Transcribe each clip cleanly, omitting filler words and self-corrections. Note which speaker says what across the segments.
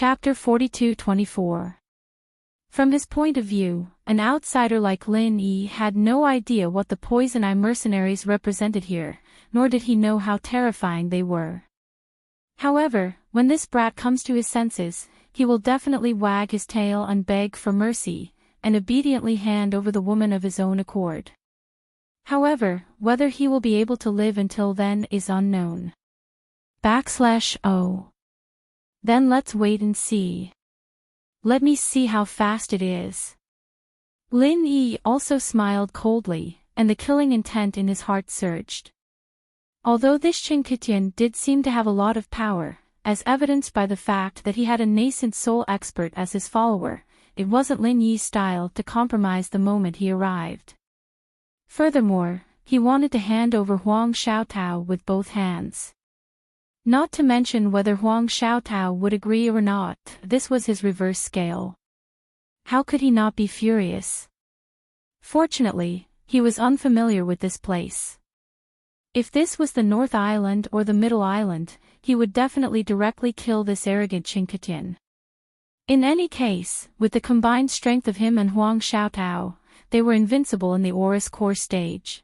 Speaker 1: Chapter 42-24. From his point of view, an outsider like Lin Yi had no idea what the poison eye mercenaries represented here, nor did he know how terrifying they were. However, when this brat comes to his senses, he will definitely wag his tail and beg for mercy, and obediently hand over the woman of his own accord. However, whether he will be able to live until then is unknown. /O. Then let's wait and see. Let me see how fast it is. Lin Yi also smiled coldly, and the killing intent in his heart surged. Although this Qingqian did seem to have a lot of power, as evidenced by the fact that he had a nascent soul expert as his follower, it wasn't Lin Yi's style to compromise the moment he arrived. Furthermore, he wanted to hand over Huang Xiaotao with both hands. Not to mention whether Huang Xiaotao would agree or not, this was his reverse scale. How could he not be furious? Fortunately, he was unfamiliar with this place. If this was the North Island or the Middle Island, he would definitely directly kill this arrogant Qingqian. In any case, with the combined strength of him and Huang Xiaotao, they were invincible in the Aurus core stage.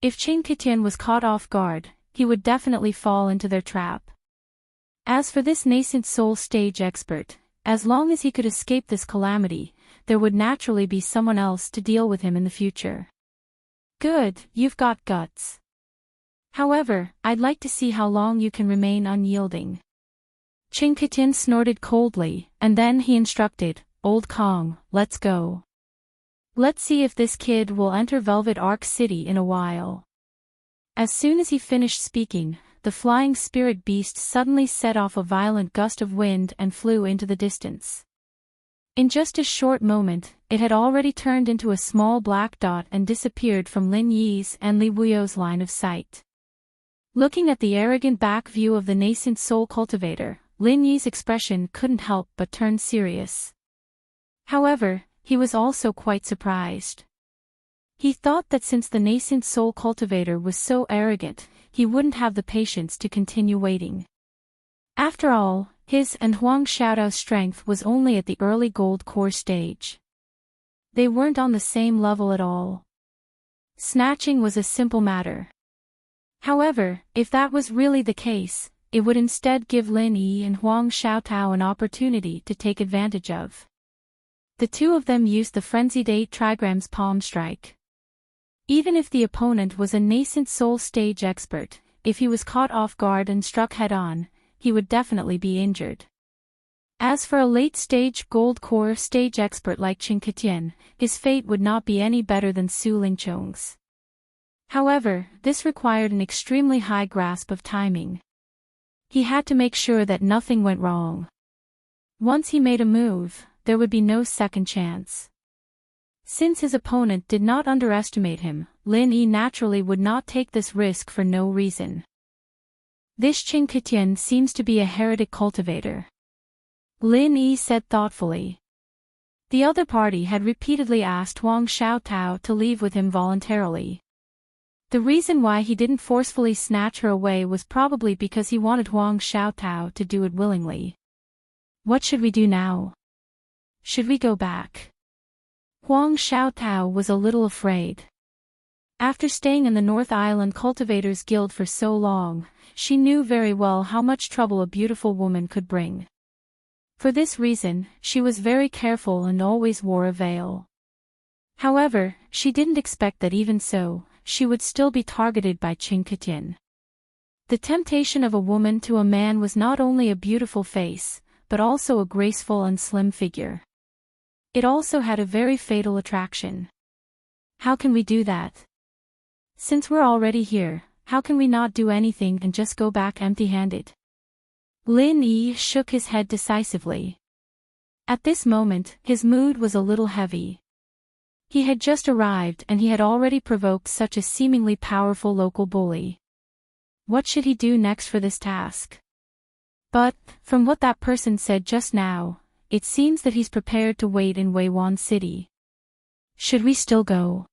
Speaker 1: If Qingqian was caught off guard, he would definitely fall into their trap. As for this nascent soul stage expert, as long as he could escape this calamity, there would naturally be someone else to deal with him in the future. Good, you've got guts. However, I'd like to see how long you can remain unyielding. Qingqian snorted coldly, and then he instructed, Old Kong, let's go. Let's see if this kid will enter Velvet Arc City in a while. As soon as he finished speaking, the flying spirit beast suddenly set off a violent gust of wind and flew into the distance. In just a short moment, it had already turned into a small black dot and disappeared from Lin Yi's and Li Wuyo's line of sight. Looking at the arrogant back view of the nascent soul cultivator, Lin Yi's expression couldn't help but turn serious. However, he was also quite surprised. He thought that since the nascent soul cultivator was so arrogant, he wouldn't have the patience to continue waiting. After all, his and Huang Xiaotao's strength was only at the early gold core stage. They weren't on the same level at all. Snatching was a simple matter. However, if that was really the case, it would instead give Lin Yi and Huang Xiaotao an opportunity to take advantage of. The two of them used the frenzied 8 trigrams palm strike. Even if the opponent was a nascent soul stage expert, if he was caught off guard and struck head-on, he would definitely be injured. As for a late-stage gold core stage expert like Qingqian, his fate would not be any better than Su Lingchong's. However, this required an extremely high grasp of timing. He had to make sure that nothing went wrong. Once he made a move, there would be no second chance. Since his opponent did not underestimate him, Lin Yi naturally would not take this risk for no reason. This Qingqian seems to be a heretic cultivator, Lin Yi said thoughtfully. The other party had repeatedly asked Huang Xiaotao to leave with him voluntarily. The reason why he didn't forcefully snatch her away was probably because he wanted Huang Xiaotao to do it willingly. What should we do now? Should we go back? Huang Xiaotao was a little afraid. After staying in the North Island Cultivators Guild for so long, she knew very well how much trouble a beautiful woman could bring. For this reason, she was very careful and always wore a veil. However, she didn't expect that even so, she would still be targeted by Qingqian. The temptation of a woman to a man was not only a beautiful face, but also a graceful and slim figure. It also had a very fatal attraction. How can we do that? Since we're already here, how can we not do anything and just go back empty-handed? Lin Yi shook his head decisively. At this moment, his mood was a little heavy. He had just arrived and he had already provoked such a seemingly powerful local bully. What should he do next for this task? But, from what that person said just now, it seems that he's prepared to wait in Weiwan City. Should we still go?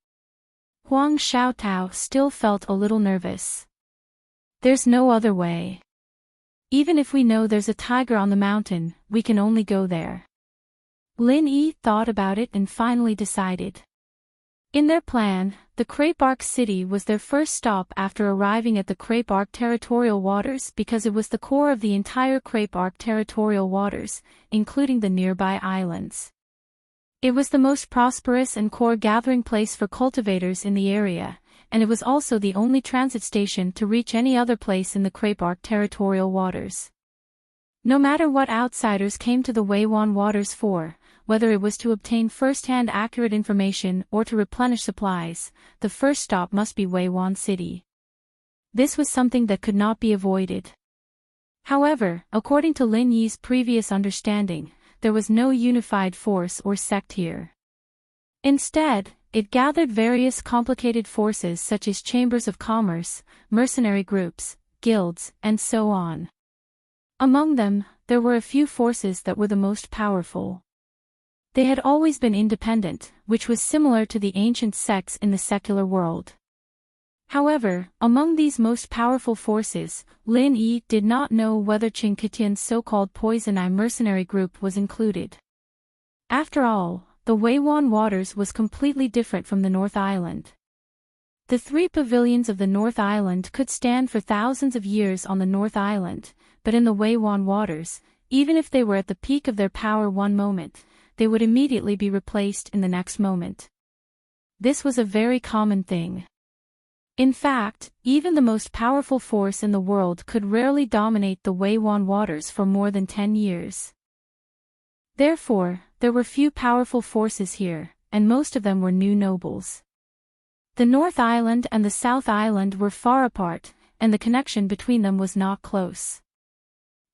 Speaker 1: Huang Xiaotao still felt a little nervous. There's no other way. Even if we know there's a tiger on the mountain, we can only go there. Lin Yi thought about it and finally decided. In their plan, the Crepe Arc City was their first stop after arriving at the Crepe Arc territorial waters because it was the core of the entire Crepe Arc territorial waters, including the nearby islands. It was the most prosperous and core gathering place for cultivators in the area, and it was also the only transit station to reach any other place in the Crepe Arc territorial waters. No matter what outsiders came to the Weiwan waters for, whether it was to obtain first-hand accurate information or to replenish supplies, the first stop must be Weiwan City. This was something that could not be avoided. However, according to Lin Yi's previous understanding, there was no unified force or sect here. Instead, it gathered various complicated forces such as chambers of commerce, mercenary groups, guilds, and so on. Among them, there were a few forces that were the most powerful. They had always been independent, which was similar to the ancient sects in the secular world. However, among these most powerful forces, Lin Yi did not know whether Qin Ketian's so-called Poison Eye mercenary group was included. After all, the Weiwan waters was completely different from the North Island. The three pavilions of the North Island could stand for thousands of years on the North Island, but in the Weiwan waters, even if they were at the peak of their power one moment, they would immediately be replaced in the next moment. This was a very common thing. In fact, even the most powerful force in the world could rarely dominate the Weiwan waters for more than 10 years. Therefore, there were few powerful forces here, and most of them were new nobles. The North Island and the South Island were far apart, and the connection between them was not close.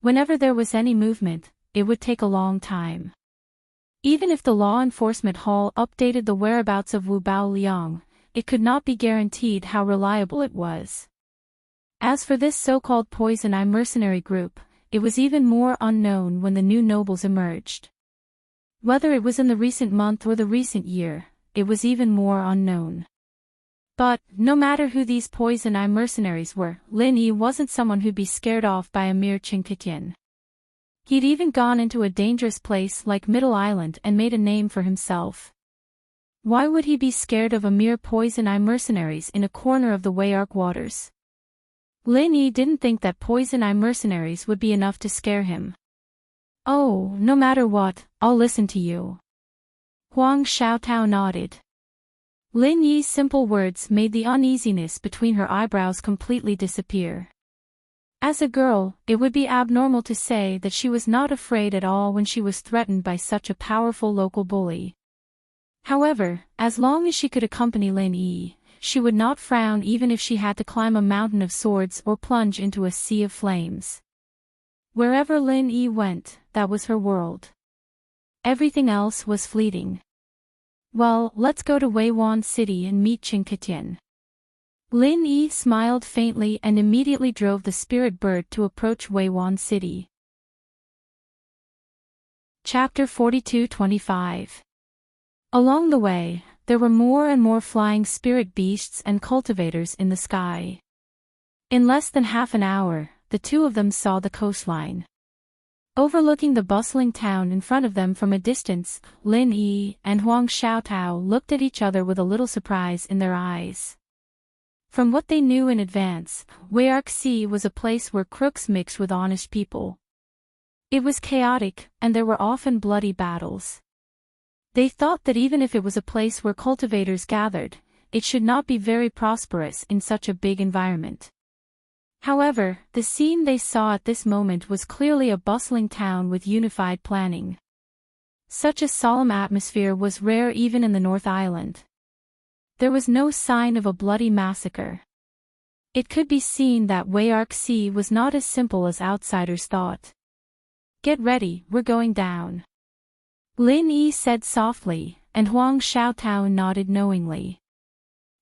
Speaker 1: Whenever there was any movement, it would take a long time. Even if the law enforcement hall updated the whereabouts of Wu Bao Liang, it could not be guaranteed how reliable it was. As for this so-called Poison Eye mercenary group, it was even more unknown when the new nobles emerged. Whether it was in the recent month or the recent year, it was even more unknown. But, no matter who these Poison Eye mercenaries were, Lin Yi wasn't someone who'd be scared off by a mere Qin Ketian. He'd even gone into a dangerous place like Middle Island and made a name for himself. Why would he be scared of a mere Poison Eye mercenaries in a corner of the Weiarc waters? Lin Yi didn't think that Poison Eye mercenaries would be enough to scare him. Oh, no matter what, I'll listen to you. Huang Xiaotao nodded. Lin Yi's simple words made the uneasiness between her eyebrows completely disappear. As a girl, it would be abnormal to say that she was not afraid at all when she was threatened by such a powerful local bully. However, as long as she could accompany Lin Yi, she would not frown even if she had to climb a mountain of swords or plunge into a sea of flames. Wherever Lin Yi went, that was her world. Everything else was fleeting. Well, let's go to Weiwan City and meet Qin Ketian. Lin Yi smiled faintly and immediately drove the spirit bird to approach Weiwan City. Chapter 42-25. Along the way, there were more and more flying spirit beasts and cultivators in the sky. In less than half an hour, the two of them saw the coastline. Overlooking the bustling town in front of them from a distance, Lin Yi and Huang Xiaotao looked at each other with a little surprise in their eyes. From what they knew in advance, Weiarc Sea was a place where crooks mixed with honest people. It was chaotic, and there were often bloody battles. They thought that even if it was a place where cultivators gathered, it should not be very prosperous in such a big environment. However, the scene they saw at this moment was clearly a bustling town with unified planning. Such a solemn atmosphere was rare even in the North Island. There was no sign of a bloody massacre. It could be seen that Weiarc Sea was not as simple as outsiders thought. Get ready, we're going down. Lin Yi said softly, and Huang Xiaotao nodded knowingly.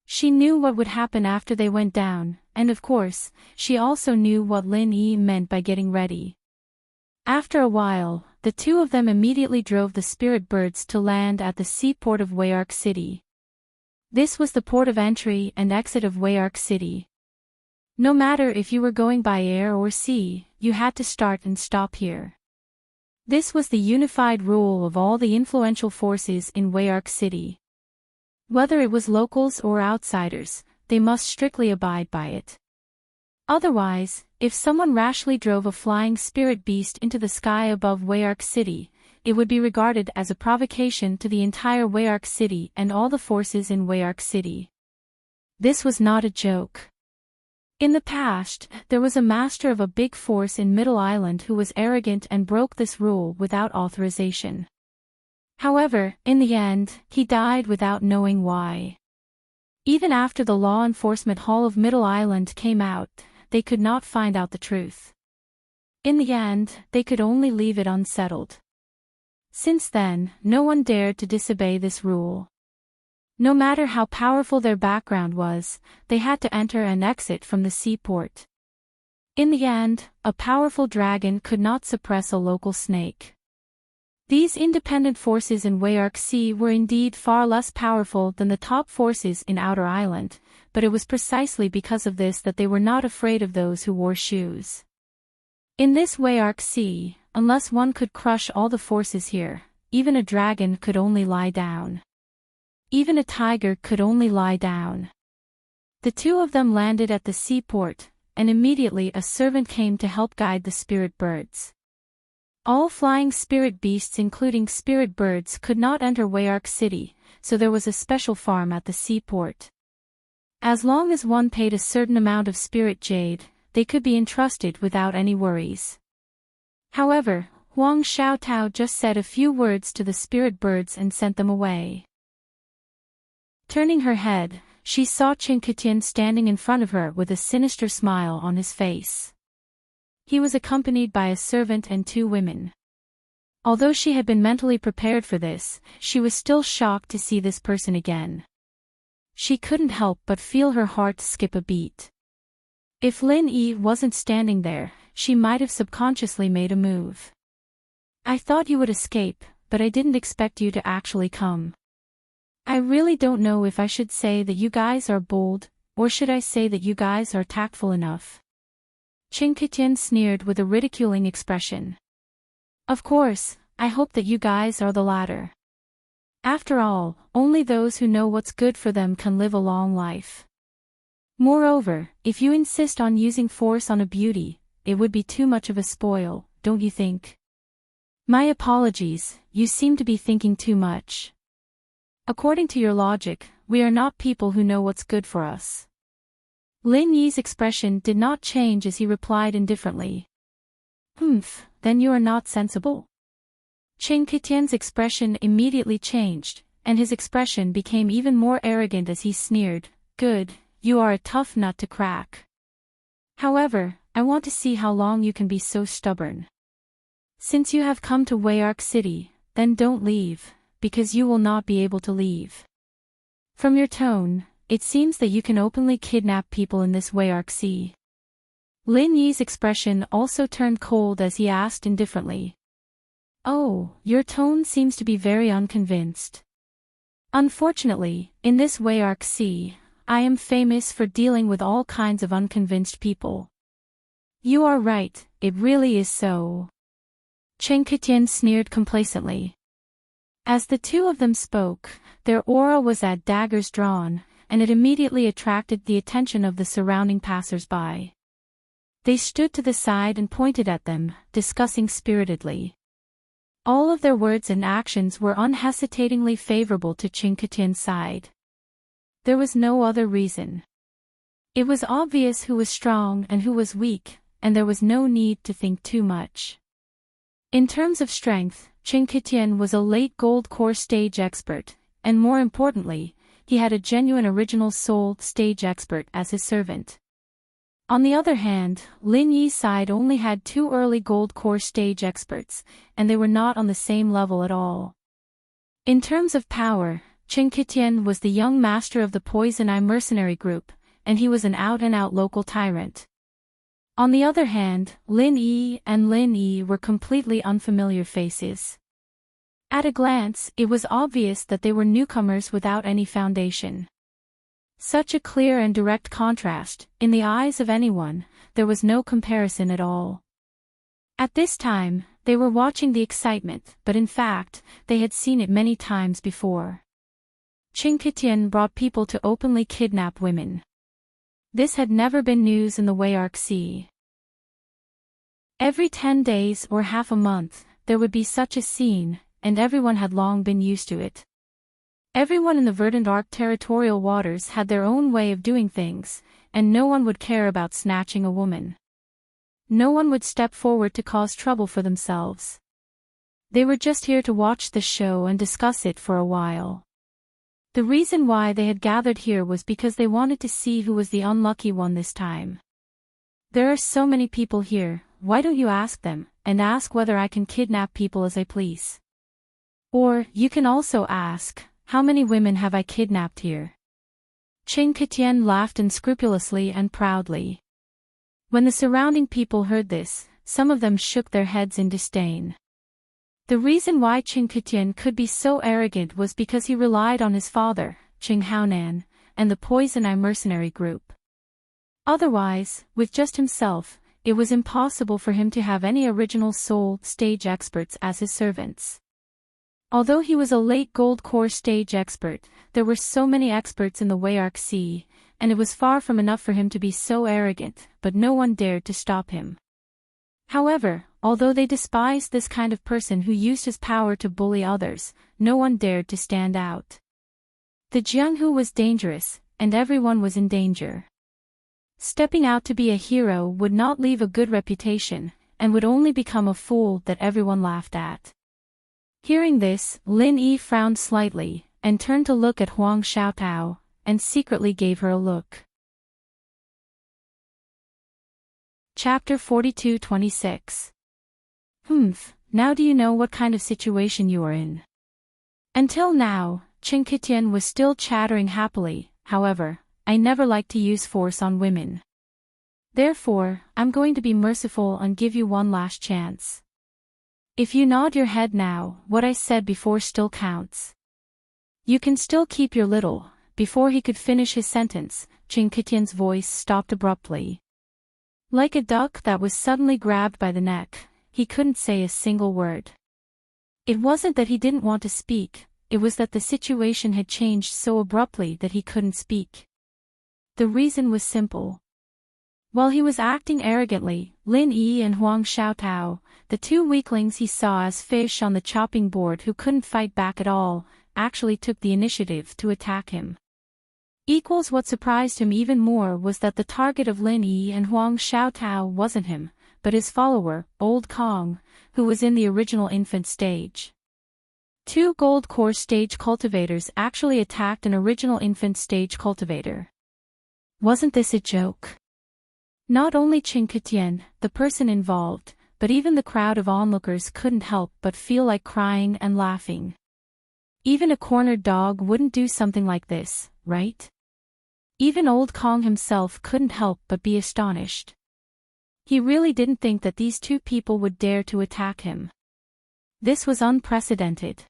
Speaker 1: She knew what would happen after they went down, and of course, she also knew what Lin Yi meant by getting ready. After a while, the two of them immediately drove the spirit birds to land at the seaport of Weiarc City. This was the port of entry and exit of Weiarc City. No matter if you were going by air or sea, you had to start and stop here. This was the unified rule of all the influential forces in Wayark City. Whether it was locals or outsiders, they must strictly abide by it. Otherwise, if someone rashly drove a flying spirit beast into the sky above Wayark City, it would be regarded as a provocation to the entire Wayark City and all the forces in Wayark City. This was not a joke. In the past, there was a master of a big force in Middle Island who was arrogant and broke this rule without authorization. However, in the end, he died without knowing why. Even after the Law Enforcement Hall of Middle Island came out, they could not find out the truth. In the end, they could only leave it unsettled. Since then, no one dared to disobey this rule. No matter how powerful their background was, they had to enter and exit from the seaport. In the end, a powerful dragon could not suppress a local snake. These independent forces in Wayark Sea were indeed far less powerful than the top forces in Outer Island, but it was precisely because of this that they were not afraid of those who wore shoes. In this Wayark Sea, unless one could crush all the forces here, even a dragon could only lie down. Even a tiger could only lie down. The two of them landed at the seaport, and immediately a servant came to help guide the spirit birds. All flying spirit beasts including spirit birds could not enter Wayark City, so there was a special farm at the seaport. As long as one paid a certain amount of spirit jade, they could be entrusted without any worries. However, Huang Xiaotao just said a few words to the spirit birds and sent them away. Turning her head, she saw Qin Ketian standing in front of her with a sinister smile on his face. He was accompanied by a servant and two women. Although she had been mentally prepared for this, she was still shocked to see this person again. She couldn't help but feel her heart skip a beat. If Lin Yi wasn't standing there, she might have subconsciously made a move. I thought you would escape, but I didn't expect you to actually come. I really don't know if I should say that you guys are bold, or should I say that you guys are tactful enough. Qin Ketian sneered with a ridiculing expression. Of course, I hope that you guys are the latter. After all, only those who know what's good for them can live a long life. Moreover, if you insist on using force on a beauty, it would be too much of a spoil, don't you think? My apologies, you seem to be thinking too much. According to your logic, we are not people who know what's good for us. Lin Yi's expression did not change as he replied indifferently. Then you are not sensible? Qin Ketian's expression immediately changed, and his expression became even more arrogant as he sneered, Good, you are a tough nut to crack. However, I want to see how long you can be so stubborn. Since you have come to Wayark City, then don't leave, because you will not be able to leave. From your tone, it seems that you can openly kidnap people in this Wayark Sea. Lin Yi's expression also turned cold as he asked indifferently. Oh, your tone seems to be very unconvinced. Unfortunately, in this Wayark Sea, I am famous for dealing with all kinds of unconvinced people. You are right, it really is so. Qin Ketian sneered complacently. As the two of them spoke, their aura was at daggers drawn, and it immediately attracted the attention of the surrounding passers-by. They stood to the side and pointed at them, discussing spiritedly. All of their words and actions were unhesitatingly favorable to Qin Ketian's side. There was no other reason. It was obvious who was strong and who was weak, and there was no need to think too much. In terms of strength, Qin Ketian was a late gold core stage expert, and more importantly, he had a genuine original soul stage expert as his servant. On the other hand, Lin Yi's side only had two early gold core stage experts, and they were not on the same level at all. In terms of power, Qin Ketian was the young master of the Poison Eye mercenary group, and he was an out-and-out local tyrant. On the other hand, Lin Yi and Lin Yi were completely unfamiliar faces. At a glance, it was obvious that they were newcomers without any foundation. Such a clear and direct contrast, in the eyes of anyone, there was no comparison at all. At this time, they were watching the excitement, but in fact, they had seen it many times before. Chinquitian brought people to openly kidnap women. This had never been news in the Wayark Sea. Every 10 days or half a month, there would be such a scene, and everyone had long been used to it. Everyone in the verdant Arc territorial waters had their own way of doing things, and no one would care about snatching a woman. No one would step forward to cause trouble for themselves. They were just here to watch the show and discuss it for a while. The reason why they had gathered here was because they wanted to see who was the unlucky one this time. There are so many people here, why don't you ask them, and ask whether I can kidnap people as I please? Or, you can also ask, how many women have I kidnapped here? Chinquitian laughed unscrupulously and proudly. When the surrounding people heard this, some of them shook their heads in disdain. The reason why Chinquitian could be so arrogant was because he relied on his father, Qinghaonan, and the Poison Eye mercenary group. Otherwise, with just himself, it was impossible for him to have any original soul stage experts as his servants. Although he was a late Gold Core stage expert, there were so many experts in the Wayark Sea, and it was far from enough for him to be so arrogant, but no one dared to stop him. However, although they despised this kind of person who used his power to bully others, no one dared to stand out. The Jianghu was dangerous, and everyone was in danger. Stepping out to be a hero would not leave a good reputation, and would only become a fool that everyone laughed at. Hearing this, Lin Yi frowned slightly, and turned to look at Huang Xiaotao, and secretly gave her a look. Chapter 42-26. Now do you know what kind of situation you are in? Until now, Chinquitian was still chattering happily. However, I never like to use force on women. Therefore, I'm going to be merciful and give you one last chance. If you nod your head now, what I said before still counts. You can still keep your little. Before he could finish his sentence, Chinquitian's voice stopped abruptly. Like a duck that was suddenly grabbed by the neck, he couldn't say a single word. It wasn't that he didn't want to speak, it was that the situation had changed so abruptly that he couldn't speak. The reason was simple. While he was acting arrogantly, Lin Yi and Huang Xiaotao, the two weaklings he saw as fish on the chopping board who couldn't fight back at all, actually took the initiative to attack him. What surprised him even more was that the target of Lin Yi and Huang Xiaotao wasn't him, but his follower, Old Kong, who was in the original infant stage. Two Gold Core stage cultivators actually attacked an original infant stage cultivator. Wasn't this a joke? Not only Chinquitian, the person involved, but even the crowd of onlookers couldn't help but feel like crying and laughing. Even a cornered dog wouldn't do something like this, right? Even Old Kong himself couldn't help but be astonished. He really didn't think that these two people would dare to attack him. This was unprecedented.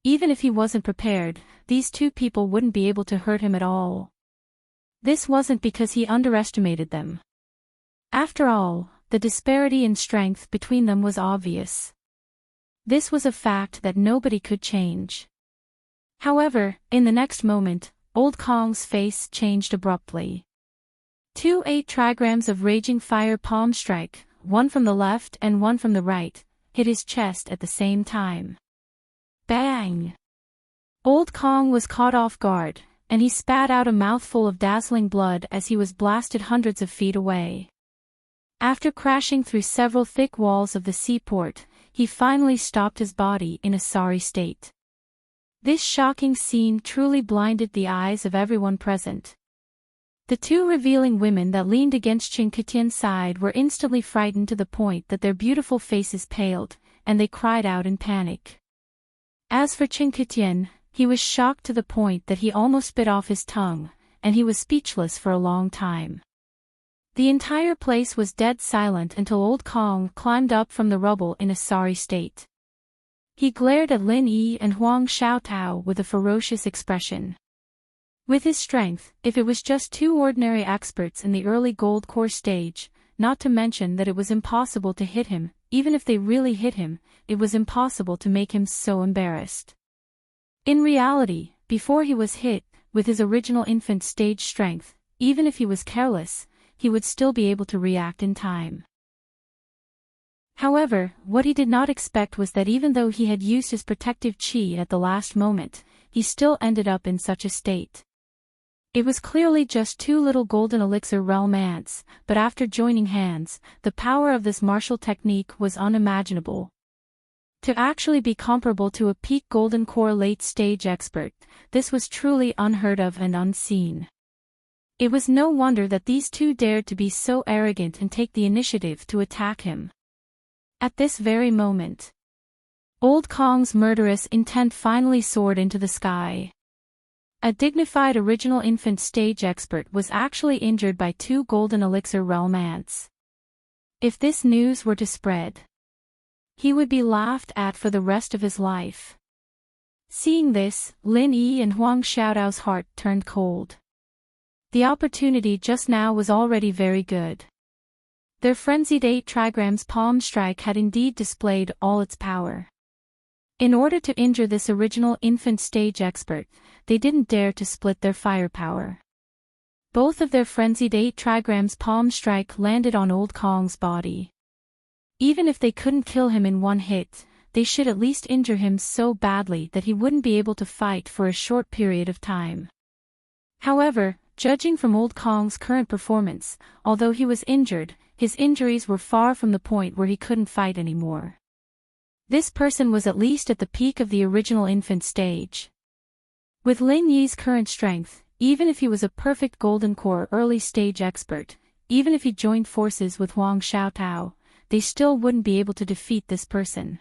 Speaker 1: Even if he wasn't prepared, these two people wouldn't be able to hurt him at all. This wasn't because he underestimated them. After all, the disparity in strength between them was obvious. This was a fact that nobody could change. However, in the next moment, Old Kong's face changed abruptly. 2 8 trigrams of raging fire palm strike, one from the left and one from the right, hit his chest at the same time. Bang! Old Kong was caught off guard, and he spat out a mouthful of dazzling blood as he was blasted hundreds of feet away. After crashing through several thick walls of the seaport, he finally stopped his body in a sorry state. This shocking scene truly blinded the eyes of everyone present. The two revealing women that leaned against Chinquitian's side were instantly frightened to the point that their beautiful faces paled, and they cried out in panic. As for Chinquitian, he was shocked to the point that he almost bit off his tongue, and he was speechless for a long time. The entire place was dead silent until Old Kong climbed up from the rubble in a sorry state. He glared at Lin Yi and Huang Xiaotao with a ferocious expression. With his strength, if it was just two ordinary experts in the early gold core stage, not to mention that it was impossible to hit him, even if they really hit him, it was impossible to make him so embarrassed. In reality, before he was hit, with his original infant stage strength, even if he was careless, he would still be able to react in time. However, what he did not expect was that even though he had used his protective chi at the last moment, he still ended up in such a state. It was clearly just two little golden elixir realm ants, but after joining hands, the power of this martial technique was unimaginable. To actually be comparable to a peak golden core late stage expert, this was truly unheard of and unseen. It was no wonder that these two dared to be so arrogant and take the initiative to attack him. At this very moment, Old Kong's murderous intent finally soared into the sky. A dignified original infant stage expert was actually injured by two golden elixir realm ants. If this news were to spread, he would be laughed at for the rest of his life. Seeing this, Lin Yi and Huang Xiaodao's heart turned cold. The opportunity just now was already very good. Their frenzied 8 trigrams palm strike had indeed displayed all its power. In order to injure this original infant stage expert, they didn't dare to split their firepower. Both of their frenzied 8 trigrams palm strike landed on Old Kong's body. Even if they couldn't kill him in one hit, they should at least injure him so badly that he wouldn't be able to fight for a short period of time. However, judging from Old Kong's current performance, although he was injured, his injuries were far from the point where he couldn't fight anymore. This person was at least at the peak of the original infant stage. With Lin Yi's current strength, even if he was a perfect golden core early stage expert, even if he joined forces with Huang Xiaotao, they still wouldn't be able to defeat this person.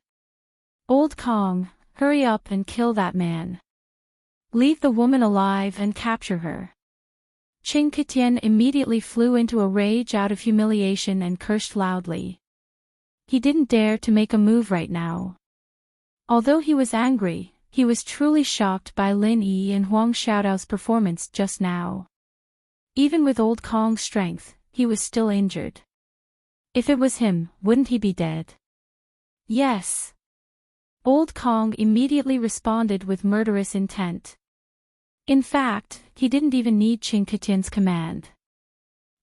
Speaker 1: Old Kong, hurry up and kill that man. Leave the woman alive and capture her. Qing Ketian immediately flew into a rage out of humiliation and cursed loudly. He didn't dare to make a move right now. Although he was angry, he was truly shocked by Lin Yi and Huang Xiaodao's performance just now. Even with Old Kong's strength, he was still injured. If it was him, wouldn't he be dead? Yes. Old Kong immediately responded with murderous intent. In fact, he didn't even need Qing Ketian's command.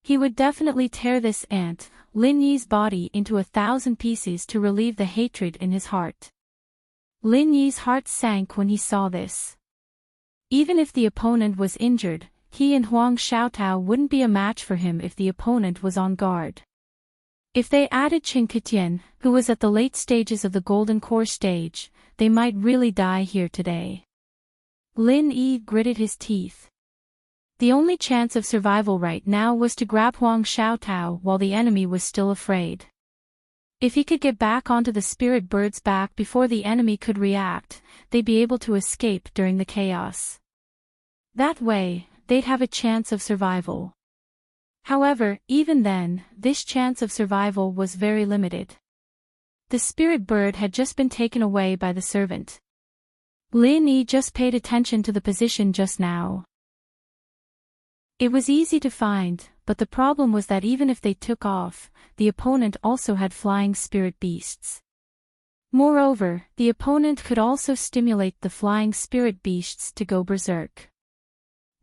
Speaker 1: He would definitely tear this ant, Lin Yi's body into 1,000 pieces to relieve the hatred in his heart. Lin Yi's heart sank when he saw this. Even if the opponent was injured, he and Huang Xiaotao wouldn't be a match for him if the opponent was on guard. If they added Qing Ketian, who was at the late stages of the golden core stage, they might really die here today. Lin Yi gritted his teeth. The only chance of survival right now was to grab Huang Xiaotao while the enemy was still afraid. If he could get back onto the spirit bird's back before the enemy could react, they'd be able to escape during the chaos. That way, they'd have a chance of survival. However, even then, this chance of survival was very limited. The spirit bird had just been taken away by the servant. Lin Yi just paid attention to the position just now. It was easy to find, but the problem was that even if they took off, the opponent also had flying spirit beasts. Moreover, the opponent could also stimulate the flying spirit beasts to go berserk.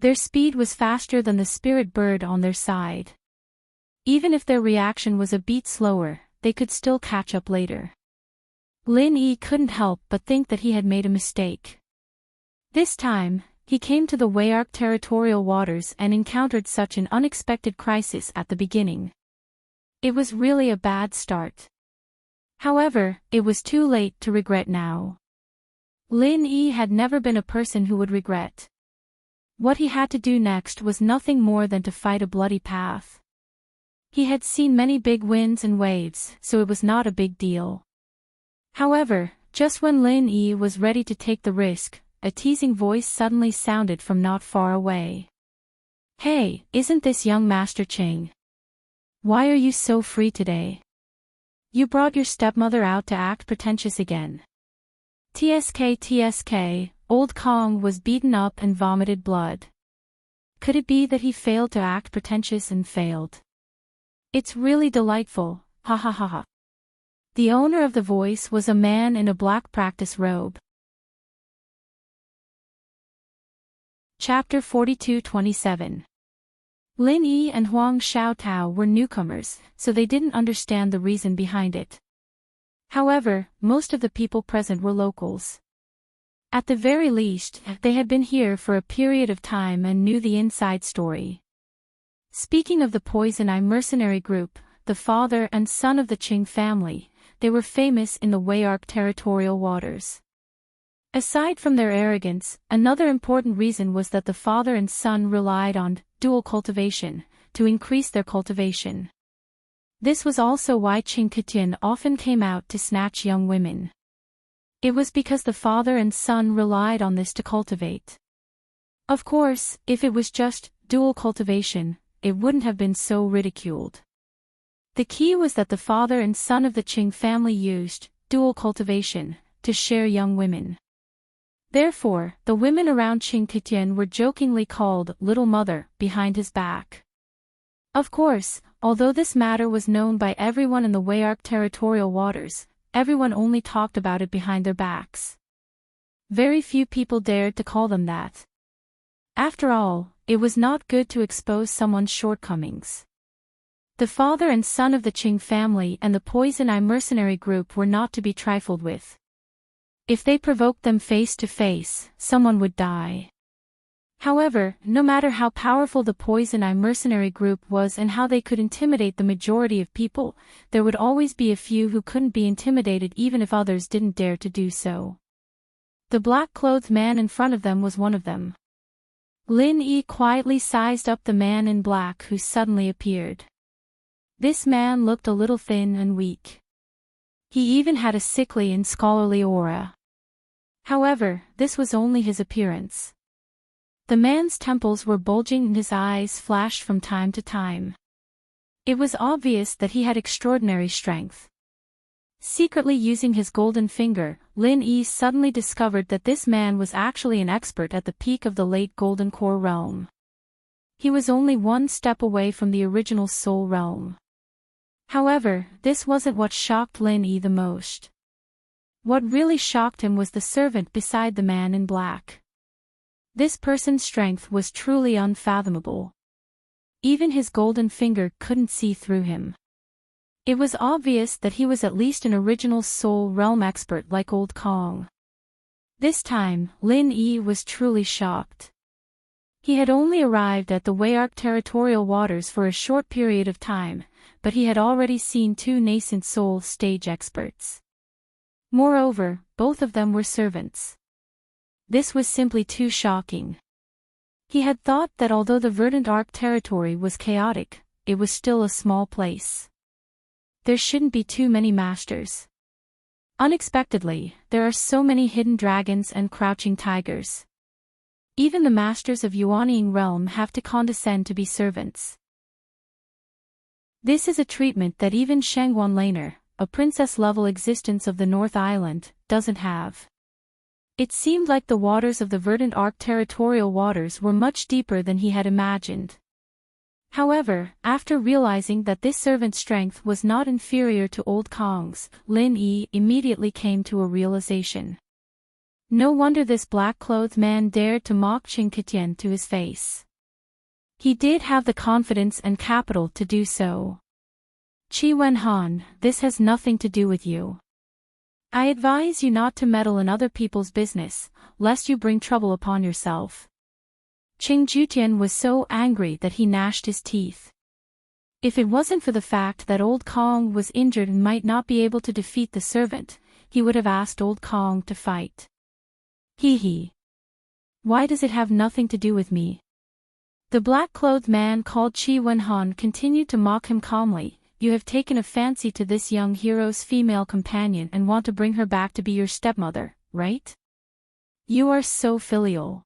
Speaker 1: Their speed was faster than the spirit bird on their side. Even if their reaction was a beat slower, they could still catch up later. Lin Yi couldn't help but think that he had made a mistake. This time, he came to the Wayark territorial waters and encountered such an unexpected crisis at the beginning. It was really a bad start. However, it was too late to regret now. Lin Yi had never been a person who would regret. What he had to do next was nothing more than to fight a bloody path. He had seen many big winds and waves, so it was not a big deal. However, just when Lin Yi was ready to take the risk, a teasing voice suddenly sounded from not far away. Hey, isn't this young Master Qing? Why are you so free today? You brought your stepmother out to act pretentious again. TSK, Old Kong was beaten up and vomited blood. Could it be that he failed to act pretentious and failed? It's really delightful, ha ha ha ha. The owner of the voice was a man in a black practice robe. Chapter 42-27. Lin Yi and Huang Xiaotao were newcomers, so they didn't understand the reason behind it. However, most of the people present were locals. At the very least, they had been here for a period of time and knew the inside story. Speaking of the Poison Eye mercenary group, the father and son of the Qing family, they were famous in the Wei-Arc territorial waters. Aside from their arrogance, another important reason was that the father and son relied on dual cultivation to increase their cultivation. This was also why Qing Ketian often came out to snatch young women. It was because the father and son relied on this to cultivate. Of course, if it was just dual cultivation, it wouldn't have been so ridiculed. The key was that the father and son of the Qing family used dual cultivation to share young women. Therefore, the women around Qing Ketian were jokingly called Little Mother behind his back. Of course, although this matter was known by everyone in the Wei-Arc territorial waters, everyone only talked about it behind their backs. Very few people dared to call them that. After all, it was not good to expose someone's shortcomings. The father and son of the Qing family and the Poison Eye mercenary group were not to be trifled with. If they provoked them face to face, someone would die. However, no matter how powerful the Poison Eye mercenary group was and how they could intimidate the majority of people, there would always be a few who couldn't be intimidated even if others didn't dare to do so. The black-clothed man in front of them was one of them. Lin Yi quietly sized up the man in black who suddenly appeared. This man looked a little thin and weak. He even had a sickly and scholarly aura. However, this was only his appearance. The man's temples were bulging and his eyes flashed from time to time. It was obvious that he had extraordinary strength. Secretly using his golden finger, Lin Yi suddenly discovered that this man was actually an expert at the peak of the late Golden Core realm. He was only one step away from the original Soul realm. However, this wasn't what shocked Lin Yi the most. What really shocked him was the servant beside the man in black. This person's strength was truly unfathomable. Even his golden finger couldn't see through him. It was obvious that he was at least an original Soul realm expert like Old Kong. This time, Lin Yi was truly shocked. He had only arrived at the Wei-Arc territorial waters for a short period of time, but he had already seen two nascent Soul stage experts. Moreover, both of them were servants. This was simply too shocking. He had thought that although the Verdant Arc territory was chaotic, it was still a small place. There shouldn't be too many masters. Unexpectedly, there are so many hidden dragons and crouching tigers. Even the masters of Yuanying realm have to condescend to be servants. This is a treatment that even Shangguan Laner, a princess-level existence of the North Island, doesn't have. It seemed like the waters of the Verdant Arc territorial waters were much deeper than he had imagined. However, after realizing that this servant's strength was not inferior to Old Kong's, Lin Yi immediately came to a realization. No wonder this black-clothed man dared to mock Qing Ketian to his face. He did have the confidence and capital to do so. Qi Wenhan, this has nothing to do with you. I advise you not to meddle in other people's business, lest you bring trouble upon yourself. Qing Jutian was so angry that he gnashed his teeth. If it wasn't for the fact that Old Kong was injured and might not be able to defeat the servant, he would have asked Old Kong to fight. Hee hee. Why does it have nothing to do with me? The black-clothed man called Qi Wenhan continued to mock him calmly. You have taken a fancy to this young hero's female companion and want to bring her back to be your stepmother, right? You are so filial.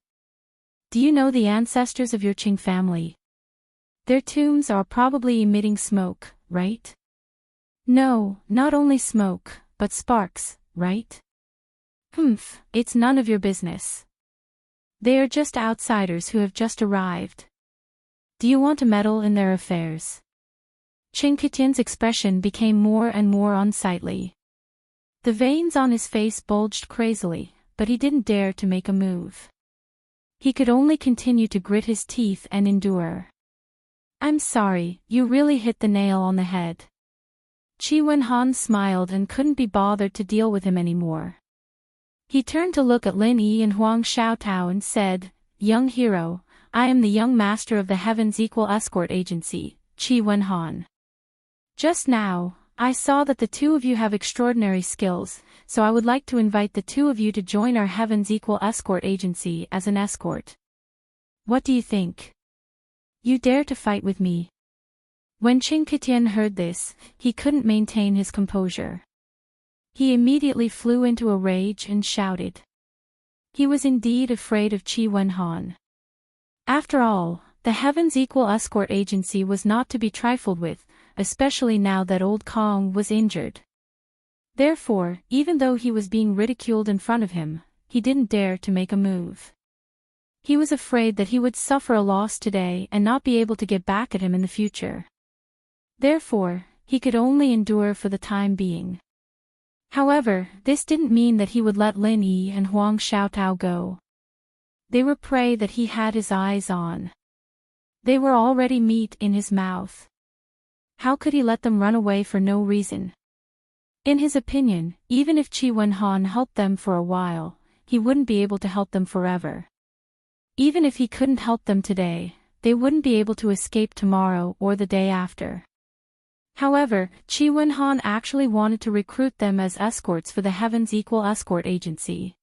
Speaker 1: Do you know the ancestors of your Qing family? Their tombs are probably emitting smoke, right? No, not only smoke, but sparks, right? It's none of your business. They are just outsiders who have just arrived. Do you want to meddle in their affairs? Chinquitian's expression became more and more unsightly. The veins on his face bulged crazily, but he didn't dare to make a move. He could only continue to grit his teeth and endure. I'm sorry, you really hit the nail on the head. Qi Wenhan smiled and couldn't be bothered to deal with him anymore. He turned to look at Lin Yi and Huang Xiaotao and said, Young hero, I am the young master of the Heaven's Equal Escort Agency, Qi Wenhan. Just now, I saw that the two of you have extraordinary skills, so I would like to invite the two of you to join our Heaven's Equal Escort Agency as an escort. What do you think? You dare to fight with me? When Chinquitian heard this, he couldn't maintain his composure. He immediately flew into a rage and shouted. He was indeed afraid of Qi Wenhan. After all, the Heaven's Equal Escort Agency was not to be trifled with, especially now that old Kong was injured. Therefore, even though he was being ridiculed in front of him, he didn't dare to make a move. He was afraid that he would suffer a loss today and not be able to get back at him in the future. Therefore, he could only endure for the time being. However, this didn't mean that he would let Lin Yi and Huang Xiaotao go. They were prey that he had his eyes on. They were already meat in his mouth. How could he let them run away for no reason? In his opinion, even if Qi Wenhan helped them for a while, he wouldn't be able to help them forever. Even if he couldn't help them today, they wouldn't be able to escape tomorrow or the day after. However, Qi Wenhan actually wanted to recruit them as escorts for the Heaven's Equal Escort Agency.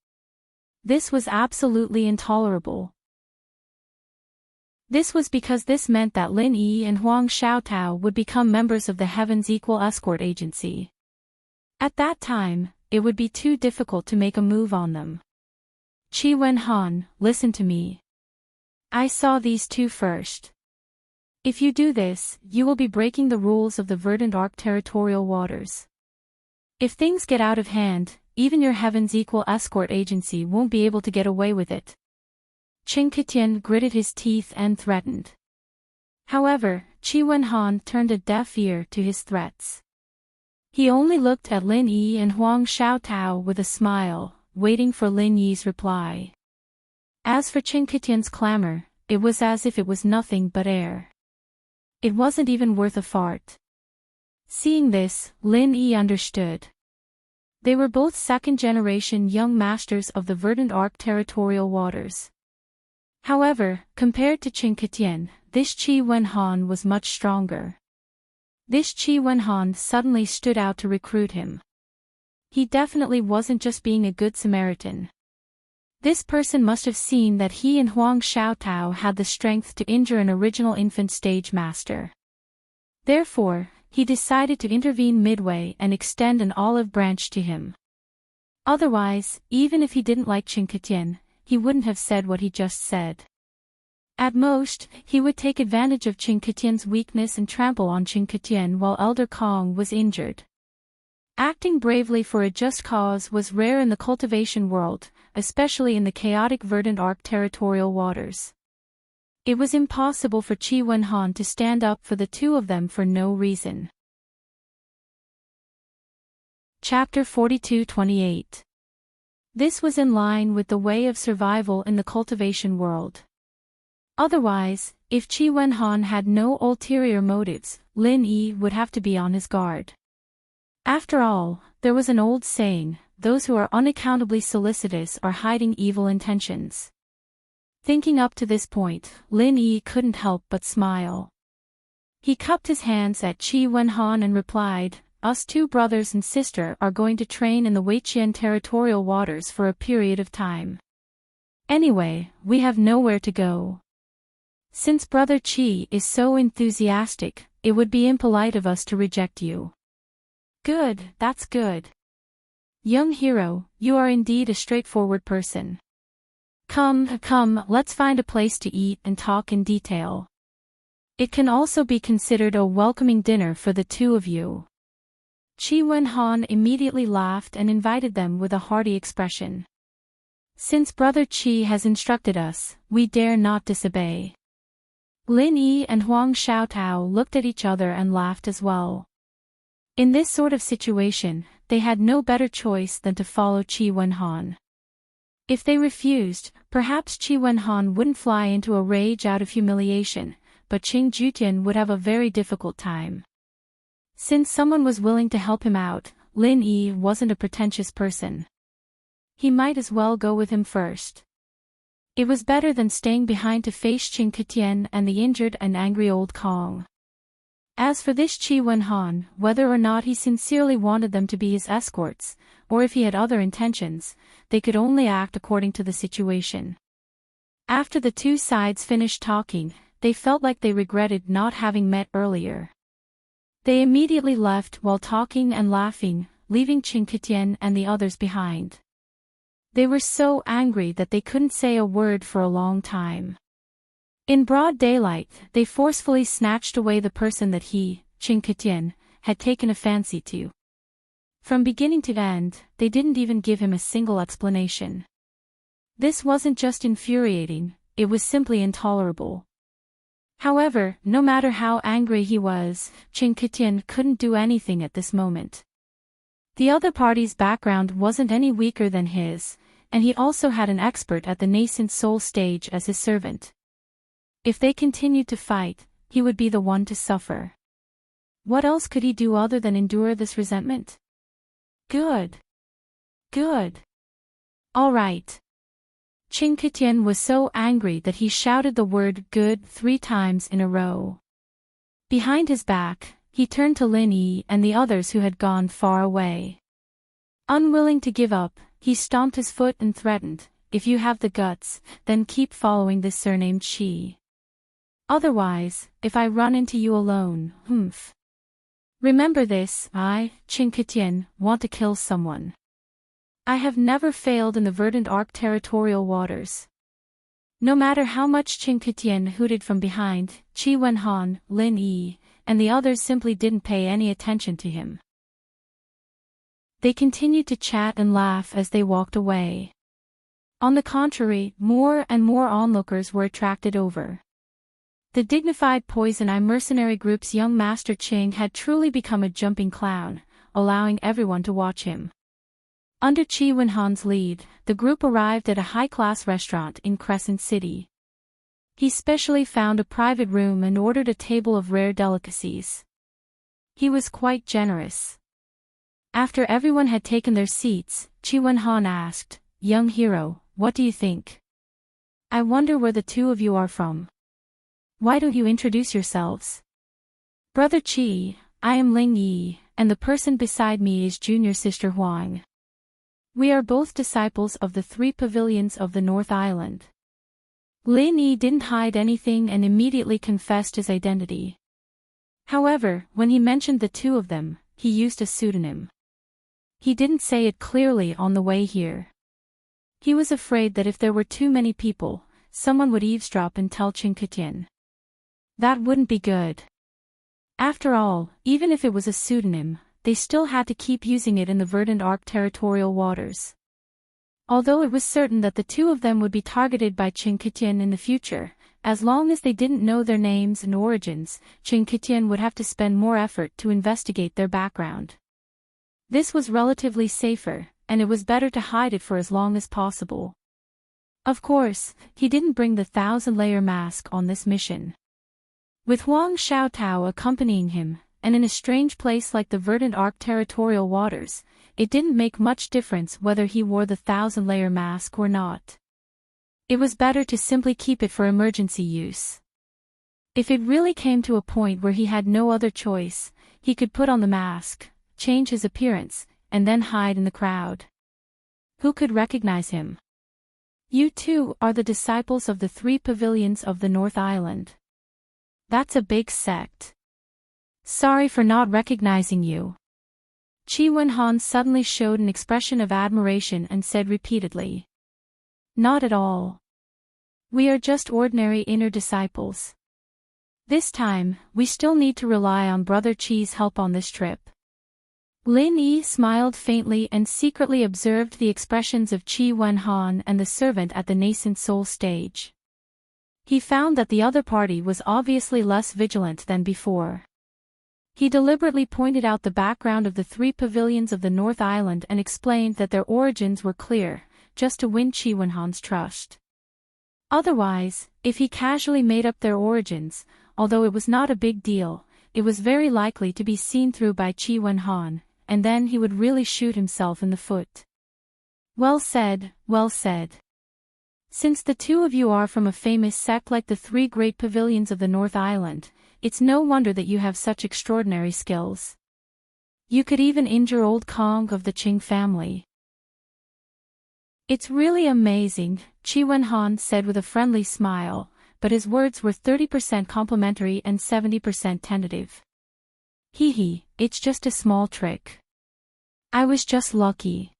Speaker 1: This was absolutely intolerable. This was because this meant that Lin Yi and Huang Xiaotao would become members of the Heaven's Equal Escort Agency. At that time, it would be too difficult to make a move on them. Qi Wenhan, listen to me. I saw these two first. If you do this, you will be breaking the rules of the Verdant Arc territorial waters. If things get out of hand, even your Heaven's Equal Escort Agency won't be able to get away with it. Chinquitian gritted his teeth and threatened. However, Qi Wenhan turned a deaf ear to his threats. He only looked at Lin Yi and Huang Xiaotao with a smile, waiting for Lin Yi's reply. As for Chinquitian's clamor, it was as if it was nothing but air. It wasn't even worth a fart. Seeing this, Lin Yi understood. They were both second-generation young masters of the Verdant Arc territorial waters. However, compared to Chinquitian, this Qi Wenhan was much stronger. This Qi Wenhan suddenly stood out to recruit him. He definitely wasn't just being a good Samaritan. This person must have seen that he and Huang Xiaotao had the strength to injure an original infant stage master. Therefore, he decided to intervene midway and extend an olive branch to him. Otherwise, even if he didn't like Chinquitian, he wouldn't have said what he just said. At most, he would take advantage of Chinquitian's weakness and trample on Chinquitian while Elder Kong was injured. Acting bravely for a just cause was rare in the cultivation world, especially in the chaotic Verdant Arc territorial waters. It was impossible for Qi Wenhan to stand up for the two of them for no reason. Chapter 42-28. This was in line with the way of survival in the cultivation world. Otherwise, if Qi Wenhan had no ulterior motives, Lin Yi would have to be on his guard. After all, there was an old saying, those who are unaccountably solicitous are hiding evil intentions. Thinking up to this point, Lin Yi couldn't help but smile. He cupped his hands at Qi Wenhan and replied, Us two brothers and sister are going to train in the Weiqian territorial waters for a period of time. Anyway, we have nowhere to go. Since Brother Qi is so enthusiastic, it would be impolite of us to reject you. Good, that's good. Young hero, you are indeed a straightforward person. Come, let's find a place to eat and talk in detail. It can also be considered a welcoming dinner for the two of you. Qi Wenhan immediately laughed and invited them with a hearty expression. Since Brother Qi has instructed us, we dare not disobey. Lin Yi and Huang Xiaotao looked at each other and laughed as well. In this sort of situation, they had no better choice than to follow Qi Wenhan. If they refused, perhaps Qi Wenhan wouldn't fly into a rage out of humiliation, but Qing Jutian would have a very difficult time. Since someone was willing to help him out, Lin Yi wasn't a pretentious person. He might as well go with him first. It was better than staying behind to face Qing Ketian and the injured and angry old Kong. As for this Qi Wenhan, whether or not he sincerely wanted them to be his escorts, or if he had other intentions, they could only act according to the situation. After the two sides finished talking, they felt like they regretted not having met earlier. They immediately left while talking and laughing, leaving Qing Ketian and the others behind. They were so angry that they couldn't say a word for a long time. In broad daylight, they forcefully snatched away the person that he, Qing Ketian, had taken a fancy to. From beginning to end, they didn't even give him a single explanation. This wasn't just infuriating, it was simply intolerable. However, no matter how angry he was, Qing Ketian couldn't do anything at this moment. The other party's background wasn't any weaker than his, and he also had an expert at the nascent soul stage as his servant. If they continued to fight, he would be the one to suffer. What else could he do other than endure this resentment? Good. Good. All right. Qing Ketian was so angry that he shouted the word good 3 times in a row. Behind his back, he turned to Lin Yi and the others who had gone far away. Unwilling to give up, he stomped his foot and threatened, "If you have the guts, then keep following this surnamed Qi. Otherwise, if I run into you alone, humph. Remember this, I, Qing Ketian, want to kill someone. I have never failed in the verdant arc territorial waters." No matter how much Qing Ketian hooted from behind, Qi Wenhan, Lin Yi, and the others simply didn't pay any attention to him. They continued to chat and laugh as they walked away. On the contrary, more and more onlookers were attracted over. The dignified Poison Eye mercenary group's young master Qing had truly become a jumping clown, allowing everyone to watch him. Under Qi Wenhan's lead, the group arrived at a high-class restaurant in Crescent City. He specially found a private room and ordered a table of rare delicacies. He was quite generous. After everyone had taken their seats, Qi Wenhan asked, "Young hero, what do you think? I wonder where the two of you are from. Why don't you introduce yourselves?" "Brother Qi, I am Ling Yi, and the person beside me is junior sister Huang. We are both disciples of the 3 pavilions of the North Island." Lin Yi didn't hide anything and immediately confessed his identity. However, when he mentioned the two of them, he used a pseudonym. He didn't say it clearly on the way here. He was afraid that if there were too many people, someone would eavesdrop and tell Qing Ketian. That wouldn't be good. After all, even if it was a pseudonym, they still had to keep using it in the verdant arc territorial waters. Although it was certain that the two of them would be targeted by Qing Ketian in the future, as long as they didn't know their names and origins, Qing Ketian would have to spend more effort to investigate their background. This was relatively safer, and it was better to hide it for as long as possible. Of course, he didn't bring the 1,000-layer mask on this mission. With Huang Xiaotao accompanying him, and in a strange place like the verdant arc territorial waters, it didn't make much difference whether he wore the 1,000-layer mask or not. It was better to simply keep it for emergency use. If it really came to a point where he had no other choice, he could put on the mask, change his appearance, and then hide in the crowd. Who could recognize him? "You two are the disciples of the 3 pavilions of the North Island. That's a big sect. Sorry for not recognizing you." Qi Wenhan suddenly showed an expression of admiration and said repeatedly, "Not at all. We are just ordinary inner disciples. This time, we still need to rely on Brother Qi's help on this trip." Lin Yi smiled faintly and secretly observed the expressions of Qi Wenhan and the servant at the nascent soul stage. He found that the other party was obviously less vigilant than before. He deliberately pointed out the background of the 3 pavilions of the North Island and explained that their origins were clear, just to win Qi Wenhan's trust. Otherwise, if he casually made up their origins, although it was not a big deal, it was very likely to be seen through by Qi Wenhan, and then he would really shoot himself in the foot. Well said, well said. Since the 2 of you are from a famous sect like the 3 great pavilions of the North Island, it's no wonder that you have such extraordinary skills. You could even injure old Kong of the Qing family. It's really amazing, Qi Wenhan said with a friendly smile, but his words were 30% complimentary and 70% tentative. Hee, it's just a small trick. I was just lucky.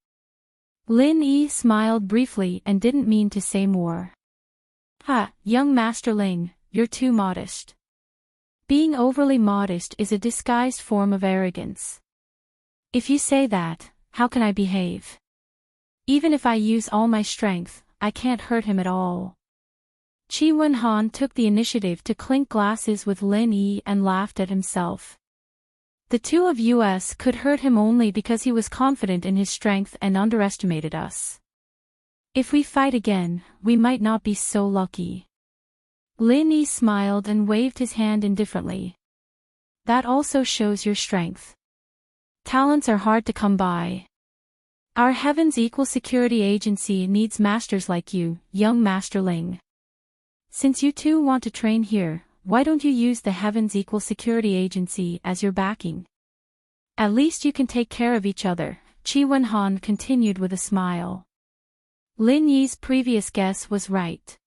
Speaker 1: Lin Yi smiled briefly and didn't mean to say more. Ha, young Master Ling, you're too modest. Being overly modest is a disguised form of arrogance. If you say that, how can I behave? Even if I use all my strength, I can't hurt him at all. Qi Wenhan took the initiative to clink glasses with Lin Yi and laughed at himself. The 2 of us could hurt him only because he was confident in his strength and underestimated us. If we fight again, we might not be so lucky. Lin Yi smiled and waved his hand indifferently. That also shows your strength. Talents are hard to come by. Our Heaven's Equal Security Agency needs masters like you, young Master Ling. Since you 2 want to train here, why don't you use the Heaven's Equal Security Agency as your backing? At least you can take care of each other, Qi Wenhan continued with a smile. Lin Yi's previous guess was right.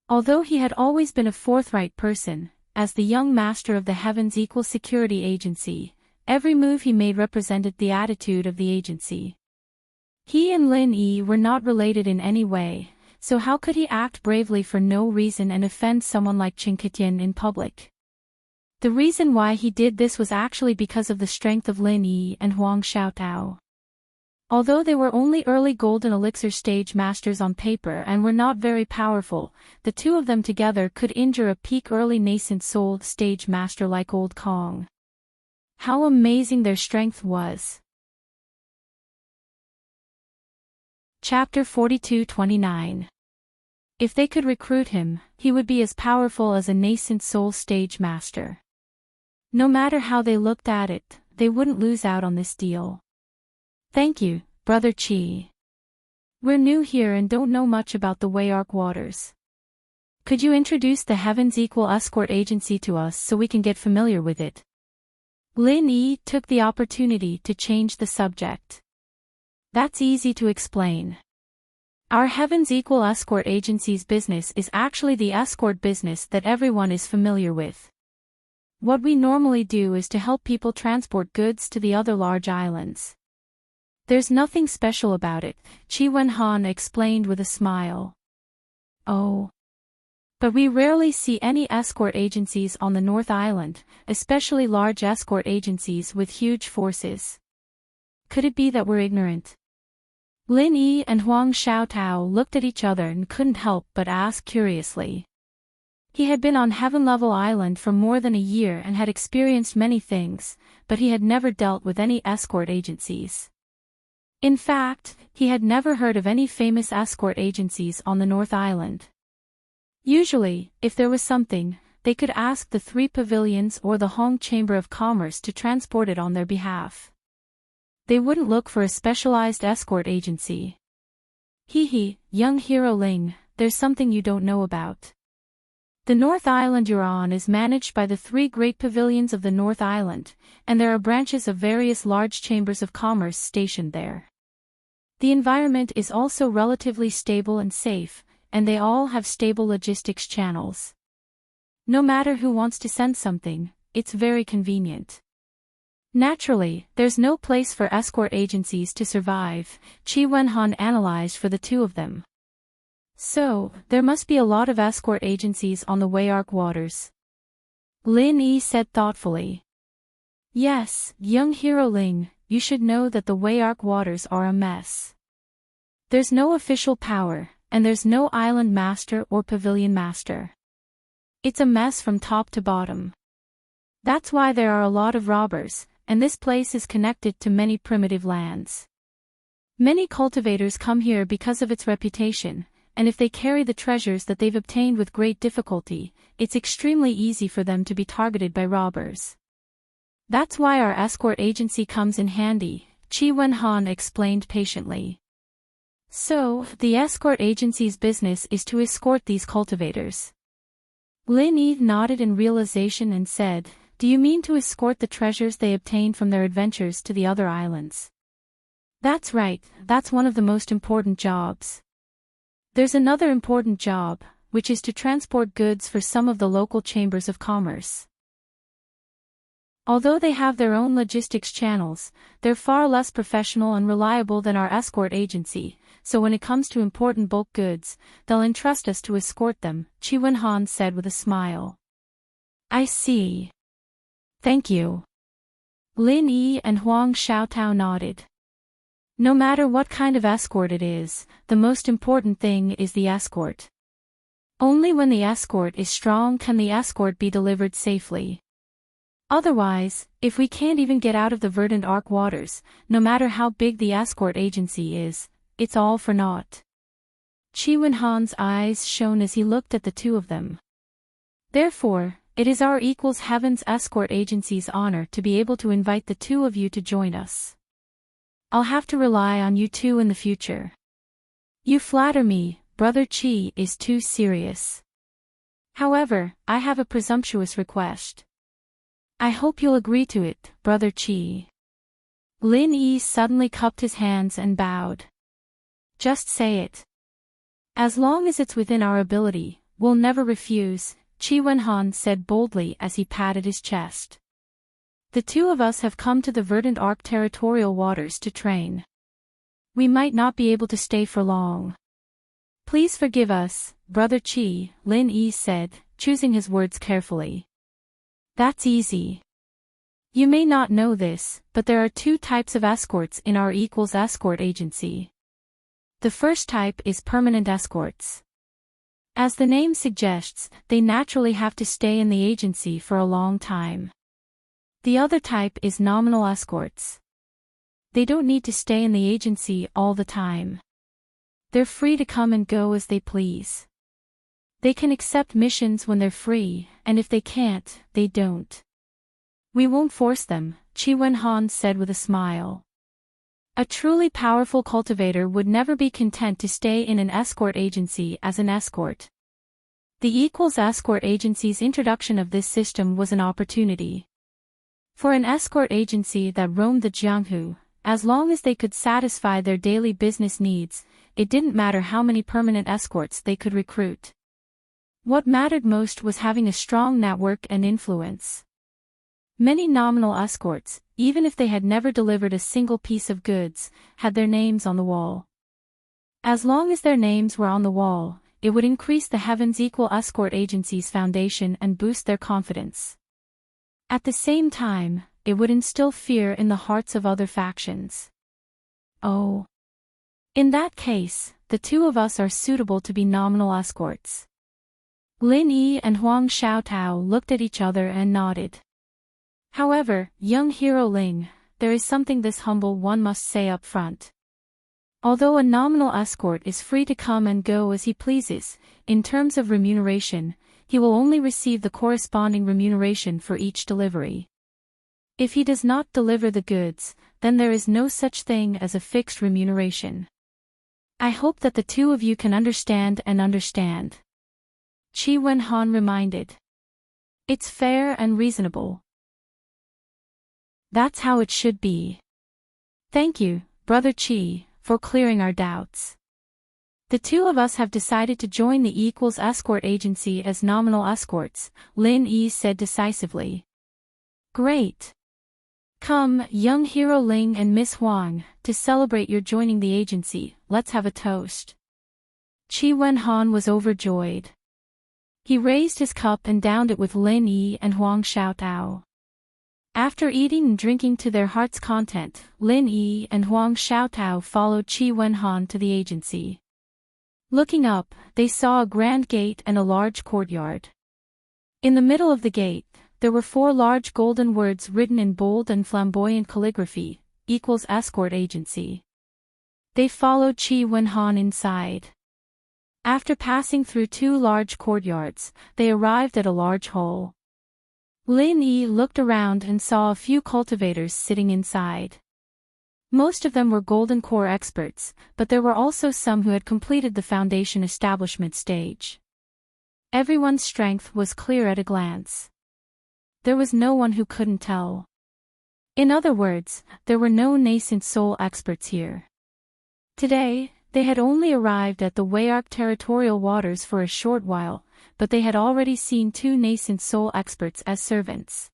Speaker 1: Although he had always been a forthright person, as the young master of the Heaven's Equal Security Agency, every move he made represented the attitude of the agency. He and Lin Yi were not related in any way, so how could he act bravely for no reason and offend someone like Qin Ketian in public? The reason why he did this was actually because of the strength of Lin Yi and Huang Xiaotao. Although they were only early golden elixir stage masters on paper and were not very powerful, the 2 of them together could injure a peak early nascent soul stage master like old Kong. How amazing their strength was. Chapter 42-29. If they could recruit him, he would be as powerful as a nascent soul stage master. No matter how they looked at it, they wouldn't lose out on this deal. Thank you, Brother Qi. We're new here and don't know much about the Wayark waters. Could you introduce the Heaven's Equal Escort Agency to us so we can get familiar with it? Lin Yi took the opportunity to change the subject. That's easy to explain. Our Heaven's Equal Escort Agency's business is actually the escort business that everyone is familiar with. What we normally do is to help people transport goods to the other large islands. There's nothing special about it, Qi Wenhan explained with a smile. Oh. But we rarely see any escort agencies on the North Island, especially large escort agencies with huge forces. Could it be that we're ignorant? Lin Yi and Huang Xiaotao looked at each other and couldn't help but ask curiously. He had been on Heaven Level Island for more than a year and had experienced many things, but he had never dealt with any escort agencies. In fact, he had never heard of any famous escort agencies on the North Island. Usually, if there was something, they could ask the 3 pavilions or the Hong Chamber of Commerce to transport it on their behalf. They wouldn't look for a specialized escort agency. Young Hero Ling, there's something you don't know about. The North Island you're on is managed by the 3 great pavilions of the North Island, and there are branches of various large chambers of commerce stationed there. The environment is also relatively stable and safe, and they all have stable logistics channels. No matter who wants to send something, it's very convenient. Naturally, there's no place for escort agencies to survive, Qi Wenhan analyzed for the 2 of them. So, there must be a lot of escort agencies on the Wayark waters. Lin Yi said thoughtfully. Yes, young Hero Ling, you should know that the Wayark waters are a mess. There's no official power, and there's no island master or pavilion master. It's a mess from top to bottom. That's why there are a lot of robbers, and this place is connected to many primitive lands. Many cultivators come here because of its reputation, and if they carry the treasures that they've obtained with great difficulty, it's extremely easy for them to be targeted by robbers. That's why our escort agency comes in handy, Chi Wen-han explained patiently. So, the escort agency's business is to escort these cultivators. Lin Yi nodded in realization and said, "Do you mean to escort the treasures they obtained from their adventures to the other islands?" "That's right, that's one of the most important jobs. There's another important job, which is to transport goods for some of the local chambers of commerce. Although they have their own logistics channels, they're far less professional and reliable than our escort agency, so when it comes to important bulk goods, they'll entrust us to escort them," Chi Wen-han said with a smile. "I see. Thank you." Lin Yi and Huang Xiaotao nodded. No matter what kind of escort it is, the most important thing is the escort. Only when the escort is strong can the escort be delivered safely. Otherwise, if we can't even get out of the verdant arc waters, no matter how big the escort agency is, it's all for naught. Chi Wen-han's eyes shone as he looked at the two of them. Therefore, it is our equals Heaven's escort agency's honor to be able to invite the two of you to join us. I'll have to rely on you two in the future. You flatter me, Brother Chi is too serious. However, I have a presumptuous request. I hope you'll agree to it, Brother Chi. Lin Yi suddenly cupped his hands and bowed. Just say it. As long as it's within our ability, we'll never refuse, Chi Wen-han said boldly as he patted his chest. The two of us have come to the Verdant Arc territorial waters to train. We might not be able to stay for long. Please forgive us, Brother Chi, Lin Yi said, choosing his words carefully. That's easy. You may not know this, but there are two types of escorts in our equals escort agency. The first type is permanent escorts. As the name suggests, they naturally have to stay in the agency for a long time. The other type is nominal escorts. They don't need to stay in the agency all the time. They're free to come and go as they please. They can accept missions when they're free, and if they can't, they don't. We won't force them, Chi Wen-han said with a smile. A truly powerful cultivator would never be content to stay in an escort agency as an escort. The equals escort agency's introduction of this system was an opportunity. For an escort agency that roamed the Jianghu, as long as they could satisfy their daily business needs, it didn't matter how many permanent escorts they could recruit. What mattered most was having a strong network and influence. Many nominal escorts, even if they had never delivered a single piece of goods, had their names on the wall. As long as their names were on the wall, it would increase the Heaven's Equal Escort Agency's foundation and boost their confidence. At the same time, it would instill fear in the hearts of other factions. Oh. In that case, the two of us are suitable to be nominal escorts. Lin Yi and Huang Xiaotao looked at each other and nodded. However, young hero Ling, there is something this humble one must say up front. Although a nominal escort is free to come and go as he pleases, in terms of remuneration, he will only receive the corresponding remuneration for each delivery. If he does not deliver the goods, then there is no such thing as a fixed remuneration. I hope that the two of you can understand and understand. Chi Wen-han reminded. It's fair and reasonable. That's how it should be. Thank you, Brother Chi, for clearing our doubts. The two of us have decided to join the equals escort agency as nominal escorts, Lin Yi said decisively. Great. Come, young hero Ling and Miss Huang, to celebrate your joining the agency, let's have a toast. Chi Wen-han was overjoyed. He raised his cup and downed it with Lin Yi and Huang Xiaotao. After eating and drinking to their heart's content, Lin Yi and Huang Xiaotao followed Chi Wen-han to the agency. Looking up, they saw a grand gate and a large courtyard. In the middle of the gate, there were 4 large golden words written in bold and flamboyant calligraphy, equals escort agency. They followed Chi Wen-han inside. After passing through 2 large courtyards, they arrived at a large hall. Lin Yi looked around and saw a few cultivators sitting inside. Most of them were golden core experts, but there were also some who had completed the foundation establishment stage. Everyone's strength was clear at a glance. There was no one who couldn't tell. In other words, there were no nascent soul experts here. Today, they had only arrived at the Wayark territorial waters for a short while, but they had already seen 2 nascent soul experts as servants.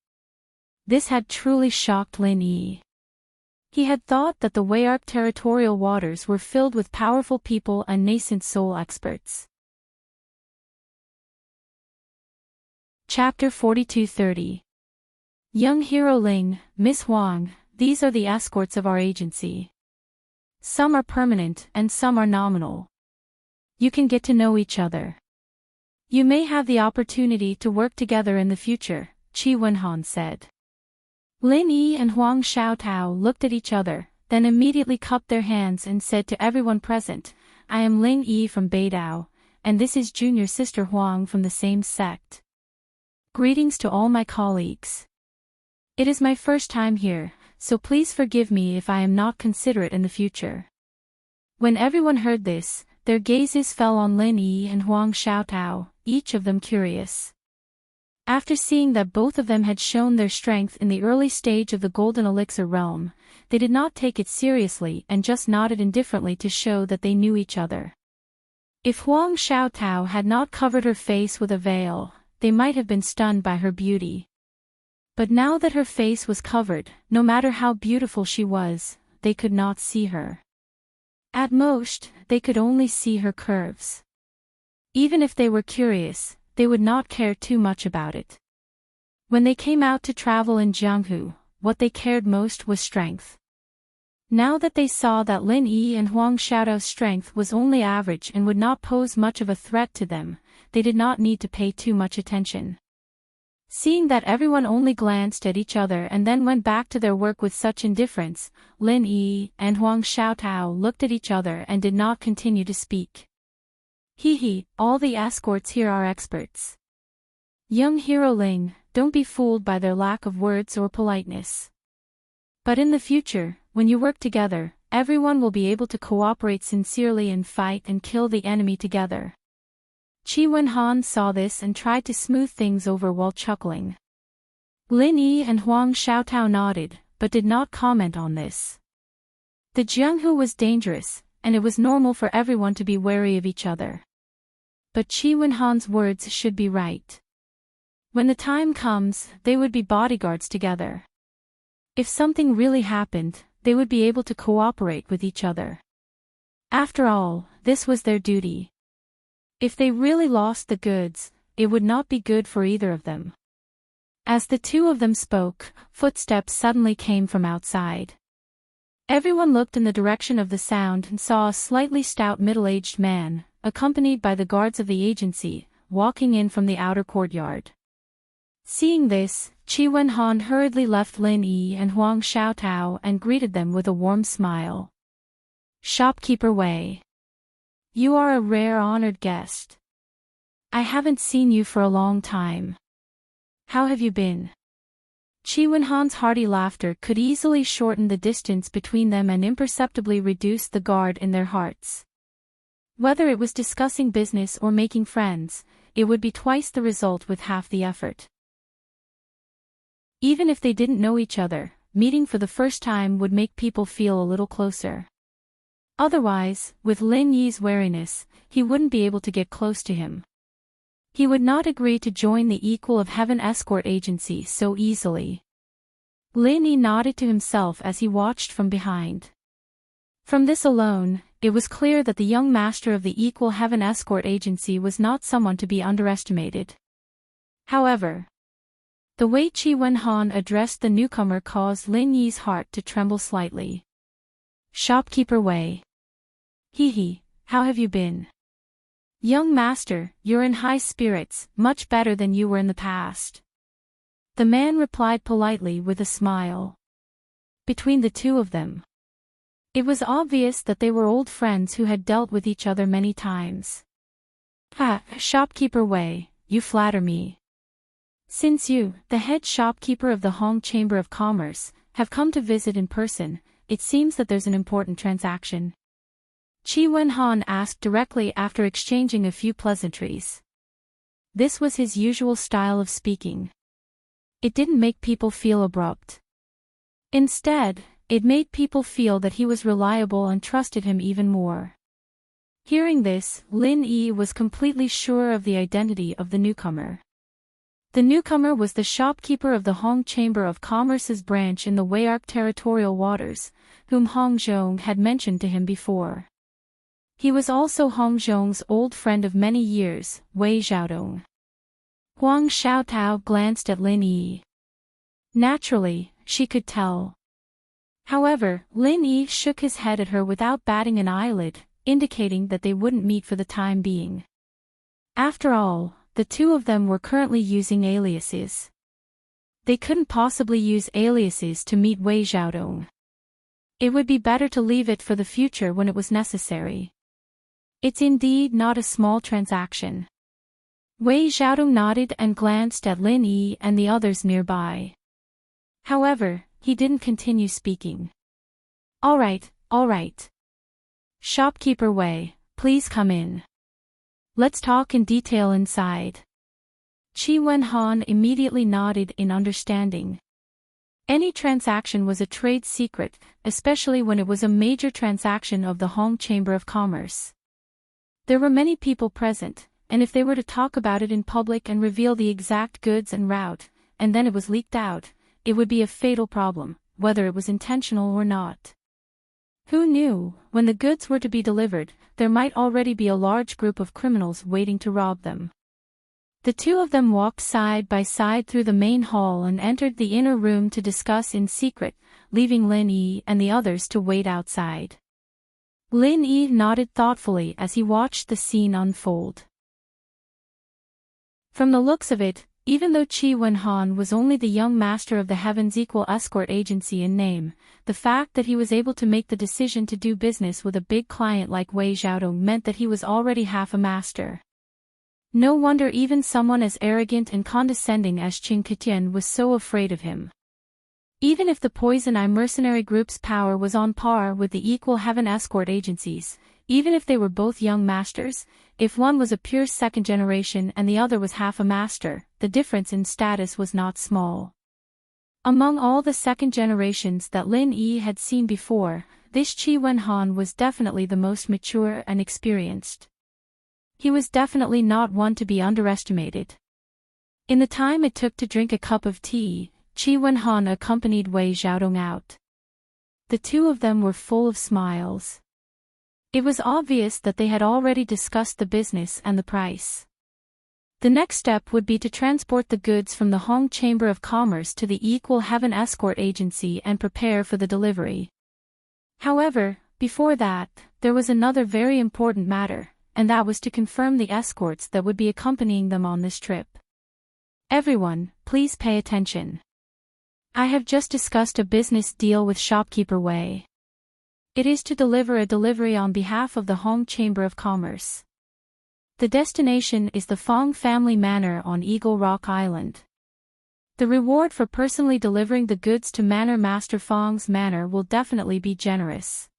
Speaker 1: This had truly shocked Lin Yi. He had thought that the Wayark territorial waters were filled with powerful people and nascent soul experts. Chapter 4230. Young Hero Ling, Miss Huang, these are the escorts of our agency. Some are permanent and some are nominal. You can get to know each other. You may have the opportunity to work together in the future, Chi Wen-han said. Lin Yi and Huang Xiaotao looked at each other, then immediately cupped their hands and said to everyone present, I am Ling Yi from Beidao, and this is junior sister Huang from the same sect. Greetings to all my colleagues. It is my first time here, so please forgive me if I am not considerate in the future. When everyone heard this, their gazes fell on Lin Yi and Huang Xiaotao, each of them curious. After seeing that both of them had shown their strength in the early stage of the Golden Elixir realm, they did not take it seriously and just nodded indifferently to show that they knew each other. If Huang Xiaotao had not covered her face with a veil, they might have been stunned by her beauty. But now that her face was covered, no matter how beautiful she was, they could not see her. At most, they could only see her curves. Even if they were curious, they would not care too much about it. When they came out to travel in Jianghu, what they cared most was strength. Now that they saw that Lin Yi and Huang Xiaotao's strength was only average and would not pose much of a threat to them, they did not need to pay too much attention. Seeing that everyone only glanced at each other and then went back to their work with such indifference, Lin Yi and Huang Xiaotao looked at each other and did not continue to speak. All the escorts here are experts. Young Hero Ling, don't be fooled by their lack of words or politeness. But in the future, when you work together, everyone will be able to cooperate sincerely and fight and kill the enemy together. Chi Wen-han saw this and tried to smooth things over while chuckling. Lin Yi and Huang Xiaotao nodded, but did not comment on this. The Jianghu was dangerous, and it was normal for everyone to be wary of each other. But Chi Wen-han's words should be right. When the time comes, they would be bodyguards together. If something really happened, they would be able to cooperate with each other. After all, this was their duty. If they really lost the goods, it would not be good for either of them. As the two of them spoke, footsteps suddenly came from outside. Everyone looked in the direction of the sound and saw a slightly stout middle-aged man, accompanied by the guards of the agency, walking in from the outer courtyard. Seeing this, Chi Wen-han hurriedly left Lin Yi and Huang Xiaotao and greeted them with a warm smile. Shopkeeper Wei. You are a rare honored guest. I haven't seen you for a long time. How have you been? Chi Wen-han's hearty laughter could easily shorten the distance between them and imperceptibly reduce the guard in their hearts. Whether it was discussing business or making friends, it would be twice the result with half the effort. Even if they didn't know each other, meeting for the first time would make people feel a little closer. Otherwise, with Lin Yi's wariness, he wouldn't be able to get close to him. He would not agree to join the Equal of Heaven escort agency so easily. Lin Yi nodded to himself as he watched from behind. From this alone, it was clear that the young master of the Equal Heaven escort agency was not someone to be underestimated. However, the way Chi Wen-han addressed the newcomer caused Lin Yi's heart to tremble slightly. Shopkeeper Wei. How have you been? Young master, you're in high spirits, much better than you were in the past. The man replied politely with a smile. Between the two of them, it was obvious that they were old friends who had dealt with each other many times. Shopkeeper Wei, you flatter me. Since you, the head shopkeeper of the Hong Chamber of Commerce, have come to visit in person, it seems that there's an important transaction. Qi Wenhan asked directly after exchanging a few pleasantries. This was his usual style of speaking. It didn't make people feel abrupt. Instead, it made people feel that he was reliable and trusted him even more. Hearing this, Lin Yi was completely sure of the identity of the newcomer. The newcomer was the shopkeeper of the Hong Chamber of Commerce's branch in the Weyark territorial waters, whom Hong Zhong had mentioned to him before. He was also Hong Zhong's old friend of many years, Wei Xiaodong. Huang Xiaotao glanced at Lin Yi. Naturally, she could tell. However, Lin Yi shook his head at her without batting an eyelid, indicating that they wouldn't meet for the time being. After all, the two of them were currently using aliases. They couldn't possibly use aliases to meet Wei Xiaodong. It would be better to leave it for the future when it was necessary. It's indeed not a small transaction. Wei Xiaodong nodded and glanced at Lin Yi and the others nearby. However, he didn't continue speaking. All right. Shopkeeper Wei, please come in. Let's talk in detail inside. Qi Wenhan immediately nodded in understanding. Any transaction was a trade secret, especially when it was a major transaction of the Hong Chamber of Commerce. There were many people present, and if they were to talk about it in public and reveal the exact goods and route, and then it was leaked out, it would be a fatal problem, whether it was intentional or not. Who knew, when the goods were to be delivered, there might already be a large group of criminals waiting to rob them. The two of them walked side by side through the main hall and entered the inner room to discuss in secret, leaving Lin Yi and the others to wait outside. Lin Yi nodded thoughtfully as he watched the scene unfold. From the looks of it, even though Qi Wenhan was only the young master of the Heaven's Equal Escort Agency in name, the fact that he was able to make the decision to do business with a big client like Wei Xiaodong meant that he was already half a master. No wonder even someone as arrogant and condescending as Qing Ketian was so afraid of him. Even if the Poison Eye mercenary group's power was on par with the Equal Heaven Escort Agencies, even if they were both young masters, if one was a pure second generation and the other was half a master, the difference in status was not small. Among all the second generations that Lin Yi had seen before, this Qi Wenhan was definitely the most mature and experienced. He was definitely not one to be underestimated. In the time it took to drink a cup of tea, Qi Wenhan accompanied Wei Xiaodong out. The two of them were full of smiles. It was obvious that they had already discussed the business and the price. The next step would be to transport the goods from the Hong Chamber of Commerce to the Equal Heaven Escort Agency and prepare for the delivery. However, before that, there was another very important matter, and that was to confirm the escorts that would be accompanying them on this trip. Everyone, please pay attention. I have just discussed a business deal with shopkeeper Wei. It is to deliver a delivery on behalf of the Hong Chamber of Commerce. The destination is the Fong family manor on Eagle Rock Island. The reward for personally delivering the goods to Manor Master Fong's manor will definitely be generous.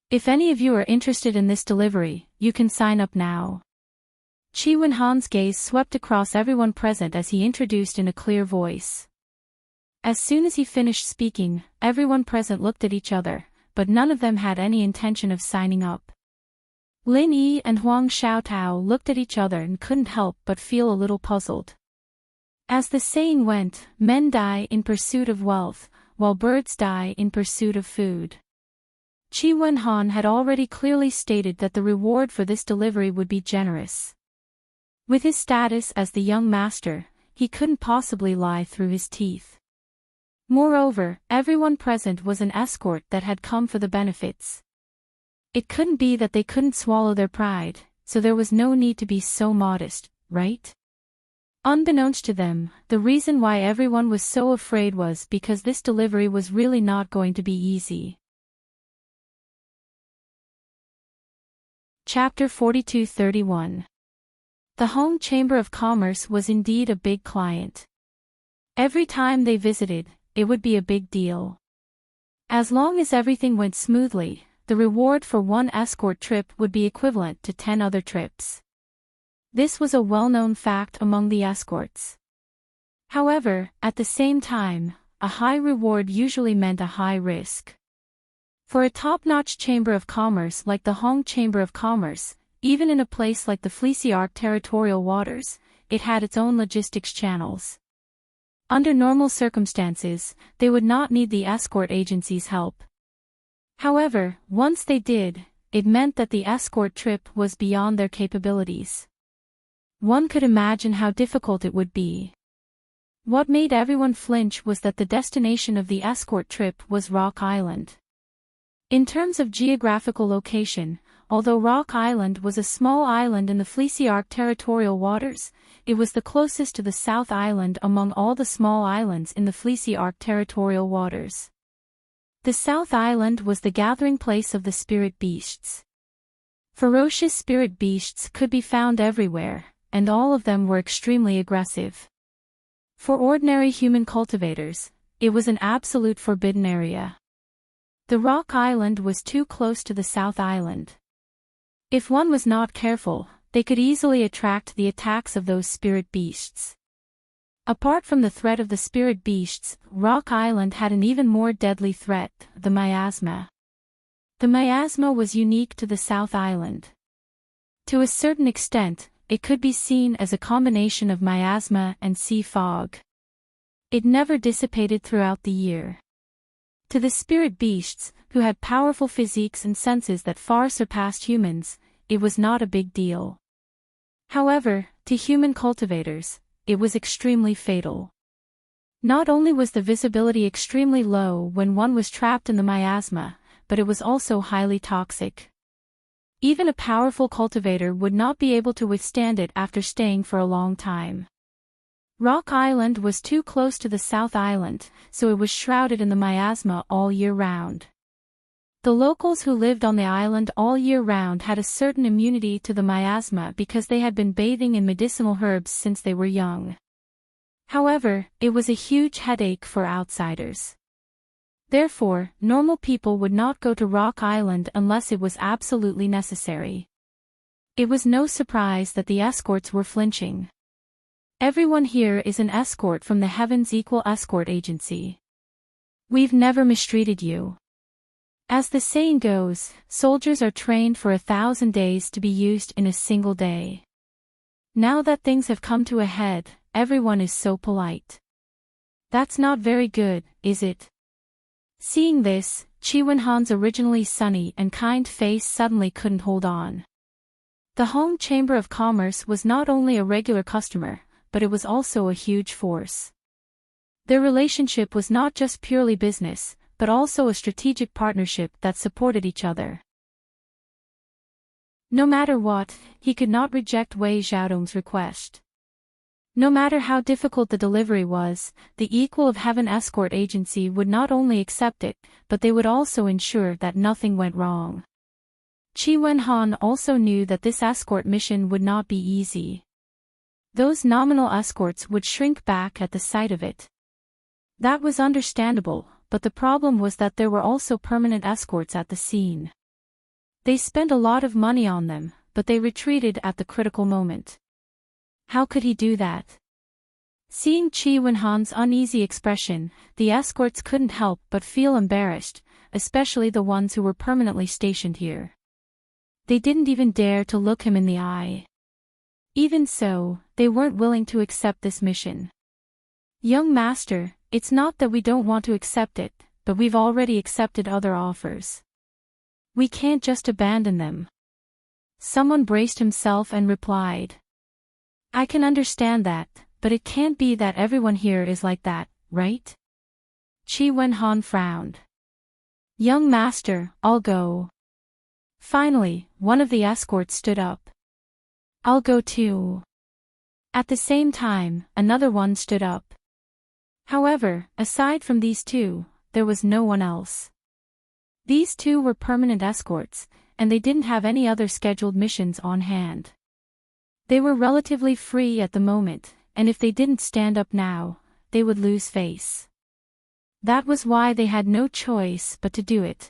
Speaker 1: If any of you are interested in this delivery, you can sign up now. Qi Wenhan's gaze swept across everyone present as he introduced in a clear voice. As soon as he finished speaking, everyone present looked at each other, but none of them had any intention of signing up. Lin Yi and Huang Xiaotao looked at each other and couldn't help but feel a little puzzled. As the saying went, men die in pursuit of wealth, while birds die in pursuit of food. Qi Wenhan had already clearly stated that the reward for this delivery would be generous. With his status as the young master, he couldn't possibly lie through his teeth. Moreover, everyone present was an escort that had come for the benefits. It couldn't be that they couldn't swallow their pride, so there was no need to be so modest, right? Unbeknownst to them, the reason why everyone was so afraid was because this delivery was really not going to be easy. Chapter 42-31. The Home Chamber of Commerce was indeed a big client. Every time they visited, it would be a big deal. As long as everything went smoothly, the reward for one escort trip would be equivalent to 10 other trips. This was a well-known fact among the escorts. However, at the same time, a high reward usually meant a high risk. For a top-notch chamber of commerce like the Hong Chamber of Commerce, even in a place like the Fleecy Arc territorial waters, it had its own logistics channels. Under normal circumstances, they would not need the escort agency's help. However, once they did, it meant that the escort trip was beyond their capabilities. One could imagine how difficult it would be. What made everyone flinch was that the destination of the escort trip was Rock Island. In terms of geographical location, although Rock Island was a small island in the Fleecy Arc territorial waters, it was the closest to the South Island among all the small islands in the Fleecy Arc territorial waters. The South Island was the gathering place of the spirit beasts. Ferocious spirit beasts could be found everywhere, and all of them were extremely aggressive. For ordinary human cultivators, it was an absolute forbidden area. The Rock Island was too close to the South Island. If one was not careful, they could easily attract the attacks of those spirit beasts. Apart from the threat of the spirit beasts, Rock Island had an even more deadly threat, the miasma. The miasma was unique to the South Island. To a certain extent, it could be seen as a combination of miasma and sea fog. It never dissipated throughout the year. To the spirit beasts, who had powerful physiques and senses that far surpassed humans, it was not a big deal. However, to human cultivators, it was extremely fatal. Not only was the visibility extremely low when one was trapped in the miasma, but it was also highly toxic. Even a powerful cultivator would not be able to withstand it after staying for a long time. Rock Island was too close to the South Island, so it was shrouded in the miasma all year round. The locals who lived on the island all year round had a certain immunity to the miasma because they had been bathing in medicinal herbs since they were young. However, it was a huge headache for outsiders. Therefore, normal people would not go to Rock Island unless it was absolutely necessary. It was no surprise that the escorts were flinching. Everyone here is an escort from the Heavens Equal Escort Agency. We've never mistreated you. As the saying goes, soldiers are trained for 1,000 days to be used in a single day. Now that things have come to a head, everyone is so polite. That's not very good, is it? Seeing this, Chi Wenhan's originally sunny and kind face suddenly couldn't hold on. The Home Chamber of Commerce was not only a regular customer, but it was also a huge force. Their relationship was not just purely business, but also a strategic partnership that supported each other. No matter what, he could not reject Wei Xiaodong's request. No matter how difficult the delivery was, the Equal of Heaven Escort Agency would not only accept it, but they would also ensure that nothing went wrong. Chi Wenhan also knew that this escort mission would not be easy. Those nominal escorts would shrink back at the sight of it. That was understandable, but the problem was that there were also permanent escorts at the scene. They spent a lot of money on them, but they retreated at the critical moment. How could he do that? Seeing Chi Wenhan's uneasy expression, the escorts couldn't help but feel embarrassed, especially the ones who were permanently stationed here. They didn't even dare to look him in the eye. Even so, they weren't willing to accept this mission. Young master, it's not that we don't want to accept it, but we've already accepted other offers. We can't just abandon them. Someone braced himself and replied. I can understand that, but it can't be that everyone here is like that, right? Chi Wenhan frowned. Young master, I'll go. Finally, one of the escorts stood up. I'll go too. At the same time, another one stood up. However, aside from these two, there was no one else. These two were permanent escorts, and they didn't have any other scheduled missions on hand. They were relatively free at the moment, and if they didn't stand up now, they would lose face. That was why they had no choice but to do it.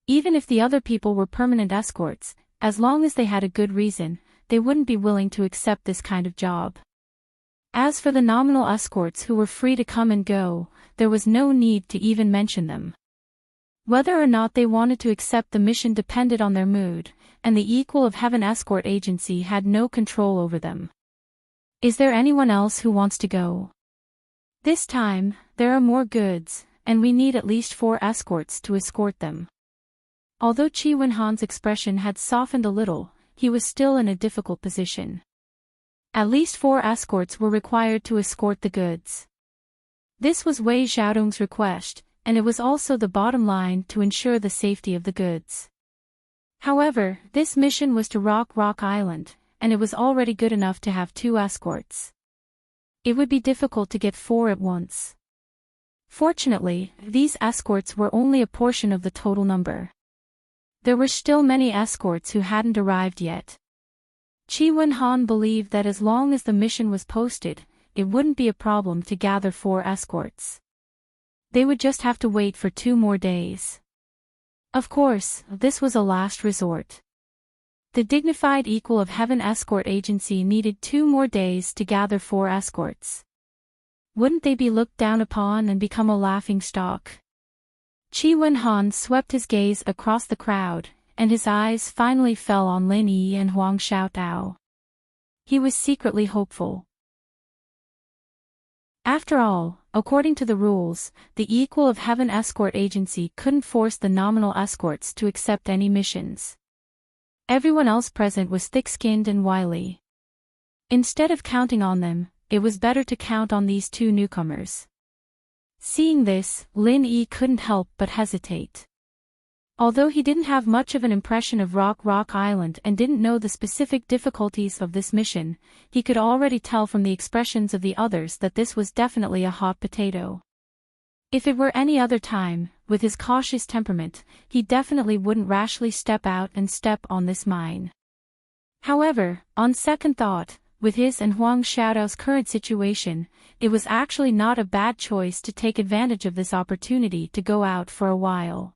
Speaker 1: Even if the other people were permanent escorts, as long as they had a good reason, they wouldn't be willing to accept this kind of job. As for the nominal escorts who were free to come and go, there was no need to even mention them. Whether or not they wanted to accept the mission depended on their mood, and the Equal of Heaven escort agency had no control over them. Is there anyone else who wants to go? This time, there are more goods, and we need at least 4 escorts to escort them. Although Chi Wen-han's expression had softened a little, he was still in a difficult position. At least 4 escorts were required to escort the goods. This was Wei Xiaodong's request, and it was also the bottom line to ensure the safety of the goods. However, this mission was to Rock Island, and it was already good enough to have 2 escorts. It would be difficult to get 4 at once. Fortunately, these escorts were only a portion of the total number. There were still many escorts who hadn't arrived yet. Chi Wen-han believed that as long as the mission was posted, it wouldn't be a problem to gather 4 escorts. They would just have to wait for 2 more days. Of course, this was a last resort. The dignified Equal of Heaven escort agency needed 2 more days to gather 4 escorts. Wouldn't they be looked down upon and become a laughingstock? Chi Wen-han swept his gaze across the crowd, and his eyes finally fell on Lin Yi and Huang Xiaotao. He was secretly hopeful. After all, according to the rules, the Equal of Heaven escort agency couldn't force the nominal escorts to accept any missions. Everyone else present was thick-skinned and wily. Instead of counting on them, it was better to count on these 2 newcomers. Seeing this, Lin Yi couldn't help but hesitate. Although he didn't have much of an impression of Rock Island and didn't know the specific difficulties of this mission, he could already tell from the expressions of the others that this was definitely a hot potato. If it were any other time, with his cautious temperament, he definitely wouldn't rashly step out and step on this mine. However, on second thought, with his and Huang Xiaodao's current situation, it was actually not a bad choice to take advantage of this opportunity to go out for a while.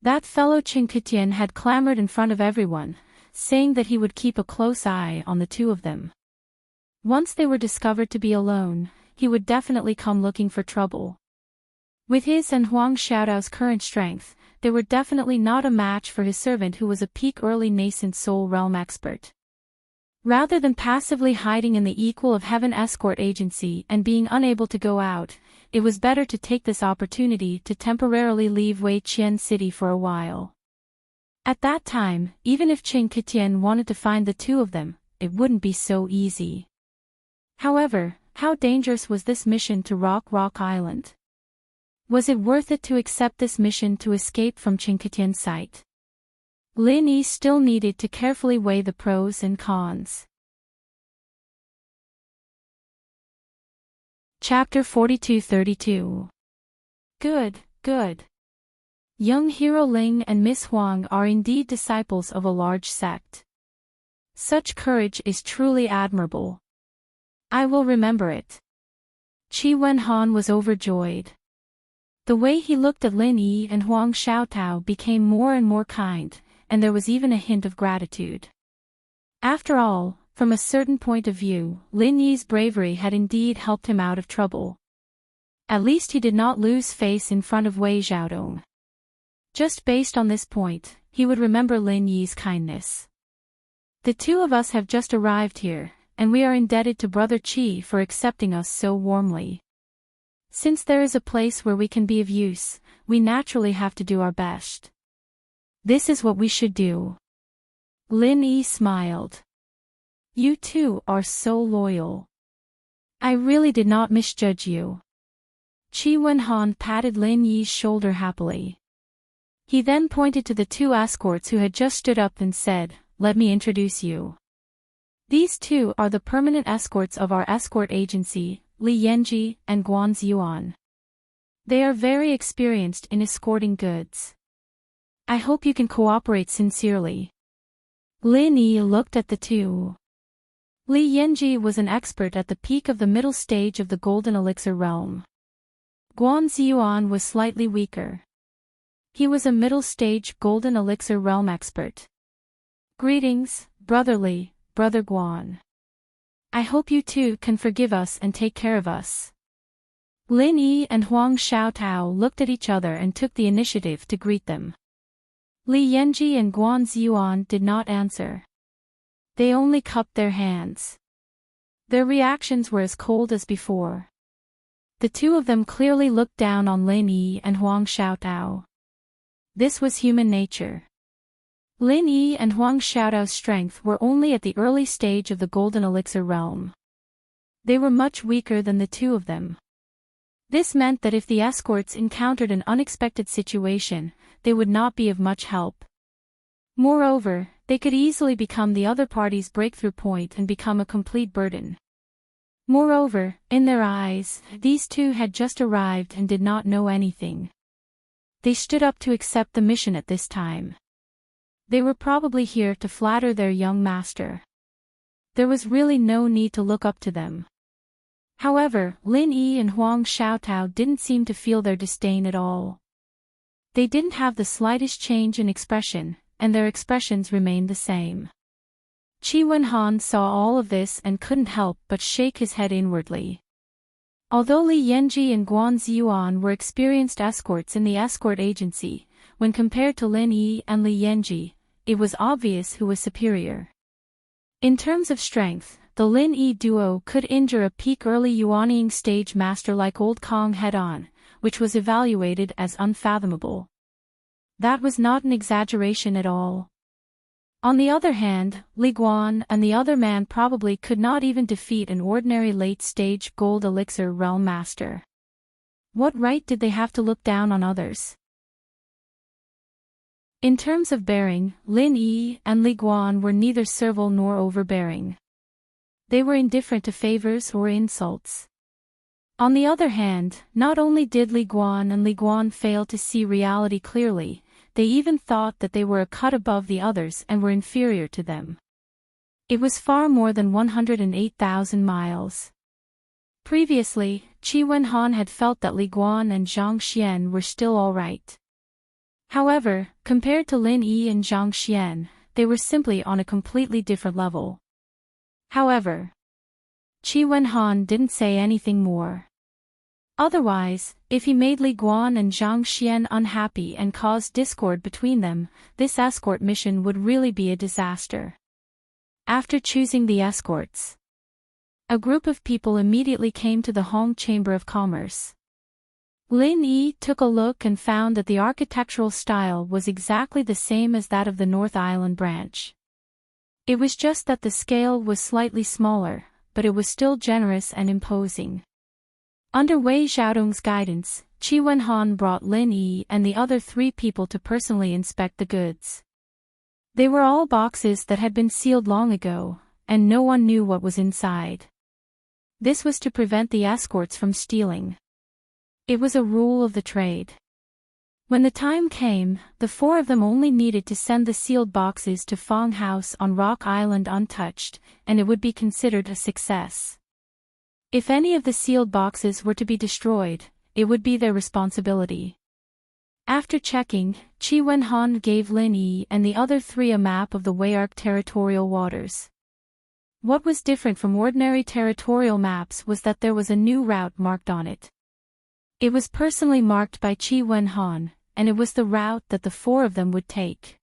Speaker 1: That fellow Qin Ketian had clamored in front of everyone, saying that he would keep a close eye on the 2 of them. Once they were discovered to be alone, he would definitely come looking for trouble. With his and Huang Xiaodao's current strength, they were definitely not a match for his servant who was a peak early nascent soul realm expert. Rather than passively hiding in the Equal of Heaven escort agency and being unable to go out, it was better to take this opportunity to temporarily leave Wei Qian City for a while. At that time, even if Qin Ketian wanted to find the 2 of them, it wouldn't be so easy. However, how dangerous was this mission to Rock Island? Was it worth it to accept this mission to escape from Qin Ketian's sight? Lin Yi still needed to carefully weigh the pros and cons. Chapter 42-32. Good. Young hero Ling and Miss Huang are indeed disciples of a large sect. Such courage is truly admirable. I will remember it. Chi Wen-han was overjoyed. The way he looked at Lin Yi and Huang Xiaotao became more and more kind, and there was even a hint of gratitude. After all, from a certain point of view, Lin Yi's bravery had indeed helped him out of trouble. At least he did not lose face in front of Wei Xiaodong. Just based on this point, he would remember Lin Yi's kindness. The 2 of us have just arrived here, and we are indebted to Brother Qi for accepting us so warmly. Since there is a place where we can be of use, we naturally have to do our best. This is what we should do. Lin Yi smiled. You 2 are so loyal. I really did not misjudge you. Chi Wen-han patted Lin Yi's shoulder happily. He then pointed to the 2 escorts who had just stood up and said, "Let me introduce you. These two are the permanent escorts of our escort agency, Li Yanji and Guan Ziyuan. They are very experienced in escorting goods. I hope you can cooperate sincerely. Lin Yi looked at the two. Li Yanji was an expert at the peak of the middle stage of the Golden Elixir realm. Guan Ziyuan was slightly weaker. He was a middle-stage Golden Elixir realm expert. Greetings, brother Guan. I hope you two can forgive us and take care of us. Lin Yi and Huang Xiaotao looked at each other and took the initiative to greet them. Li Yanji and Guan Ziyuan did not answer. They only cupped their hands. Their reactions were as cold as before. The two of them clearly looked down on Lin Yi and Huang Xiaotao. This was human nature. Lin Yi and Huang Xiaotao's strength were only at the early stage of the Golden Elixir realm. They were much weaker than the two of them. This meant that if the escorts encountered an unexpected situation, they would not be of much help. Moreover, they could easily become the other party's breakthrough point and become a complete burden. Moreover, in their eyes, these two had just arrived and did not know anything. They stood up to accept the mission at this time. They were probably here to flatter their young master. There was really no need to look up to them. However, Lin Yi and Huang Xiaotao didn't seem to feel their disdain at all. They didn't have the slightest change in expression, and their expressions remained the same. Qi Wenhan saw all of this and couldn't help but shake his head inwardly. Although Li Yanji and Guan Ziyuan were experienced escorts in the escort agency, when compared to Lin Yi and Li Yanji, it was obvious who was superior. In terms of strength, the Lin Yi duo could injure a peak early Yuanying stage master like Old Kong head-on, which was evaluated as unfathomable. That was not an exaggeration at all. On the other hand, Li Guan and the other man probably could not even defeat an ordinary late-stage Gold Elixir realm master. What right did they have to look down on others? In terms of bearing, Lin Yi and Li Guan were neither servile nor overbearing. They were indifferent to favors or insults. On the other hand, not only did Li Guan and Li Guan fail to see reality clearly, they even thought that they were a cut above the others and were inferior to them. It was far more than 108,000 miles. Previously, Qi Wenhan had felt that Li Guan and Zhang Xian were still all right. However, compared to Lin Yi and Zhang Xian, they were simply on a completely different level. However, Qi Wenhan didn't say anything more. Otherwise, if he made Li Guan and Zhang Xian unhappy and caused discord between them, this escort mission would really be a disaster. After choosing the escorts, a group of people immediately came to the Hong Chamber of Commerce. Lin Yi took a look and found that the architectural style was exactly the same as that of the North Island branch. It was just that the scale was slightly smaller, but it was still generous and imposing. Under Wei Xiaodong's guidance, Qi Wenhan brought Lin Yi and the other three people to personally inspect the goods. They were all boxes that had been sealed long ago, and no one knew what was inside. This was to prevent the escorts from stealing. It was a rule of the trade. When the time came, the four of them only needed to send the sealed boxes to Fong House on Rock Island untouched, and it would be considered a success. If any of the sealed boxes were to be destroyed, it would be their responsibility. After checking, Qi Wenhan gave Lin Yi and the other three a map of the Weyark territorial waters. What was different from ordinary territorial maps was that there was a new route marked on it. It was personally marked by Qi Wenhan, and it was the route that the four of them would take.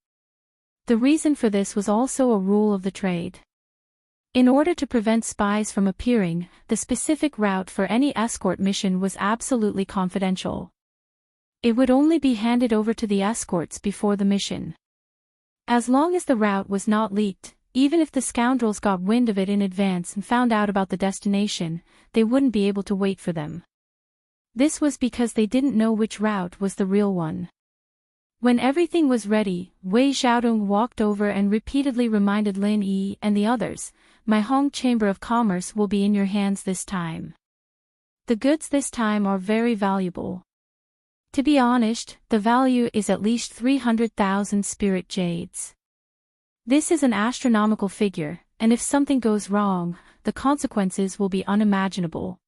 Speaker 1: The reason for this was also a rule of the trade. In order to prevent spies from appearing, the specific route for any escort mission was absolutely confidential. It would only be handed over to the escorts before the mission. As long as the route was not leaked, even if the scoundrels got wind of it in advance and found out about the destination, they wouldn't be able to wait for them. This was because they didn't know which route was the real one. When everything was ready, Wei Xiaodong walked over and repeatedly reminded Lin Yi and the others, "My Hong Chamber of Commerce will be in your hands this time. The goods this time are very valuable. To be honest, the value is at least 300,000 spirit jades. This is an astronomical figure, and if something goes wrong, the consequences will be unimaginable.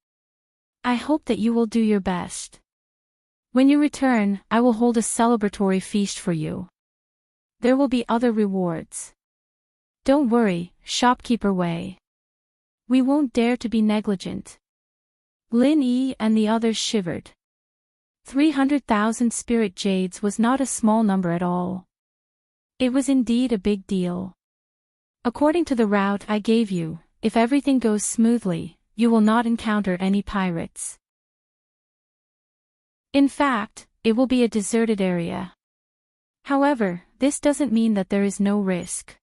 Speaker 1: I hope that you will do your best. When you return, I will hold a celebratory feast for you. There will be other rewards. Don't worry, shopkeeper Wei. We won't dare to be negligent." Lin Yi and the others shivered. 300,000 spirit jades was not a small number at all. It was indeed a big deal. According to the route I gave you, if everything goes smoothly, you will not encounter any pirates. In fact, it will be a deserted area. However, this doesn't mean that there is no risk.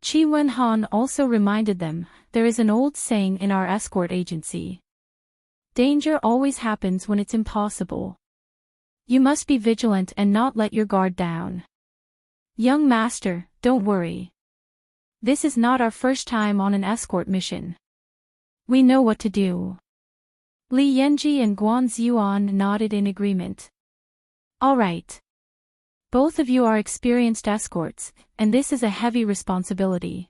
Speaker 1: Qi Wenhan also reminded them, there is an old saying in our escort agency. Danger always happens when it's impossible. You must be vigilant and not let your guard down. Young master, don't worry. This is not our first time on an escort mission. We know what to do. Li Yanji and Guan Ziyuan nodded in agreement. All right. Both of you are experienced escorts, and this is a heavy responsibility.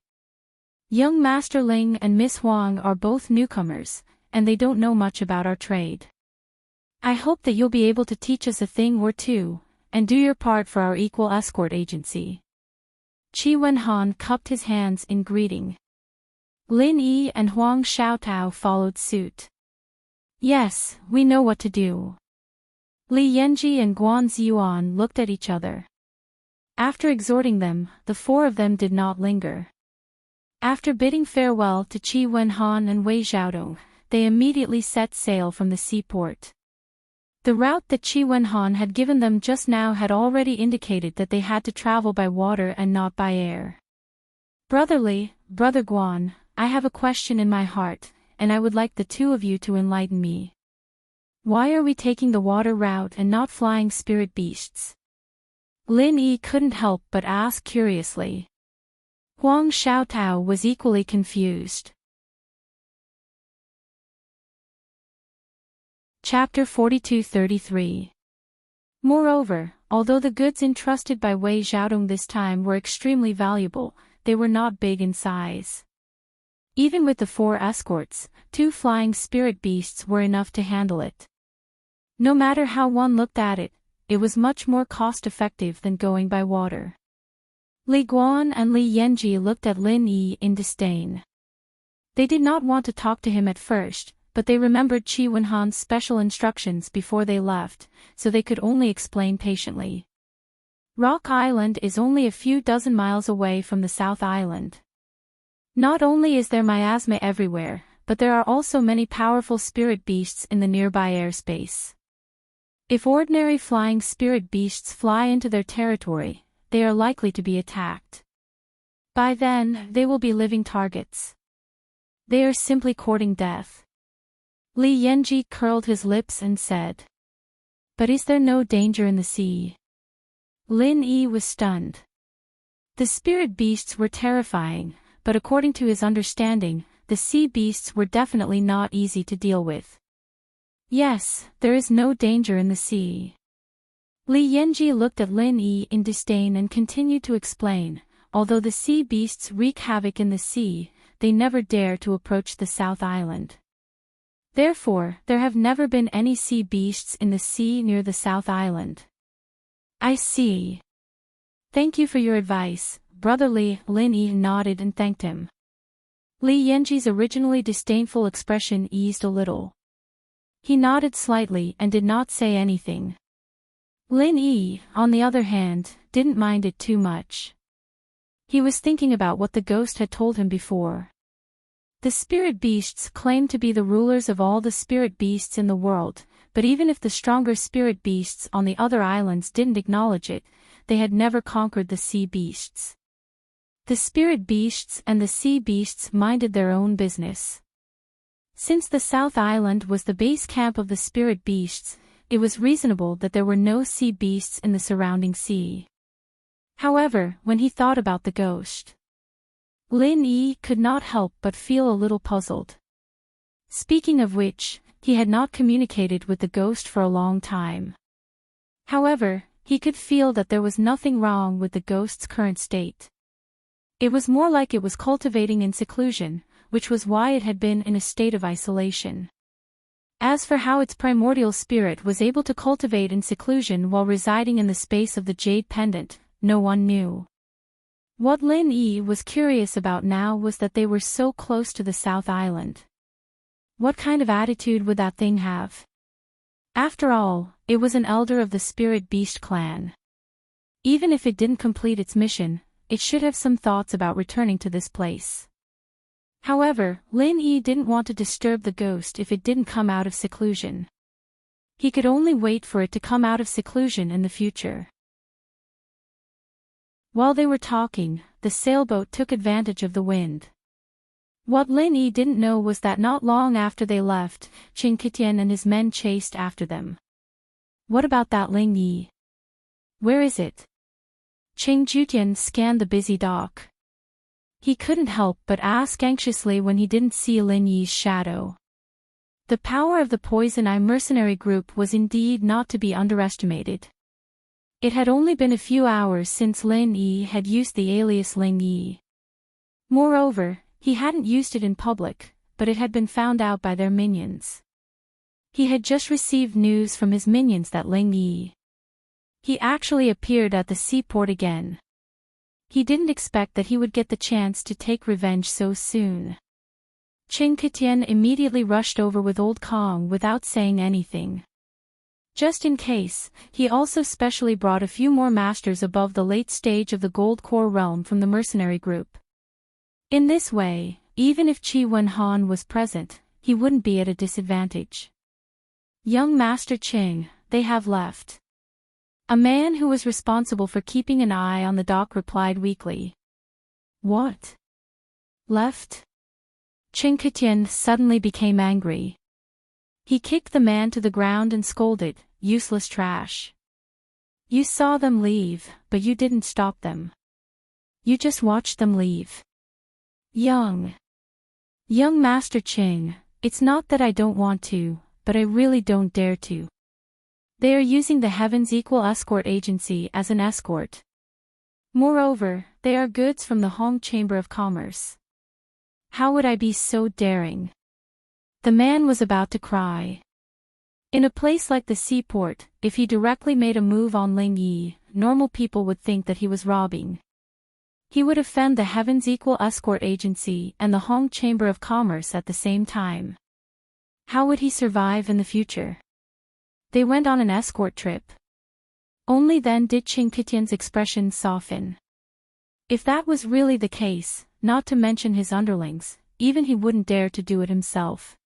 Speaker 1: Young Master Ling and Miss Huang are both newcomers, and they don't know much about our trade. I hope that you'll be able to teach us a thing or two, and do your part for our equal escort agency. Qi Wenhan cupped his hands in greeting. Lin Yi and Huang Xiaotao followed suit. Yes, we know what to do. Li Yanji and Guan Ziyuan looked at each other. After exhorting them, the four of them did not linger. After bidding farewell to Qi Wenhan and Wei Xiaodong, they immediately set sail from the seaport. The route that Qi Wenhan had given them just now had already indicated that they had to travel by water and not by air. Brother Guan, I have a question in my heart, and I would like the two of you to enlighten me. Why are we taking the water route and not flying spirit beasts? Lin Yi couldn't help but ask curiously. Huang Xiaotao was equally confused. Chapter 42-33. Moreover, although the goods entrusted by Wei Xiaodong this time were extremely valuable, they were not big in size. Even with the 4 escorts, 2 flying spirit beasts were enough to handle it. No matter how one looked at it, it was much more cost-effective than going by water. Li Guan and Li Yanji looked at Lin Yi in disdain. They did not want to talk to him at first, but they remembered Qi Wenhan's special instructions before they left, so they could only explain patiently. Rock Island is only a few dozen miles away from the South Island. Not only is there miasma everywhere, but there are also many powerful spirit beasts in the nearby airspace. If ordinary flying spirit beasts fly into their territory, they are likely to be attacked. By then, they will be living targets. They are simply courting death. Li Yanji curled his lips and said. But is there no danger in the sea? Lin Yi was stunned. The spirit beasts were terrifying, but according to his understanding, the sea beasts were definitely not easy to deal with. Yes, there is no danger in the sea. Li Yanji looked at Lin Yi in disdain and continued to explain, although the sea beasts wreak havoc in the sea, they never dare to approach the South Island. Therefore, there have never been any sea beasts in the sea near the South Island. I see. Thank you for your advice, Brother Li. Lin Yi nodded and thanked him. Li Yanji's originally disdainful expression eased a little. He nodded slightly and did not say anything. Lin Yi, on the other hand, didn't mind it too much. He was thinking about what the ghost had told him before. The spirit beasts claimed to be the rulers of all the spirit beasts in the world, but even if the stronger spirit beasts on the other islands didn't acknowledge it, they had never conquered the sea beasts. The spirit beasts and the sea beasts minded their own business. Since the South Island was the base camp of the spirit beasts, it was reasonable that there were no sea beasts in the surrounding sea. However, when he thought about the ghost, Lin Yi could not help but feel a little puzzled. Speaking of which, he had not communicated with the ghost for a long time. However, he could feel that there was nothing wrong with the ghost's current state. It was more like it was cultivating in seclusion, which was why it had been in a state of isolation. As for how its primordial spirit was able to cultivate in seclusion while residing in the space of the jade pendant, no one knew. What Lin Yi was curious about now was that they were so close to the South Island. What kind of attitude would that thing have? After all, it was an elder of the Spirit Beast clan. Even if it didn't complete its mission, it should have some thoughts about returning to this place. However, Lin Yi didn't want to disturb the ghost if it didn't come out of seclusion. He could only wait for it to come out of seclusion in the future. While they were talking, the sailboat took advantage of the wind. What Lin Yi didn't know was that not long after they left, Qin Kitian and his men chased after them. What about that Lin Yi? Where is it? Qing Jutian scanned the busy dock. He couldn't help but ask anxiously when he didn't see Lin Yi's shadow. The power of the Poison Eye mercenary group was indeed not to be underestimated. It had only been a few hours since Lin Yi had used the alias Lin Yi. Moreover, he hadn't used it in public, but it had been found out by their minions. He had just received news from his minions that Lin Yi. He actually appeared at the seaport again. He didn't expect that he would get the chance to take revenge so soon. Qin Kitian immediately rushed over with Old Kong without saying anything. Just in case, he also specially brought a few more masters above the late stage of the Gold Core realm from the mercenary group. In this way, even if Qi Wenhan was present, he wouldn't be at a disadvantage. Young Master Qing, they have left. A man who was responsible for keeping an eye on the dock replied weakly. What? Left? Qin Kitian suddenly became angry. He kicked the man to the ground and scolded, useless trash. You saw them leave, but you didn't stop them. You just watched them leave. Young Master Qing, it's not that I don't want to, but I really don't dare to. They are using the Heaven's Equal Escort Agency as an escort. Moreover, they are goods from the Hong Chamber of Commerce. How would I be so daring? The man was about to cry. In a place like the seaport, if he directly made a move on Lin Yi, normal people would think that he was robbing. He would offend the Heaven's Equal Escort Agency and the Hong Chamber of Commerce at the same time. How would he survive in the future? They went on an escort trip. Only then did Qin Kitian's expression soften. If that was really the case, not to mention his underlings, even he wouldn't dare to do it himself.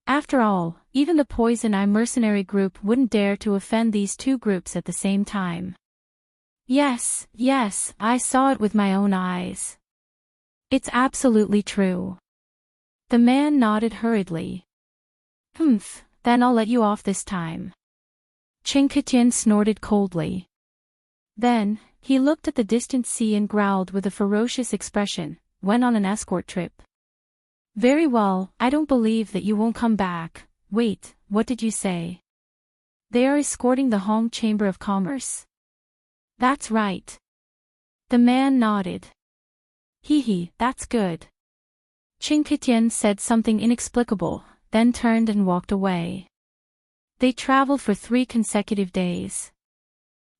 Speaker 1: After all, even the Poison Eye mercenary group wouldn't dare to offend these two groups at the same time. Yes, I saw it with my own eyes. It's absolutely true. The man nodded hurriedly. Then I'll let you off this time. Qin Kitian snorted coldly. Then, he looked at the distant sea and growled with a ferocious expression, went on an escort trip. Very well, I don't believe that you won't come back. Wait, what did you say? They are escorting the Hong Chamber of Commerce? That's right. The man nodded. That's good. Qin Kitian said something inexplicable, then turned and walked away. They traveled for 3 consecutive days.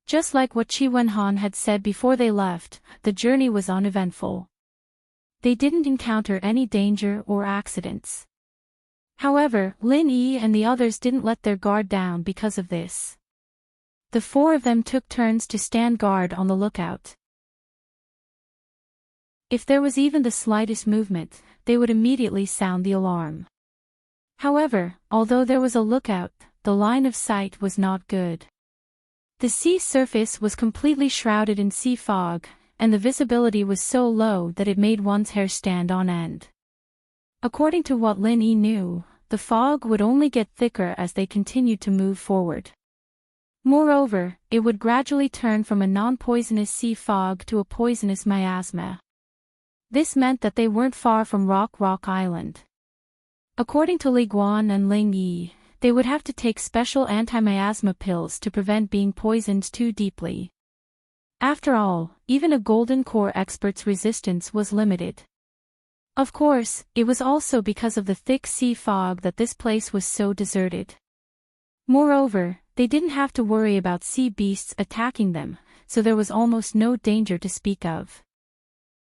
Speaker 1: Just like what Qi Wenhan had said before they left, the journey was uneventful. They didn't encounter any danger or accidents. However, Lin Yi and the others didn't let their guard down because of this. The 4 of them took turns to stand guard on the lookout. If there was even the slightest movement, they would immediately sound the alarm. However, although there was a lookout, the line of sight was not good. The sea surface was completely shrouded in sea fog, and the visibility was so low that it made one's hair stand on end. According to what Lin Yi knew, the fog would only get thicker as they continued to move forward. Moreover, it would gradually turn from a non-poisonous sea fog to a poisonous miasma. This meant that they weren't far from Rock Island. According to Li Guan and Ling Yi, they would have to take special anti-miasma pills to prevent being poisoned too deeply. After all, even a golden core expert's resistance was limited. Of course, it was also because of the thick sea fog that this place was so deserted. Moreover, they didn't have to worry about sea beasts attacking them, so there was almost no danger to speak of.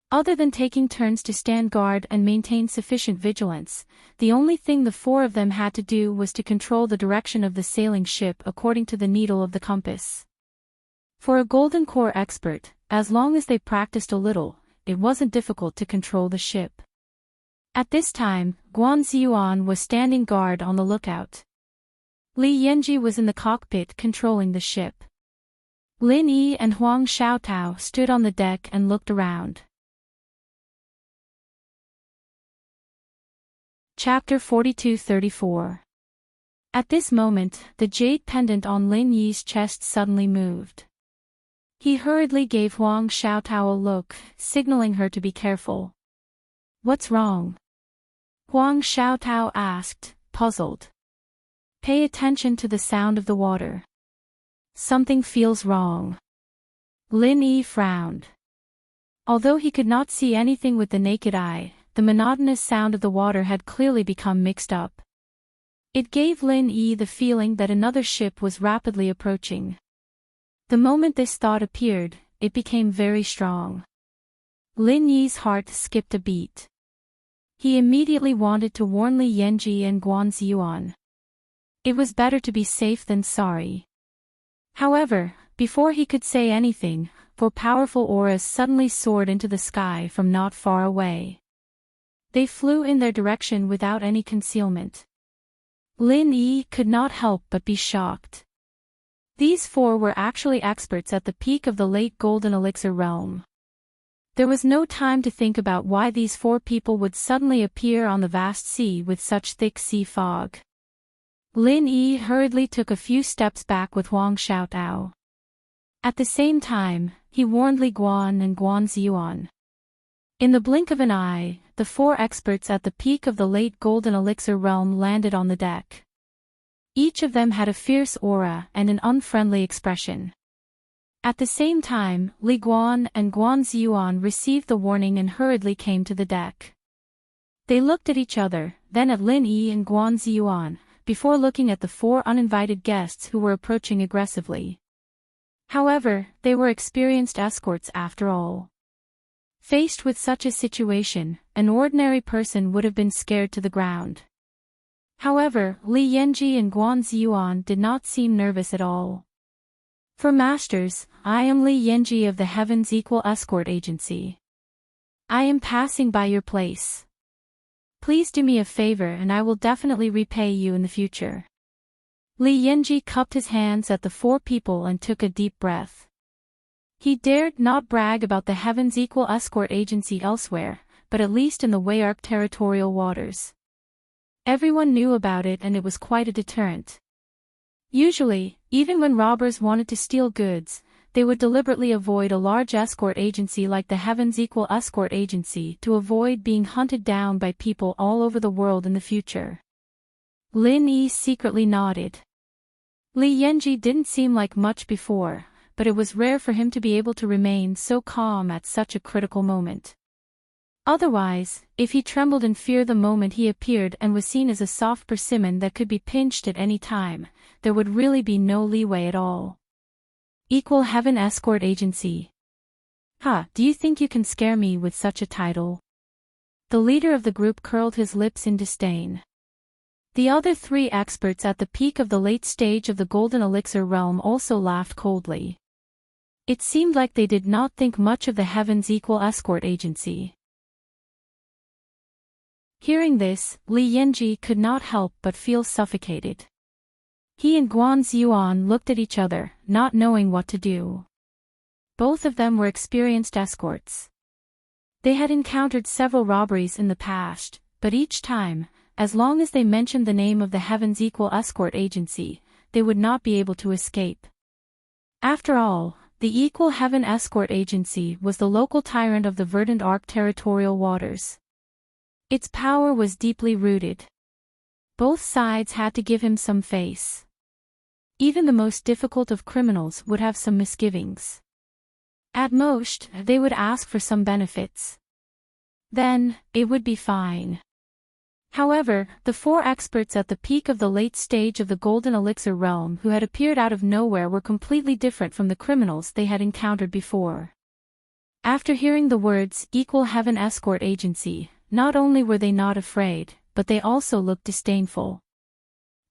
Speaker 1: Other than taking turns to stand guard and maintain sufficient vigilance, the only thing the four of them had to do was to control the direction of the sailing ship according to the needle of the compass. For a golden core expert, as long as they practiced a little, it wasn't difficult to control the ship. At this time, Guan Ziyuan was standing guard on the lookout. Li Yanji was in the cockpit controlling the ship. Lin Yi and Huang Xiaotao stood on the deck and looked around. Chapter 42-34. At this moment, the jade pendant on Lin Yi's chest suddenly moved. He hurriedly gave Huang Xiaotao a look, signaling her to be careful. "What's wrong?" Huang Xiaotao asked, puzzled. "Pay attention to the sound of the water." "Something feels wrong." Lin Yi frowned. Although he could not see anything with the naked eye, the monotonous sound of the water had clearly become mixed up. It gave Lin Yi the feeling that another ship was rapidly approaching. The moment this thought appeared, it became very strong. Lin Yi's heart skipped a beat. He immediately wanted to warn Li Yanji and Guan Ziyuan. It was better to be safe than sorry. However, before he could say anything, four powerful auras suddenly soared into the sky from not far away. They flew in their direction without any concealment. Lin Yi could not help but be shocked. These four were actually experts at the peak of the late Golden Elixir realm. There was no time to think about why these four people would suddenly appear on the vast sea with such thick sea fog. Lin Yi hurriedly took a few steps back with Huang Xiaotao. At the same time, he warned Li Guan and Guan Ziyuan. In the blink of an eye, the four experts at the peak of the late Golden Elixir realm landed on the deck. Each of them had a fierce aura and an unfriendly expression. At the same time, Li Guan and Guan Ziyuan received the warning and hurriedly came to the deck. They looked at each other, then at Lin Yi and Guan Ziyuan, before looking at the four uninvited guests who were approaching aggressively. However, they were experienced escorts after all. Faced with such a situation, an ordinary person would have been scared to the ground. However, Li Yanji and Guan Ziyuan did not seem nervous at all. "For masters, I am Li Yanji of the Heavens Equal Escort Agency. I am passing by your place. Please do me a favor and I will definitely repay you in the future." Li Yanji cupped his hands at the four people and took a deep breath. He dared not brag about the Heavens Equal Escort Agency elsewhere, but at least in the Wayark territorial waters. Everyone knew about it and it was quite a deterrent. Usually, even when robbers wanted to steal goods, they would deliberately avoid a large escort agency like the Heavens Equal Escort Agency to avoid being hunted down by people all over the world in the future. Lin Yi secretly nodded. Li Yanji didn't seem like much before, but it was rare for him to be able to remain so calm at such a critical moment. Otherwise, if he trembled in fear the moment he appeared and was seen as a soft persimmon that could be pinched at any time, there would really be no leeway at all. Equal Heaven Escort Agency. Do you think you can scare me with such a title? The leader of the group curled his lips in disdain. The other three experts at the peak of the late stage of the Golden Elixir realm also laughed coldly. It seemed like they did not think much of the Heavens Equal Escort Agency. Hearing this, Li Yanji could not help but feel suffocated. He and Guan Ziyuan looked at each other, not knowing what to do. Both of them were experienced escorts. They had encountered several robberies in the past, but each time, as long as they mentioned the name of the Heaven's Equal Escort Agency, they would not be able to escape. After all, the Equal Heaven Escort Agency was the local tyrant of the Verdant Arc territorial waters. Its power was deeply rooted. Both sides had to give him some face. Even the most difficult of criminals would have some misgivings. At most, they would ask for some benefits. Then, it would be fine. However, the four experts at the peak of the late stage of the Golden Elixir realm who had appeared out of nowhere were completely different from the criminals they had encountered before. After hearing the words Equal Heaven Escort Agency, not only were they not afraid, but they also looked disdainful.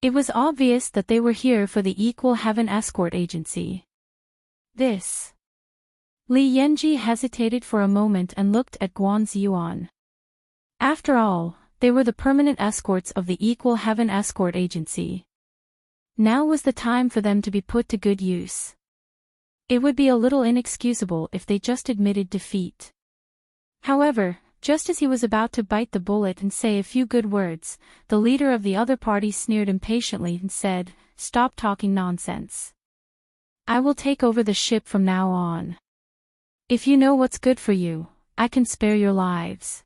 Speaker 1: It was obvious that they were here for the Equal Heaven Escort Agency. This. Li Yanji hesitated for a moment and looked at Guan Ziyuan. After all, they were the permanent escorts of the Equal Heaven Escort Agency. Now was the time for them to be put to good use. It would be a little inexcusable if they just admitted defeat. However, just as he was about to bite the bullet and say a few good words, the leader of the other party sneered impatiently and said, "Stop talking nonsense. I will take over the ship from now on. If you know what's good for you, I can spare your lives.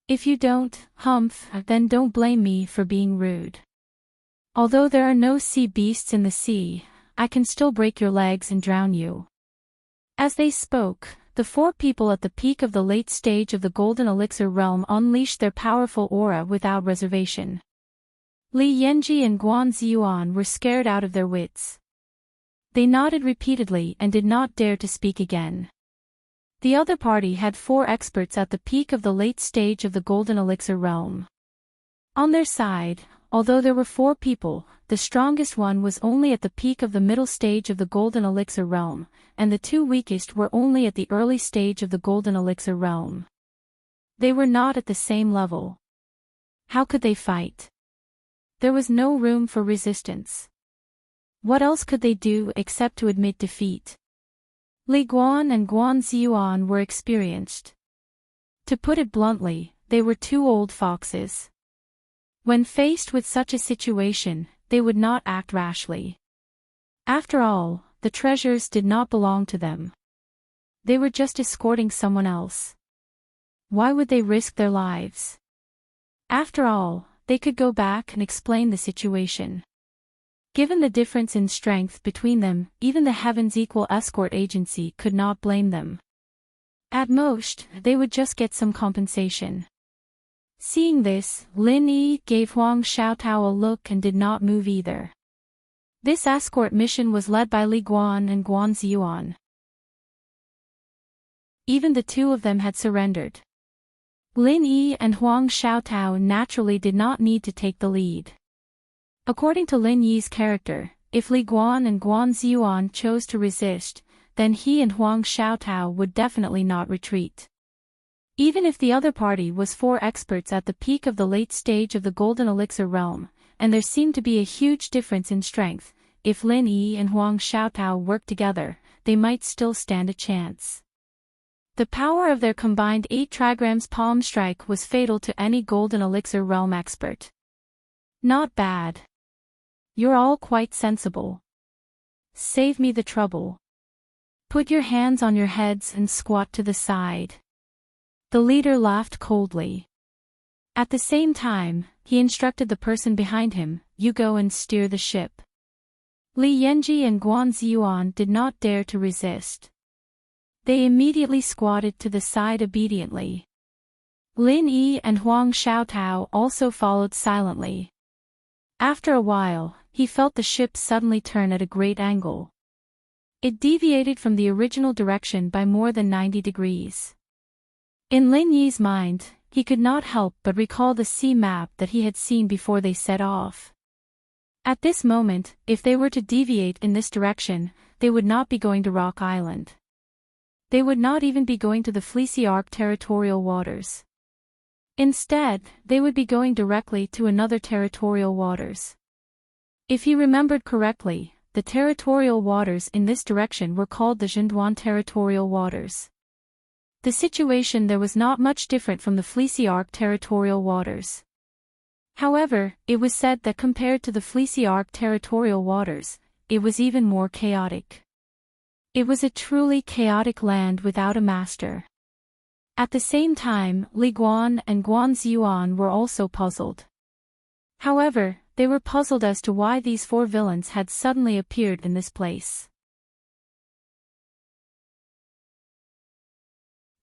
Speaker 1: If you don't, humph, then don't blame me for being rude. Although there are no sea beasts in the sea, I can still break your legs and drown you." As they spoke, the four people at the peak of the late stage of the Golden Elixir realm unleashed their powerful aura without reservation. Li Yanji and Guan Ziyuan were scared out of their wits. They nodded repeatedly and did not dare to speak again. The other party had four experts at the peak of the late stage of the Golden Elixir realm. On their side, although there were four people, the strongest one was only at the peak of the middle stage of the Golden Elixir realm, and the two weakest were only at the early stage of the Golden Elixir realm. They were not at the same level. How could they fight? There was no room for resistance. What else could they do except to admit defeat? Li Guan and Guan Ziyuan were experienced. To put it bluntly, they were two old foxes. When faced with such a situation, they would not act rashly. After all, the treasures did not belong to them. They were just escorting someone else. Why would they risk their lives? After all, they could go back and explain the situation. Given the difference in strength between them, even the Heaven's Equal Escort Agency could not blame them. At most, they would just get some compensation. Seeing this, Lin Yi gave Huang Xiaotao a look and did not move either. This escort mission was led by Li Guan and Guan Ziyuan. Even the two of them had surrendered. Lin Yi and Huang Xiaotao naturally did not need to take the lead. According to Lin Yi's character, if Li Guan and Guan Ziyuan chose to resist, then he and Huang Xiaotao would definitely not retreat. Even if the other party was four experts at the peak of the late stage of the Golden Elixir realm, and there seemed to be a huge difference in strength, if Lin Yi and Huang Xiaotao worked together, they might still stand a chance. The power of their combined 8 trigrams palm strike was fatal to any Golden Elixir realm expert. Not bad. You're all quite sensible. Save me the trouble. Put your hands on your heads and squat to the side. The leader laughed coldly. At the same time, he instructed the person behind him, "You go and steer the ship." Li Yanji and Guan Ziyuan did not dare to resist. They immediately squatted to the side obediently. Lin Yi and Huang Xiaotao also followed silently. After a while, he felt the ship suddenly turn at a great angle. It deviated from the original direction by more than 90 degrees. In Lin Yi's mind, he could not help but recall the sea map that he had seen before they set off. At this moment, if they were to deviate in this direction, they would not be going to Rock Island. They would not even be going to the Fleecy Arc territorial waters. Instead, they would be going directly to another territorial waters. If he remembered correctly, the territorial waters in this direction were called the Zhenduan territorial waters. The situation there was not much different from the Fleecy Arc territorial waters. However, it was said that compared to the fleecy Ark territorial waters, it was even more chaotic. It was a truly chaotic land without a master. At the same time, Li Guan and Guan Ziyuan were also puzzled. However, they were puzzled as to why these four villains had suddenly appeared in this place.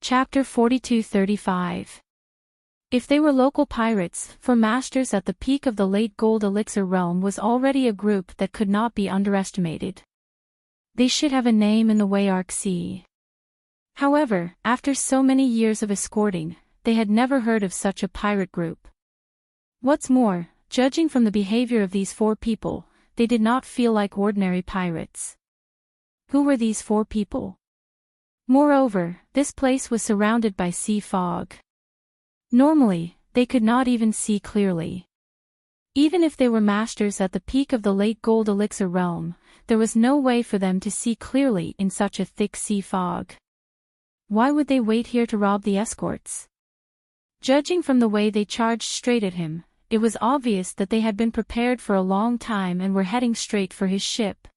Speaker 1: Chapter 42-35. If they were local pirates, for masters at the peak of the late Gold Elixir realm was already a group that could not be underestimated. They should have a name in the way Ark Sea. However, after so many years of escorting, they had never heard of such a pirate group. What's more, judging from the behavior of these four people, they did not feel like ordinary pirates. Who were these four people? Moreover, this place was surrounded by sea fog. Normally, they could not even see clearly. Even if they were masters at the peak of the late Gold Elixir realm, there was no way for them to see clearly in such a thick sea fog. Why would they wait here to rob the escorts? Judging from the way they charged straight at him, it was obvious that they had been prepared for a long time and were heading straight for his ship.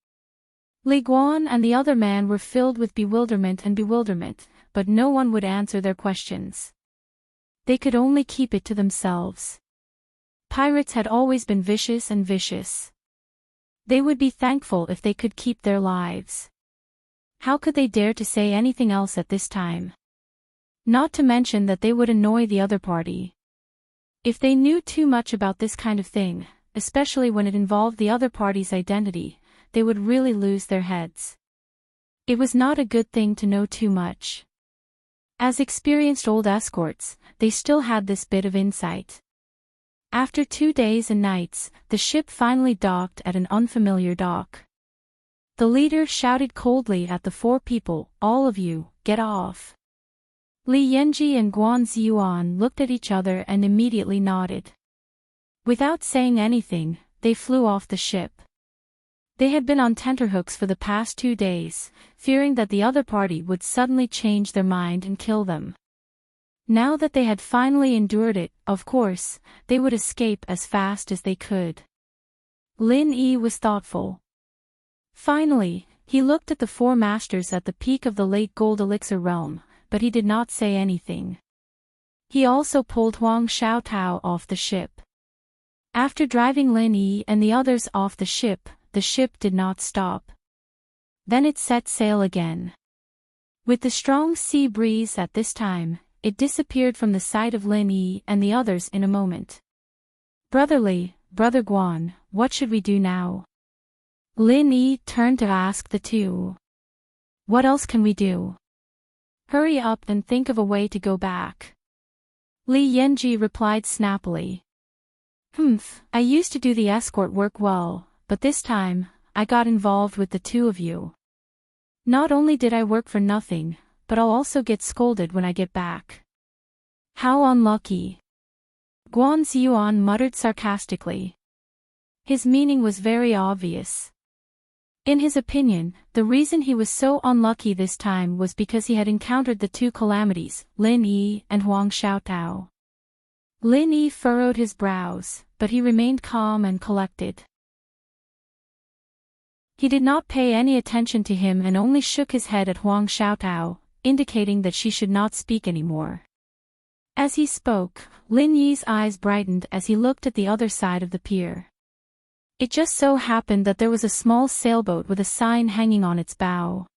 Speaker 1: Li Guan and the other man were filled with bewilderment, but no one would answer their questions. They could only keep it to themselves. Pirates had always been vicious and vicious. They would be thankful if they could keep their lives. How could they dare to say anything else at this time? Not to mention that they would annoy the other party. If they knew too much about this kind of thing, especially when it involved the other party's identity, they would really lose their heads. It was not a good thing to know too much. As experienced old escorts, they still had this bit of insight. After 2 days and nights, the ship finally docked at an unfamiliar dock. The leader shouted coldly at the four people, "All of you, get off." Li Yanji and Guan Ziyuan looked at each other and immediately nodded. Without saying anything, they flew off the ship. They had been on tenterhooks for the past 2 days, fearing that the other party would suddenly change their mind and kill them. Now that they had finally endured it, of course, they would escape as fast as they could. Lin Yi was thoughtful. Finally, he looked at the four masters at the peak of the late Gold Elixir realm, but he did not say anything. He also pulled Huang Xiaotao off the ship. After driving Lin Yi and the others off the ship did not stop. Then it set sail again. With the strong sea breeze at this time, it disappeared from the sight of Lin Yi and the others in a moment. Brother Guan, what should we do now? Lin Yi turned to ask the two. What else can we do? Hurry up and think of a way to go back. Li Yanji replied snappily. I used to do the escort work well, but this time, I got involved with the two of you. Not only did I work for nothing, but I'll also get scolded when I get back. How unlucky. Guan Ziyuan muttered sarcastically. His meaning was very obvious. In his opinion, the reason he was so unlucky this time was because he had encountered the two calamities, Lin Yi and Huang Xiaotao. Lin Yi furrowed his brows, but he remained calm and collected. He did not pay any attention to him and only shook his head at Huang Xiaotao, indicating that she should not speak anymore. As he spoke, Lin Yi's eyes brightened as he looked at the other side of the pier. It just so happened that there was a small sailboat with a sign hanging on its bow.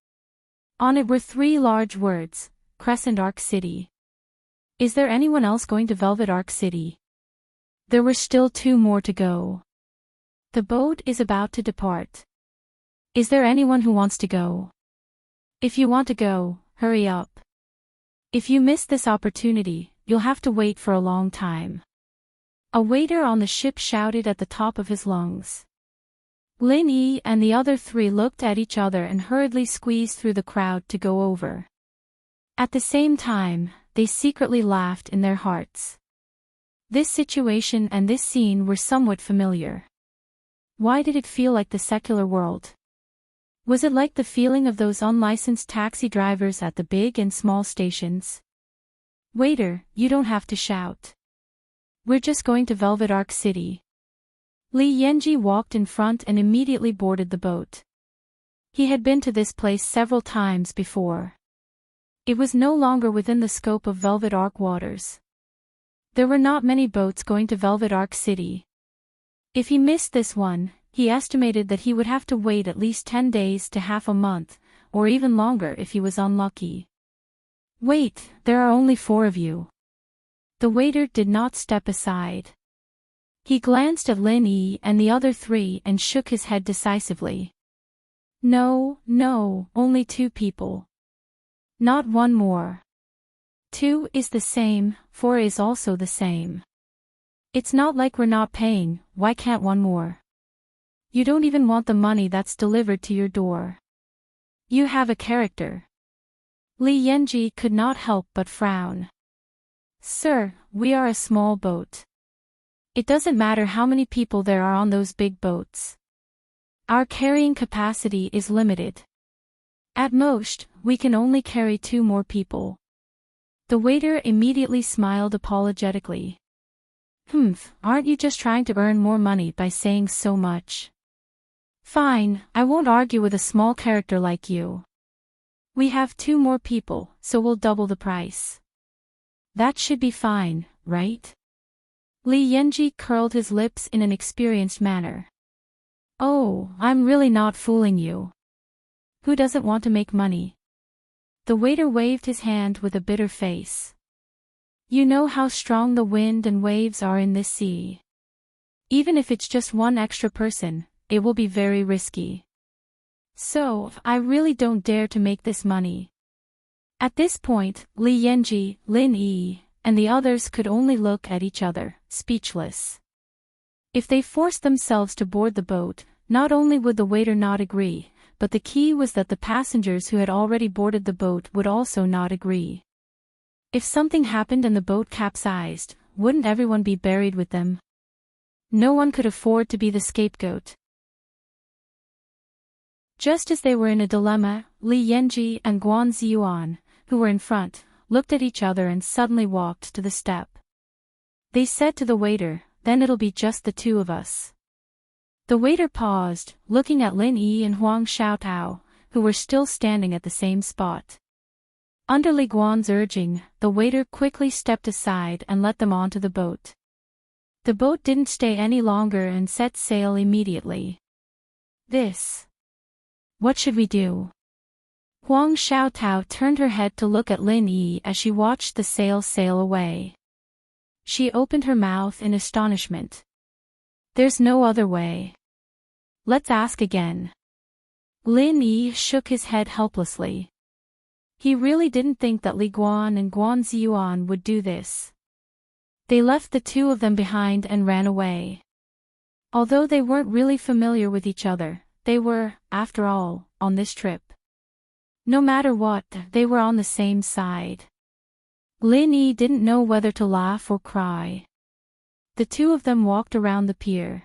Speaker 1: On it were 3 large words, Crescent Ark City. Is there anyone else going to Velvet Ark City? There were still 2 more to go. The boat is about to depart. Is there anyone who wants to go? If you want to go, hurry up. If you miss this opportunity, you'll have to wait for a long time. A waiter on the ship shouted at the top of his lungs. Lin Yi and the other 3 looked at each other and hurriedly squeezed through the crowd to go over. At the same time, they secretly laughed in their hearts. This situation and this scene were somewhat familiar. Why did it feel like the secular world? Was it like the feeling of those unlicensed taxi drivers at the big and small stations? Waiter, you don't have to shout. We're just going to Velvet Arc City. Li Yanji walked in front and immediately boarded the boat. He had been to this place several times before. It was no longer within the scope of Velvet Arc waters. There were not many boats going to Velvet Arc City. If he missed this one, he estimated that he would have to wait at least 10 days to half a month, or even longer if he was unlucky. Wait, there are only 4 of you. The waiter did not step aside. He glanced at Lin Yi and the other 3 and shook his head decisively. No, only 2 people. Not one more. 2 is the same, 4 is also the same. It's not like we're not paying, why can't one more? You don't even want the money that's delivered to your door. You have a character. Li Yanji could not help but frown. Sir, we are a small boat. It doesn't matter how many people there are on those big boats. Our carrying capacity is limited. At most, we can only carry 2 more people. The waiter immediately smiled apologetically. Aren't you just trying to earn more money by saying so much? Fine, I won't argue with a small character like you. We have 2 more people, so we'll double the price. That should be fine, right? Li Yanji curled his lips in an experienced manner. Oh, I'm really not fooling you. Who doesn't want to make money? The waiter waved his hand with a bitter face. You know how strong the wind and waves are in this sea. Even if it's just 1 extra person, it will be very risky. So, I really don't dare to make this money. At this point, Li Yanji, Lin Yi, and the others could only look at each other, speechless. If they forced themselves to board the boat, not only would the waiter not agree, but the key was that the passengers who had already boarded the boat would also not agree. If something happened and the boat capsized, wouldn't everyone be buried with them? No one could afford to be the scapegoat. Just as they were in a dilemma, Li Yanji and Guan Ziyuan, who were in front, looked at each other and suddenly walked to the step. They said to the waiter, then it'll be just the 2 of us. The waiter paused, looking at Lin Yi and Huang Xiaotao, who were still standing at the same spot. Under Li Guan's urging, the waiter quickly stepped aside and let them onto the boat. The boat didn't stay any longer and set sail immediately. What should we do? Huang Xiaotao turned her head to look at Lin Yi as she watched the sail sail away. She opened her mouth in astonishment. There's no other way. Let's ask again. Lin Yi shook his head helplessly. He really didn't think that Li Guan and Guan Ziyuan would do this. They left the 2 of them behind and ran away. Although they weren't really familiar with each other, they were, after all, on this trip. No matter what, they were on the same side. Lin Yi didn't know whether to laugh or cry. The 2 of them walked around the pier.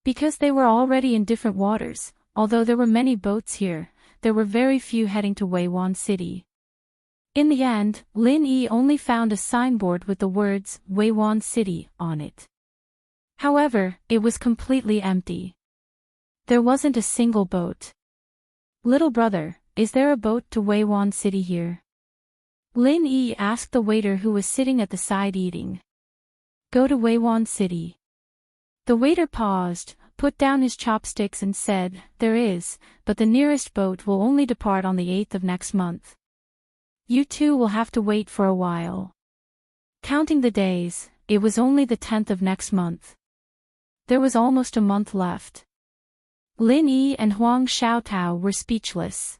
Speaker 1: Because they were already in different waters, although there were many boats here, there were very few heading to Weiwan City. In the end, Lin Yi only found a signboard with the words, Weiwan City, on it. However, it was completely empty. There wasn't a single boat. Little brother, is there a boat to Weiwan City here? Lin Yi asked the waiter who was sitting at the side eating. Go to Weiwan City. The waiter paused, put down his chopsticks and said, there is, but the nearest boat will only depart on the 8th of next month. You 2 will have to wait for a while. Counting the days, it was only the 10th of next month. There was almost a month left. Lin Yi and Huang Xiaotao were speechless.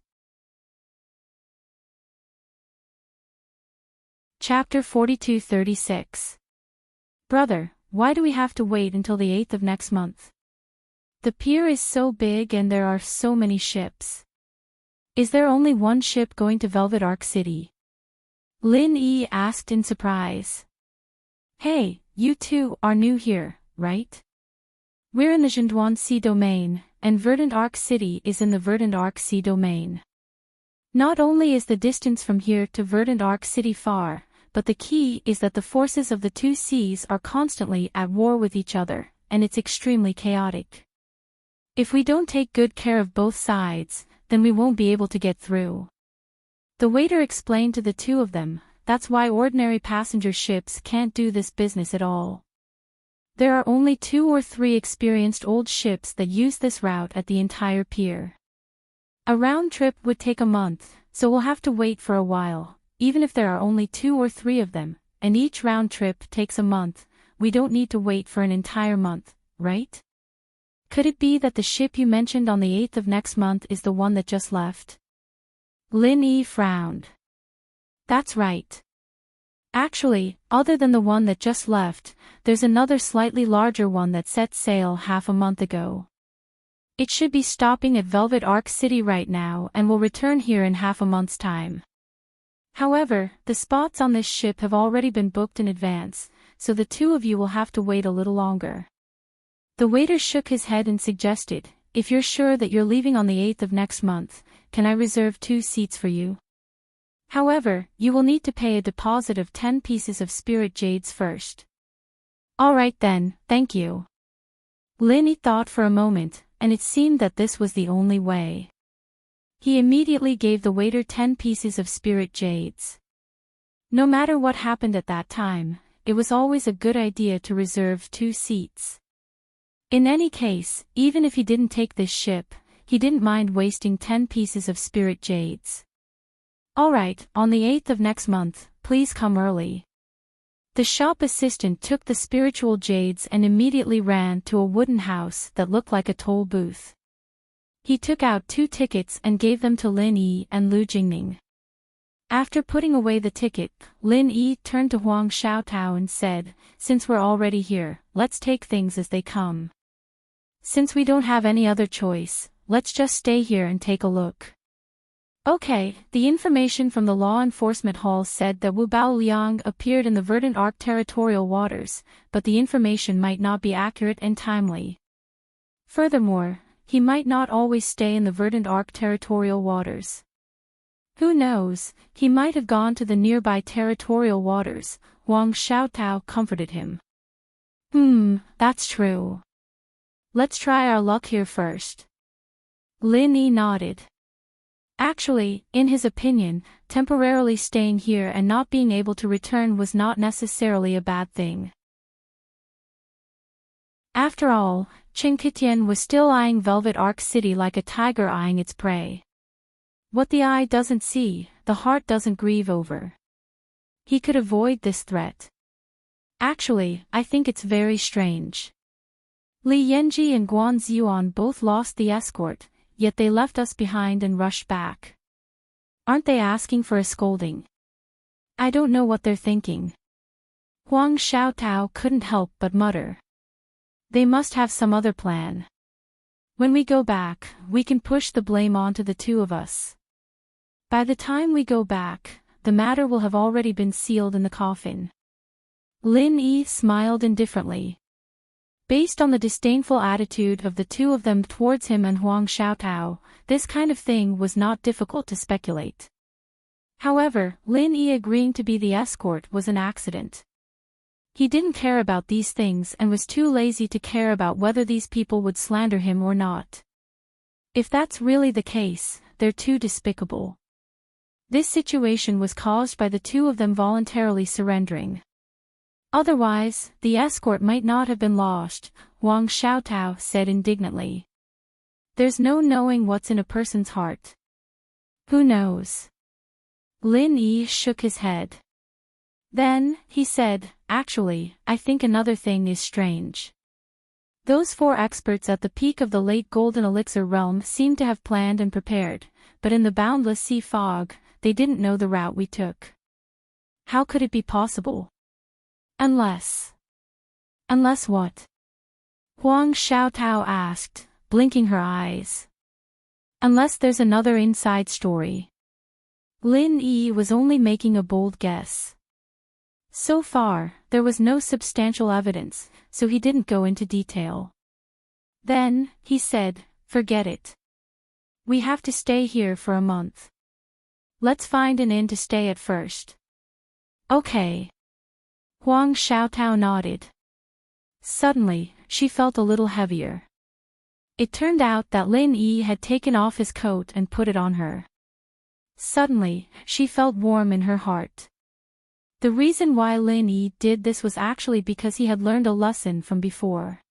Speaker 1: Chapter 42-36. Brother, why do we have to wait until the 8th of next month? The pier is so big and there are so many ships. Is there only 1 ship going to Velvet Arc City? Lin Yi asked in surprise. Hey, you 2 are new here, right? We're in the Zhenduan Sea domain, and Verdant Arc City is in the Verdant Arc Sea domain. Not only is the distance from here to Verdant Arc City far, but the key is that the forces of the two seas are constantly at war with each other, and it's extremely chaotic. If we don't take good care of both sides, then we won't be able to get through. The waiter explained to the two of them, that's why ordinary passenger ships can't do this business at all. There are only 2 or 3 experienced old ships that use this route at the entire pier. A round trip would take a month, so we'll have to wait for a while, even if there are only 2 or 3 of them, and each round trip takes a month, we don't need to wait for an entire month, right? Could it be that the ship you mentioned on the 8th of next month is the one that just left? Lin Yi frowned. That's right. Actually, other than the one that just left, there's another slightly larger one that set sail half a month ago. It should be stopping at Velvet Arc City right now and will return here in half a month's time. However, the spots on this ship have already been booked in advance, so the two of you will have to wait a little longer. The waiter shook his head and suggested, if you're sure that you're leaving on the 8th of next month, can I reserve 2 seats for you? However, you will need to pay a deposit of 10 pieces of spirit jades first. All right then, thank you. Lin Yi thought for a moment, and it seemed that this was the only way. He immediately gave the waiter 10 pieces of spirit jades. No matter what happened at that time, it was always a good idea to reserve 2 seats. In any case, even if he didn't take this ship, he didn't mind wasting 10 pieces of spirit jades. Alright, on the 8th of next month, please come early. The shop assistant took the spiritual jades and immediately ran to a wooden house that looked like a toll booth. He took out 2 tickets and gave them to Lin Yi and Lu Jingning. After putting away the ticket, Lin Yi turned to Huang Xiaotao and said, since we're already here, let's take things as they come. Since we don't have any other choice, let's just stay here and take a look. Okay, the information from the law enforcement hall said that Wu Bao Liang appeared in the Verdant Arc territorial waters, but the information might not be accurate and timely. Furthermore, he might not always stay in the Verdant Arc territorial waters. Who knows, he might have gone to the nearby territorial waters, Huang Xiaotao comforted him. That's true. Let's try our luck here first. Lin Yi nodded. Actually, in his opinion, temporarily staying here and not being able to return was not necessarily a bad thing. After all, Chen Qitian was still eyeing Velvet Arc City like a tiger eyeing its prey. What the eye doesn't see, the heart doesn't grieve over. He could avoid this threat. Actually, I think it's very strange. Li Yanji and Guan Ziyuan both lost the escort, yet they left us behind and rushed back. Aren't they asking for a scolding? I don't know what they're thinking. Huang Xiaotao couldn't help but mutter. They must have some other plan. When we go back, we can push the blame onto the two of us. By the time we go back, the matter will have already been sealed in the coffin. Lin Yi smiled indifferently. Based on the disdainful attitude of the two of them towards him and Huang Xiaotao, this kind of thing was not difficult to speculate. However, Lin Yi agreeing to be the escort was an accident. He didn't care about these things and was too lazy to care about whether these people would slander him or not. If that's really the case, they're too despicable. This situation was caused by the two of them voluntarily surrendering. Otherwise, the escort might not have been lost, Huang Xiaotao said indignantly. There's no knowing what's in a person's heart. Who knows? Lin Yi shook his head. Then, he said, actually, I think another thing is strange. Those 4 experts at the peak of the late Golden Elixir realm seemed to have planned and prepared, but in the boundless sea fog, they didn't know the route we took. How could it be possible? Unless what? Huang Xiaotao asked, blinking her eyes. Unless there's another inside story. Lin Yi was only making a bold guess. So far, there was no substantial evidence, so he didn't go into detail. Then, he said, forget it. We have to stay here for a month. Let's find an inn to stay at first. Okay. Huang Xiaotao nodded. Suddenly, she felt a little heavier. It turned out that Lin Yi had taken off his coat and put it on her. Suddenly, she felt warm in her heart. The reason why Lin Yi did this was actually because he had learned a lesson from before.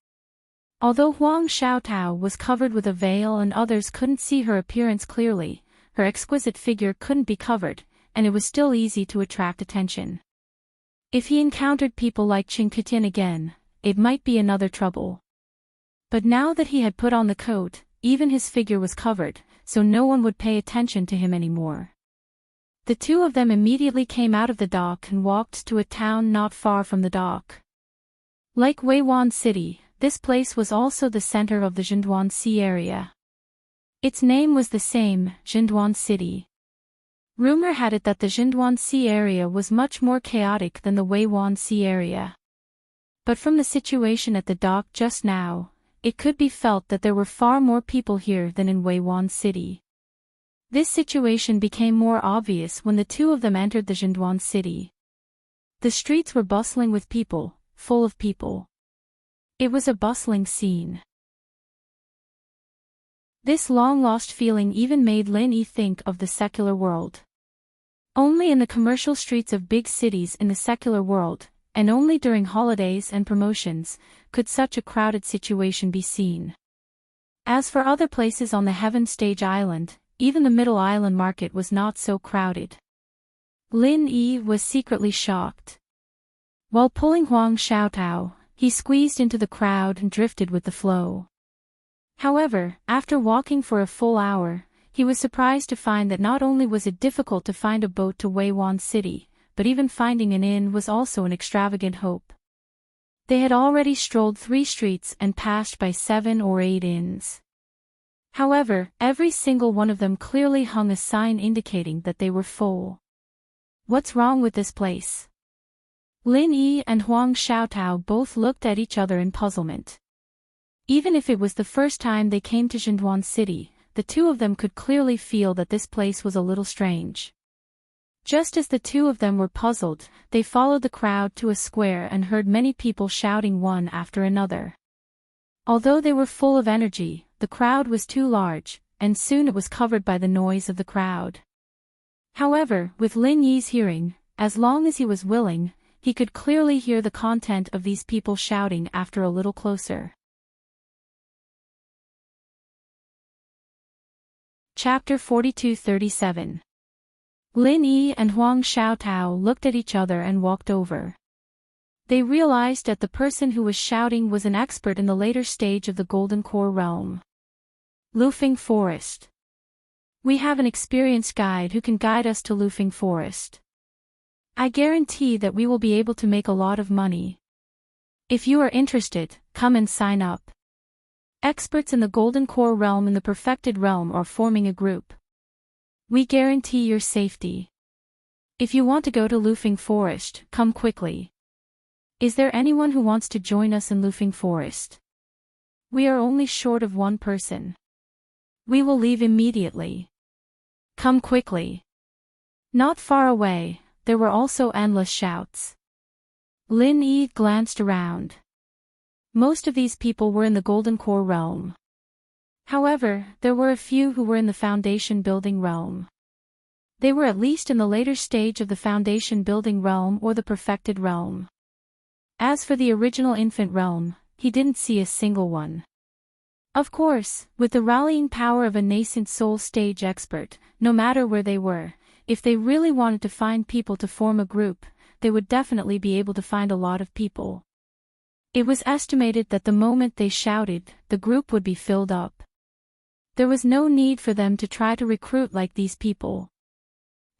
Speaker 1: Although Huang Xiaotao was covered with a veil and others couldn't see her appearance clearly, her exquisite figure couldn't be covered, and it was still easy to attract attention. If he encountered people like Qin Kutian again, it might be another trouble. But now that he had put on the coat, even his figure was covered, so no one would pay attention to him anymore. The two of them immediately came out of the dock and walked to a town not far from the dock. Like Weiwan City, this place was also the center of the Zhenduan Sea area. Its name was the same, Zhenduan City. Rumor had it that the Zhenduan Sea area was much more chaotic than the Weiwan Sea area. But from the situation at the dock just now, it could be felt that there were far more people here than in Weiwan City. This situation became more obvious when the two of them entered the Zhenduan City. The streets were bustling with people, full of people. It was a bustling scene. This long-lost feeling even made Lin Yi think of the secular world. Only in the commercial streets of big cities in the secular world, and only during holidays and promotions, could such a crowded situation be seen. As for other places on the Heaven Stage Island, even the Middle Island market was not so crowded. Lin Yi was secretly shocked. While pulling Huang Xiaotao, he squeezed into the crowd and drifted with the flow. However, after walking for a full hour, he was surprised to find that not only was it difficult to find a boat to Weiwan City, but even finding an inn was also an extravagant hope. They had already strolled 3 streets and passed by 7 or 8 inns. However, every single one of them clearly hung a sign indicating that they were full. What's wrong with this place? Lin Yi and Huang Xiaotao both looked at each other in puzzlement. Even if it was the first time they came to Zhenduan City, the two of them could clearly feel that this place was a little strange. Just as the two of them were puzzled, they followed the crowd to a square and heard many people shouting one after another. Although they were full of energy, the crowd was too large, and soon it was covered by the noise of the crowd. However, with Lin Yi's hearing, as long as he was willing, he could clearly hear the content of these people shouting after a little closer. Chapter 42-37. Lin Yi and Huang Xiaotao looked at each other and walked over. They realized that the person who was shouting was an expert in the later stage of the Golden Core realm. Lufeng Forest. We have an experienced guide who can guide us to Lufeng Forest. I guarantee that we will be able to make a lot of money. If you are interested, come and sign up. Experts in the Golden Core realm and the Perfected realm are forming a group. We guarantee your safety. If you want to go to Lufeng Forest, come quickly. Is there anyone who wants to join us in Lufeng Forest? We are only short of 1 person. We will leave immediately. Come quickly. Not far away, there were also endless shouts. Lin Yi glanced around. Most of these people were in the Golden Core realm. However, there were a few who were in the Foundation Building realm. They were at least in the later stage of the Foundation Building realm or the Perfected realm. As for the original Infant realm, he didn't see a single one. Of course, with the rallying power of a nascent soul stage expert, no matter where they were, if they really wanted to find people to form a group, they would definitely be able to find a lot of people. It was estimated that the moment they shouted, the group would be filled up. There was no need for them to try to recruit like these people.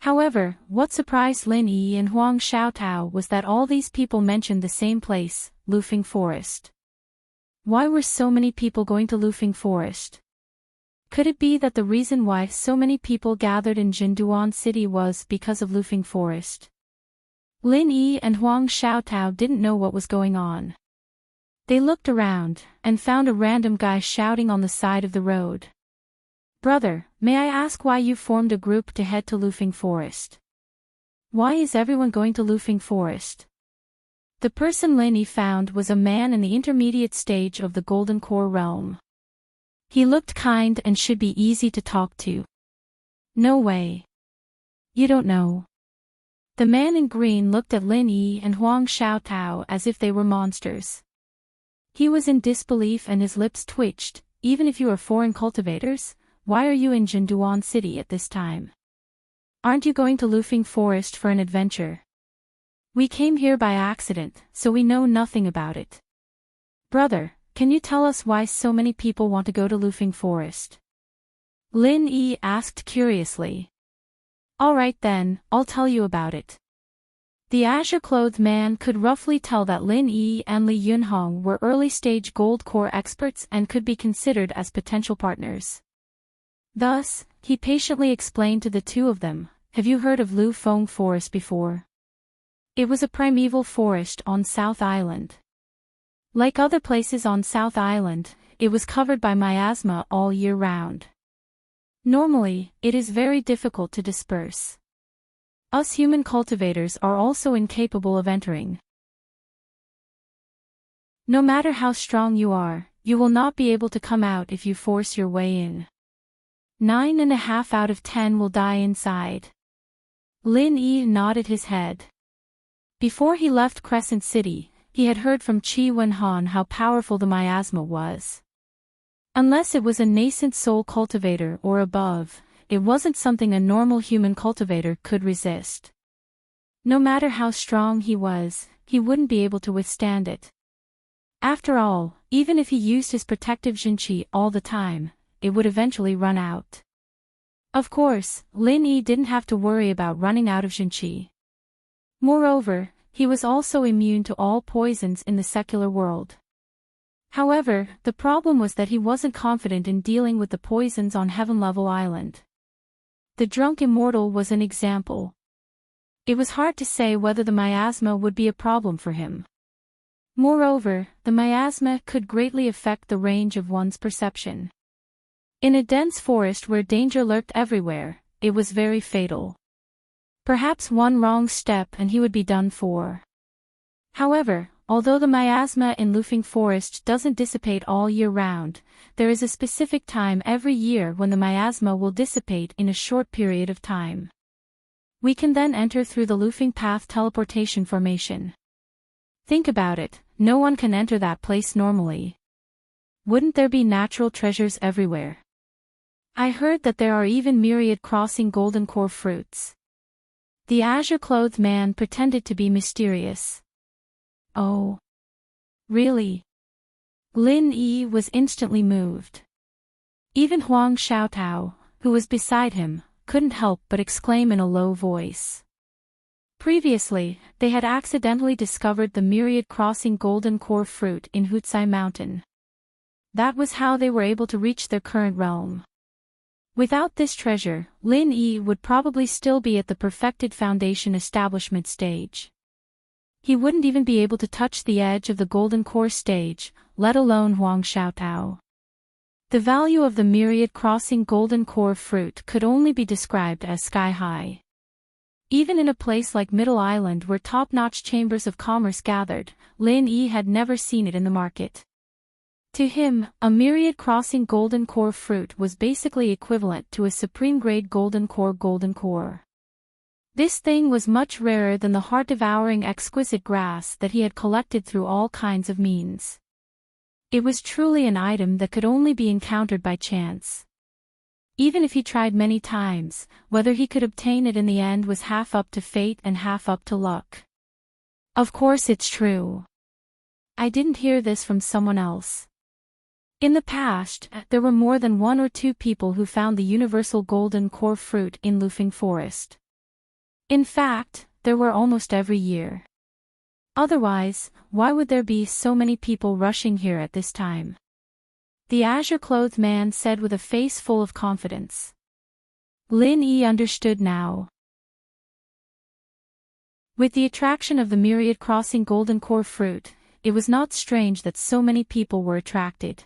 Speaker 1: However, what surprised Lin Yi and Huang Xiaotao was that all these people mentioned the same place, Lufeng Forest. Why were so many people going to Lufeng Forest? Could it be that the reason why so many people gathered in Zhenduan City was because of Lufeng Forest? Lin Yi and Huang Xiaotao didn't know what was going on. They looked around, and found a random guy shouting on the side of the road. Brother, may I ask why you formed a group to head to Lufeng Forest? Why is everyone going to Lufing Forest? The person Lin Yi found was a man in the intermediate stage of the Golden Core realm. He looked kind and should be easy to talk to. No way. You don't know. The man in green looked at Lin Yi and Huang Xiaotao as if they were monsters. He was in disbelief and his lips twitched. Even if you are foreign cultivators, why are you in Jinduan City at this time? Aren't you going to Lufing Forest for an adventure? We came here by accident, so we know nothing about it. Brother, can you tell us why so many people want to go to Lufing Forest? Lin Yi asked curiously. Alright then, I'll tell you about it. The azure-clothed man could roughly tell that Lin Yi and Li Yunhong were early-stage gold core experts and could be considered as potential partners. Thus, he patiently explained to the two of them, have you heard of Lufeng Forest before? It was a primeval forest on South Island. Like other places on South Island, it was covered by miasma all year round. Normally, it is very difficult to disperse. Us human cultivators are also incapable of entering. No matter how strong you are, you will not be able to come out if you force your way in. 9.5 out of 10 will die inside. Lin Yi nodded his head. Before he left Crescent City, he had heard from Qi Wenhan how powerful the miasma was. Unless it was a nascent soul cultivator or above, it wasn't something a normal human cultivator could resist. No matter how strong he was, he wouldn't be able to withstand it. After all, even if he used his protective Jinqi all the time, it would eventually run out. Of course, Lin Yi didn't have to worry about running out of Jinqi. Moreover, he was also immune to all poisons in the secular world. However, the problem was that he wasn't confident in dealing with the poisons on Heaven Level Island. The drunk immortal was an example. It was hard to say whether the miasma would be a problem for him. Moreover, the miasma could greatly affect the range of one's perception. In a dense forest where danger lurked everywhere, it was very fatal. Perhaps one wrong step and he would be done for. However, although the miasma in Lufing Forest doesn't dissipate all year round, there is a specific time every year when the miasma will dissipate in a short period of time. We can then enter through the Lufing Path teleportation formation. Think about it, no one can enter that place normally. Wouldn't there be natural treasures everywhere? I heard that there are even myriad crossing golden core fruits. The azure-clothed man pretended to be mysterious. Oh. Really? Lin Yi was instantly moved. Even Huang Xiaotao, who was beside him, couldn't help but exclaim in a low voice. Previously, they had accidentally discovered the myriad crossing golden core fruit in Hutsai Mountain. That was how they were able to reach their current realm. Without this treasure, Lin Yi would probably still be at the perfected foundation establishment stage. He wouldn't even be able to touch the edge of the golden core stage, let alone Huang Xiaotao. The value of the myriad crossing golden core fruit could only be described as sky-high. Even in a place like Middle Island where top-notch chambers of commerce gathered, Lin Yi had never seen it in the market. To him, a myriad crossing golden core fruit was basically equivalent to a supreme-grade golden core. This thing was much rarer than the heart-devouring exquisite grass that he had collected through all kinds of means. It was truly an item that could only be encountered by chance. Even if he tried many times, whether he could obtain it in the end was half up to fate and half up to luck. Of course it's true. I didn't hear this from someone else. In the past, there were more than 1 or 2 people who found the universal golden core fruit in Lufing Forest. In fact, there were almost every year. Otherwise, why would there be so many people rushing here at this time? The azure-clothed man said with a face full of confidence. Lin Yi understood now. With the attraction of the myriad crossing golden core fruit, it was not strange that so many people were attracted.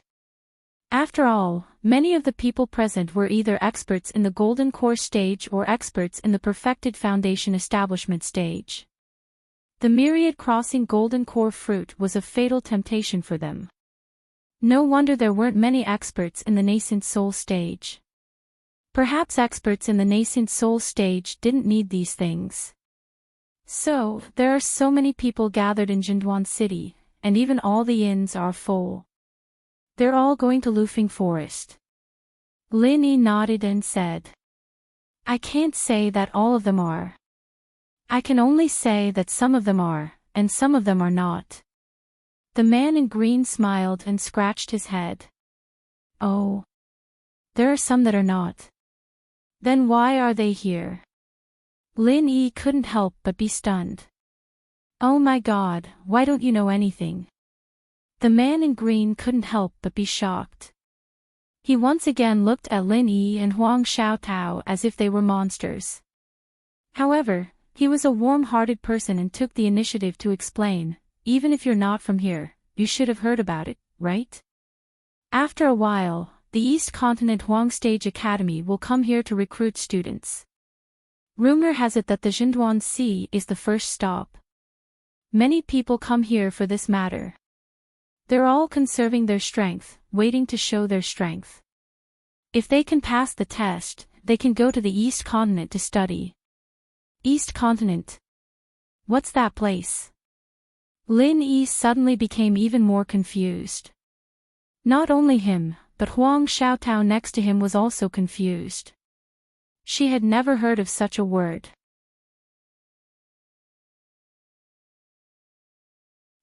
Speaker 1: After all, many of the people present were either experts in the Golden Core stage or experts in the Perfected Foundation Establishment stage. The myriad crossing Golden Core fruit was a fatal temptation for them. No wonder there weren't many experts in the Nascent Soul stage. Perhaps experts in the Nascent Soul stage didn't need these things. So, there are so many people gathered in Jinduan City, and even all the inns are full. They're all going to Lufeng Forest. Lin Yi nodded and said. I can't say that all of them are. I can only say that some of them are, and some of them are not. The man in green smiled and scratched his head. Oh. There are some that are not. Then why are they here? Lin Yi couldn't help but be stunned. Oh my God, why don't you know anything? The man in green couldn't help but be shocked. He once again looked at Lin Yi and Huang Xiaotao as if they were monsters. However, he was a warm-hearted person and took the initiative to explain, even if you're not from here, you should have heard about it, right? After a while, the East Continent Huang Stage Academy will come here to recruit students. Rumor has it that the Jinduan Sea is the first stop. Many people come here for this matter. They're all conserving their strength, waiting to show their strength. If they can pass the test, they can go to the East Continent to study. East Continent. What's that place? Lin Yi suddenly became even more confused. Not only him, but Huang Xiaotao next to him was also confused. She had never heard of such a word.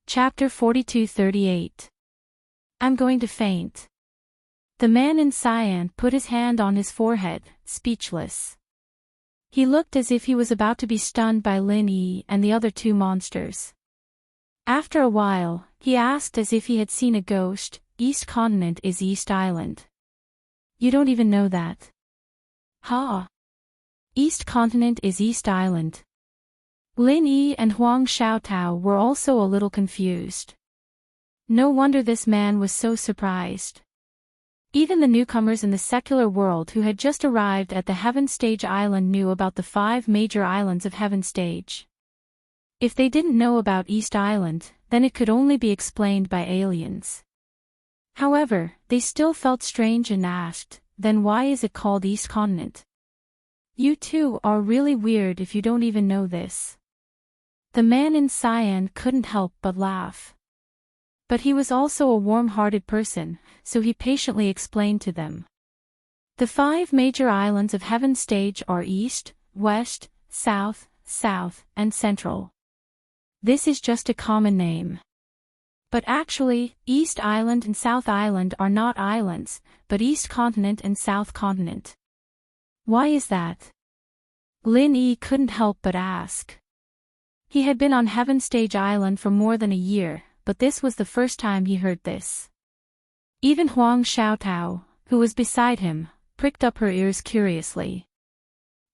Speaker 1: Chapter 42-38. I'm going to faint. The man in cyan put his hand on his forehead, speechless. He looked as if he was about to be stunned by Lin Yi and the other two monsters. After a while, he asked as if he had seen a ghost, East Continent is East Island. You don't even know that. Ha! East Continent is East Island. Lin Yi and Huang Xiaotao were also a little confused. No wonder this man was so surprised. Even the newcomers in the secular world who had just arrived at the Heaven Stage Island knew about the 5 major islands of Heaven Stage. If they didn't know about East Island, then it could only be explained by aliens. However, they still felt strange and asked, then why is it called East Continent? You two are really weird if you don't even know this. The man in cyan couldn't help but laugh. But he was also a warm-hearted person, so he patiently explained to them. The 5 major islands of Heaven Stage are East, West, South, and Central. This is just a common name. But actually, East Island and South Island are not islands, but East Continent and South Continent. Why is that? Lin Yi couldn't help but ask. He had been on Heaven Stage Island for more than a year, but this was the first time he heard this. Even Huang Xiaotao, who was beside him, pricked up her ears curiously.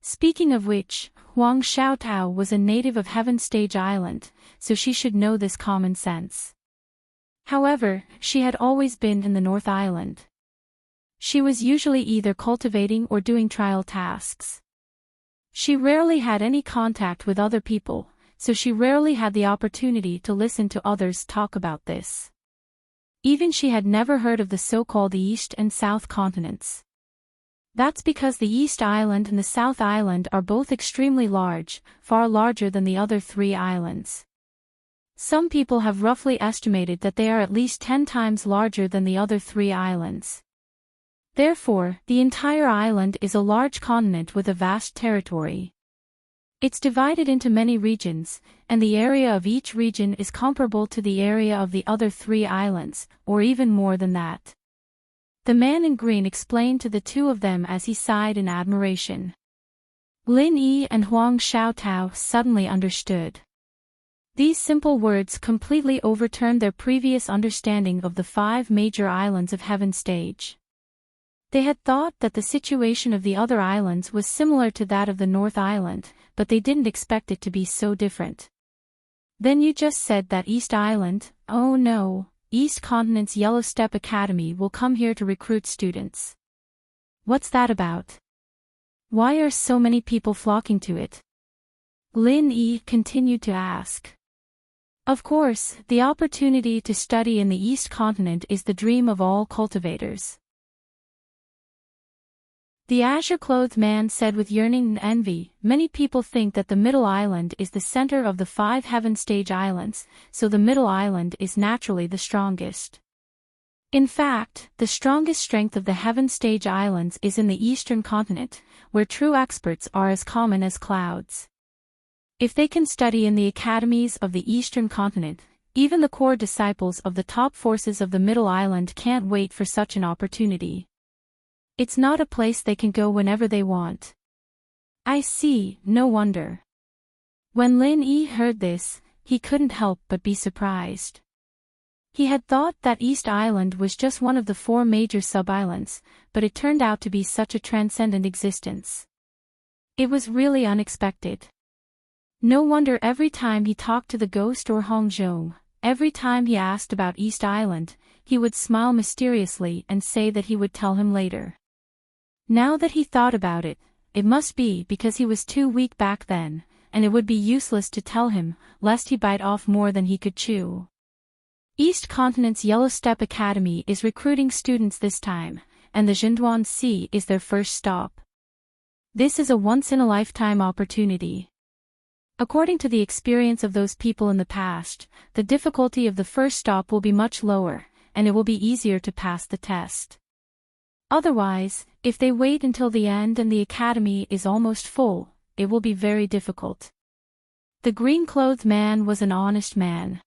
Speaker 1: Speaking of which, Huang Xiaotao was a native of Heaven Stage Island, so she should know this common sense. However, she had always been in the North Island. She was usually either cultivating or doing trial tasks. She rarely had any contact with other people, so she rarely had the opportunity to listen to others talk about this. Even she had never heard of the so-called East and South continents. That's because the East Island and the South Island are both extremely large, far larger than the other 3 islands. Some people have roughly estimated that they are at least 10 times larger than the other 3 islands. Therefore, the entire island is a large continent with a vast territory. It's divided into many regions, and the area of each region is comparable to the area of the other 3 islands, or even more than that. The man in green explained to the two of them as he sighed in admiration. Lin Yi and Huang Xiaotao suddenly understood. These simple words completely overturned their previous understanding of the 5 major islands of Heaven Stage. They had thought that the situation of the other islands was similar to that of the North Island, but they didn't expect it to be so different. Then you just said that East Island, oh no, East Continent's Yellow Step Academy will come here to recruit students. What's that about? Why are so many people flocking to it? Lin Yi continued to ask. Of course, the opportunity to study in the East Continent is the dream of all cultivators. The azure-clothed man said with yearning and envy. Many people think that the Middle Island is the center of the 5 Heaven Stage Islands, so the Middle Island is naturally the strongest. In fact, the strongest strength of the Heaven Stage Islands is in the Eastern Continent, where true experts are as common as clouds. If they can study in the academies of the Eastern Continent, even the core disciples of the top forces of the Middle Island can't wait for such an opportunity. It's not a place they can go whenever they want. I see, no wonder. When Lin Yi heard this, he couldn't help but be surprised. He had thought that East Island was just one of the 4 major sub-islands, but it turned out to be such a transcendent existence. It was really unexpected. No wonder every time he talked to the ghost or Hongzhou, every time he asked about East Island, he would smile mysteriously and say that he would tell him later. Now that he thought about it, it must be because he was too weak back then, and it would be useless to tell him, lest he bite off more than he could chew. East Continent's Yellow Step Academy is recruiting students this time, and the Zhenduan Sea is their first stop. This is a once-in-a-lifetime opportunity. According to the experience of those people in the past, the difficulty of the first stop will be much lower, and it will be easier to pass the test. Otherwise, if they wait until the end and the academy is almost full, it will be very difficult. The green-clothed man was an honest man.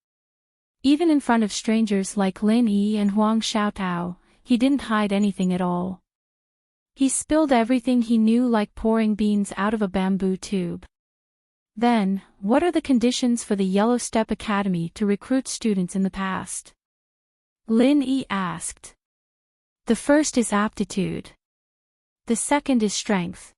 Speaker 1: Even in front of strangers like Lin Yi and Huang Xiaotao, he didn't hide anything at all. He spilled everything he knew like pouring beans out of a bamboo tube. Then, what are the conditions for the Yellow Step Academy to recruit students in the past? Lin Yi asked. The first is aptitude. The second is strength.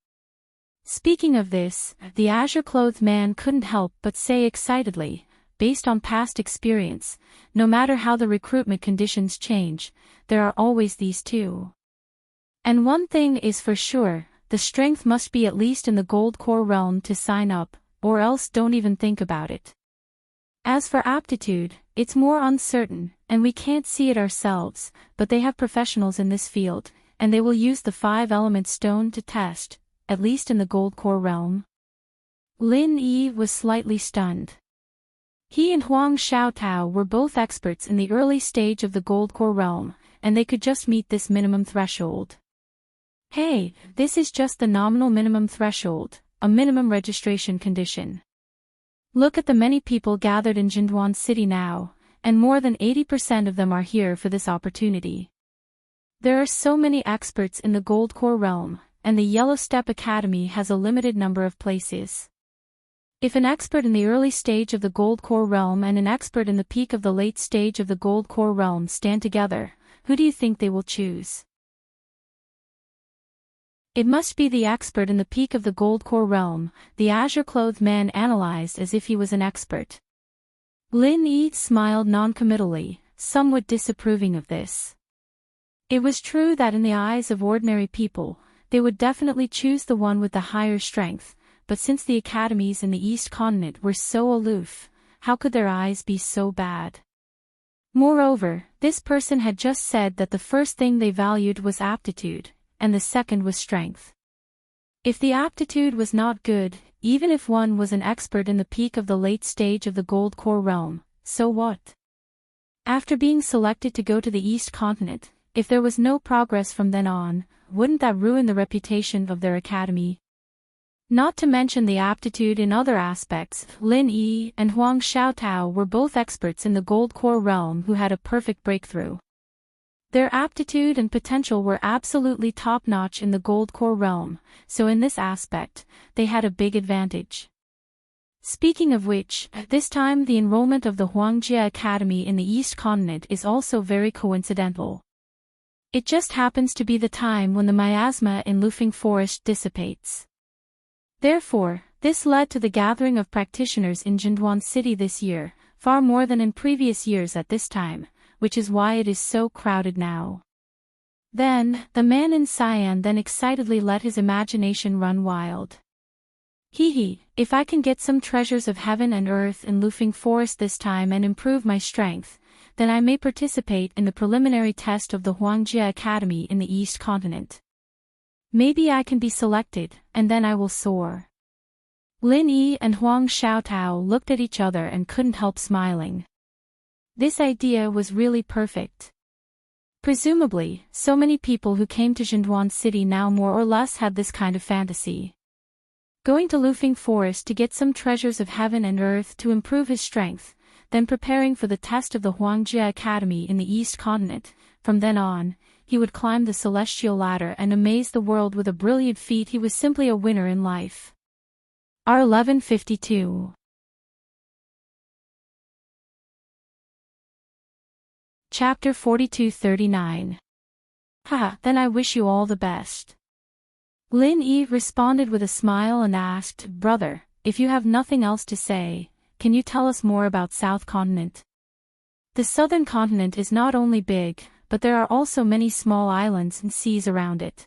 Speaker 1: Speaking of this, the azure-clothed man couldn't help but say excitedly, based on past experience, no matter how the recruitment conditions change, there are always these 2. And one thing is for sure, the strength must be at least in the gold core realm to sign up, or else don't even think about it. As for aptitude, it's more uncertain, and we can't see it ourselves, but they have professionals in this field, and they will use the 5-element stone to test, at least in the gold core realm. Lin Yi was slightly stunned. He and Huang Xiaotao were both experts in the early stage of the gold core realm, and they could just meet this minimum threshold. Hey, this is just the nominal minimum threshold, a minimum registration condition. Look at the many people gathered in Zhenduan City now, and more than 80% of them are here for this opportunity. There are so many experts in the gold core realm, and the Yellow Step Academy has a limited number of places. If an expert in the early stage of the gold core realm and an expert in the peak of the late stage of the gold core realm stand together, who do you think they will choose? It must be the expert in the peak of the gold core realm, the azure-clothed man analyzed as if he was an expert. Lin Yi smiled noncommittally, somewhat disapproving of this. It was true that in the eyes of ordinary people, they would definitely choose the one with the higher strength, but since the academies in the East Continent were so aloof, how could their eyes be so bad? Moreover, this person had just said that the first thing they valued was aptitude, and the second was strength. If the aptitude was not good, even if one was an expert in the peak of the late stage of the gold core realm, so what? After being selected to go to the East Continent, if there was no progress from then on, wouldn't that ruin the reputation of their academy? Not to mention the aptitude in other aspects, Lin Yi and Huang Xiaotao were both experts in the gold core realm who had a perfect breakthrough. Their aptitude and potential were absolutely top-notch in the gold core realm, so in this aspect, they had a big advantage. Speaking of which, this time the enrollment of the Huangjia Academy in the East Continent is also very coincidental. It just happens to be the time when the miasma in Lufeng Forest dissipates. Therefore, this led to the gathering of practitioners in Zhenduan City this year, far more than in previous years at this time, which is why it is so crowded now. Then, the man in cyan then excitedly let his imagination run wild. Hee, if I can get some treasures of heaven and earth in Lufing Forest this time and improve my strength, then I may participate in the preliminary test of the Huangjia Academy in the East Continent. Maybe I can be selected, and then I will soar. Lin Yi and Huang Xiaotao looked at each other and couldn't help smiling. This idea was really perfect. Presumably, so many people who came to Zhenduan City now more or less had this kind of fantasy. Going to Lufing Forest to get some treasures of heaven and earth to improve his strength, then preparing for the test of the Huangjia Academy in the East Continent. From then on, he would climb the celestial ladder and amaze the world with a brilliant feat. He was simply a winner in life. R1152. Chapter 4239. Haha, then I wish you all the best. Lin Yi responded with a smile and asked, Brother, if you have nothing else to say, can you tell us more about South Continent? The Southern Continent is not only big, but there are also many small islands and seas around it.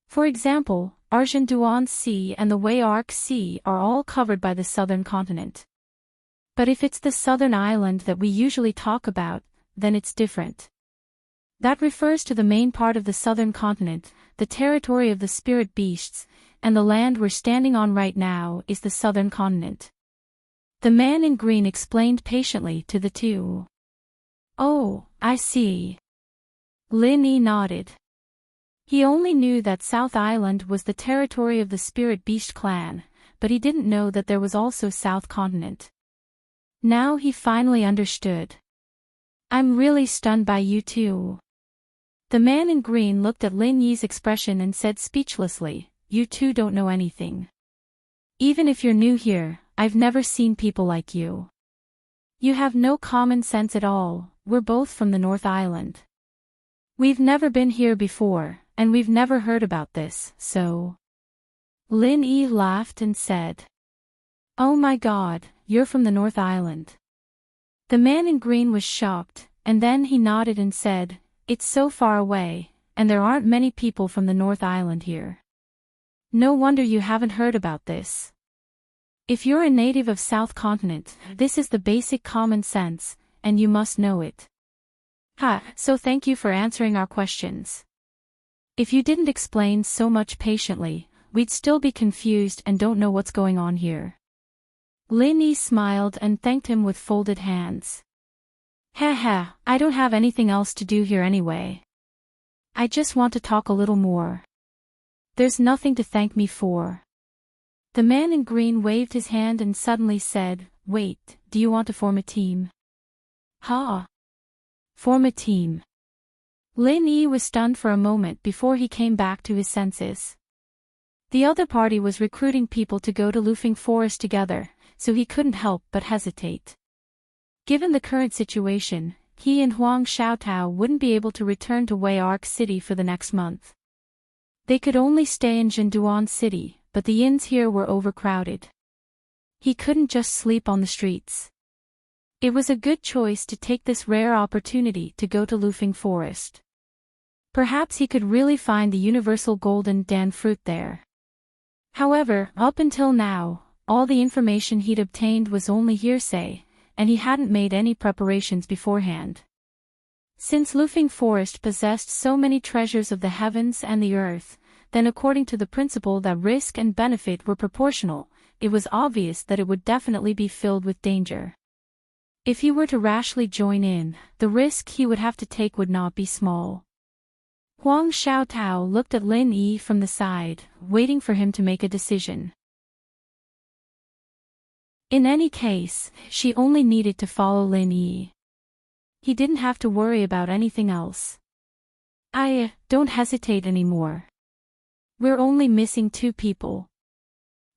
Speaker 1: For example, Argent-Duan Sea and the Wei-Arc Sea are all covered by the Southern Continent. But if it's the Southern Island that we usually talk about, then it's different. That refers to the main part of the Southern Continent, the territory of the spirit beasts, and the land we're standing on right now is the Southern Continent. The man in green explained patiently to the two. Oh, I see. Lin Yi nodded. He only knew that South Island was the territory of the Spirit Beast clan, but he didn't know that there was also South Continent. Now he finally understood. I'm really stunned by you two. The man in green looked at Lin Yi's expression and said speechlessly, You two don't know anything. Even if you're new here, I've never seen people like you. You have no common sense at all. We're both from the North Island. We've never been here before, and we've never heard about this, so... Lin Yi laughed and said. Oh my God, you're from the North Island. The man in green was shocked, and then he nodded and said, It's so far away, and there aren't many people from the North Island here. No wonder you haven't heard about this. If you're a native of South Continent, this is the basic common sense, and you must know it. So thank you for answering our questions. If you didn't explain so much patiently, we'd still be confused and don't know what's going on here. Lin Yi smiled and thanked him with folded hands. I don't have anything else to do here anyway. I just want to talk a little more. There's nothing to thank me for. The man in green waved his hand and suddenly said, Wait, do you want to form a team? Form a team. Lin Yi was stunned for a moment before he came back to his senses. The other party was recruiting people to go to Lufing Forest together, so he couldn't help but hesitate. Given the current situation, he and Huang Xiaotao wouldn't be able to return to Wei-Arc City for the next month. They could only stay in Zhenduan City, but the inns here were overcrowded. He couldn't just sleep on the streets. It was a good choice to take this rare opportunity to go to Lufing Forest. Perhaps he could really find the universal golden dan fruit there. However, up until now, all the information he'd obtained was only hearsay, and he hadn't made any preparations beforehand. Since Lufing Forest possessed so many treasures of the heavens and the earth, then according to the principle that risk and benefit were proportional, it was obvious that it would definitely be filled with danger. If he were to rashly join in, the risk he would have to take would not be small. Huang Xiaotao looked at Lin Yi from the side, waiting for him to make a decision. In any case, she only needed to follow Lin Yi. He didn't have to worry about anything else. Don't hesitate anymore. We're only missing 2 people.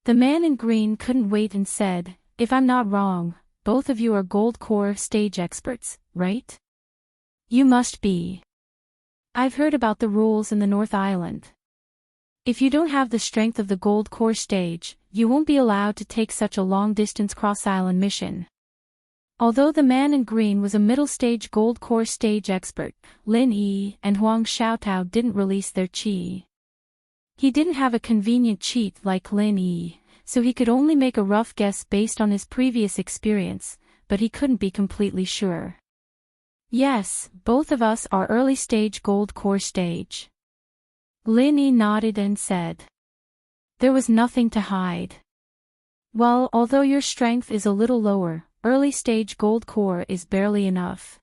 Speaker 1: The man in green couldn't wait and said, If I'm not wrong, both of you are Gold Core stage experts, right? You must be. I've heard about the rules in the North Island. If you don't have the strength of the Gold Core stage, you won't be allowed to take such a long-distance cross-island mission. Although the man in green was a middle-stage gold core stage expert, Lin Yi and Huang Xiaotao didn't release their qi. He didn't have a convenient cheat like Lin Yi, so he could only make a rough guess based on his previous experience, but he couldn't be completely sure. Yes, both of us are early-stage gold core stage. Lin Yi nodded and said. There was nothing to hide. Well, although your strength is a little lower, early-stage gold core is barely enough.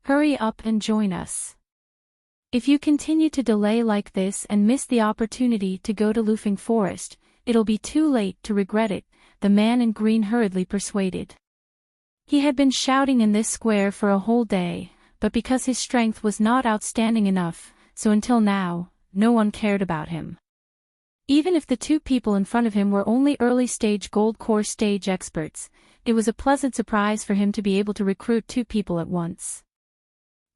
Speaker 1: Hurry up and join us. If you continue to delay like this and miss the opportunity to go to Lufeng Forest, it'll be too late to regret it, the man in green hurriedly persuaded. He had been shouting in this square for a whole day, but because his strength was not outstanding enough, so until now, no one cared about him. Even if the two people in front of him were only early-stage gold core stage experts, it was a pleasant surprise for him to be able to recruit two people at once.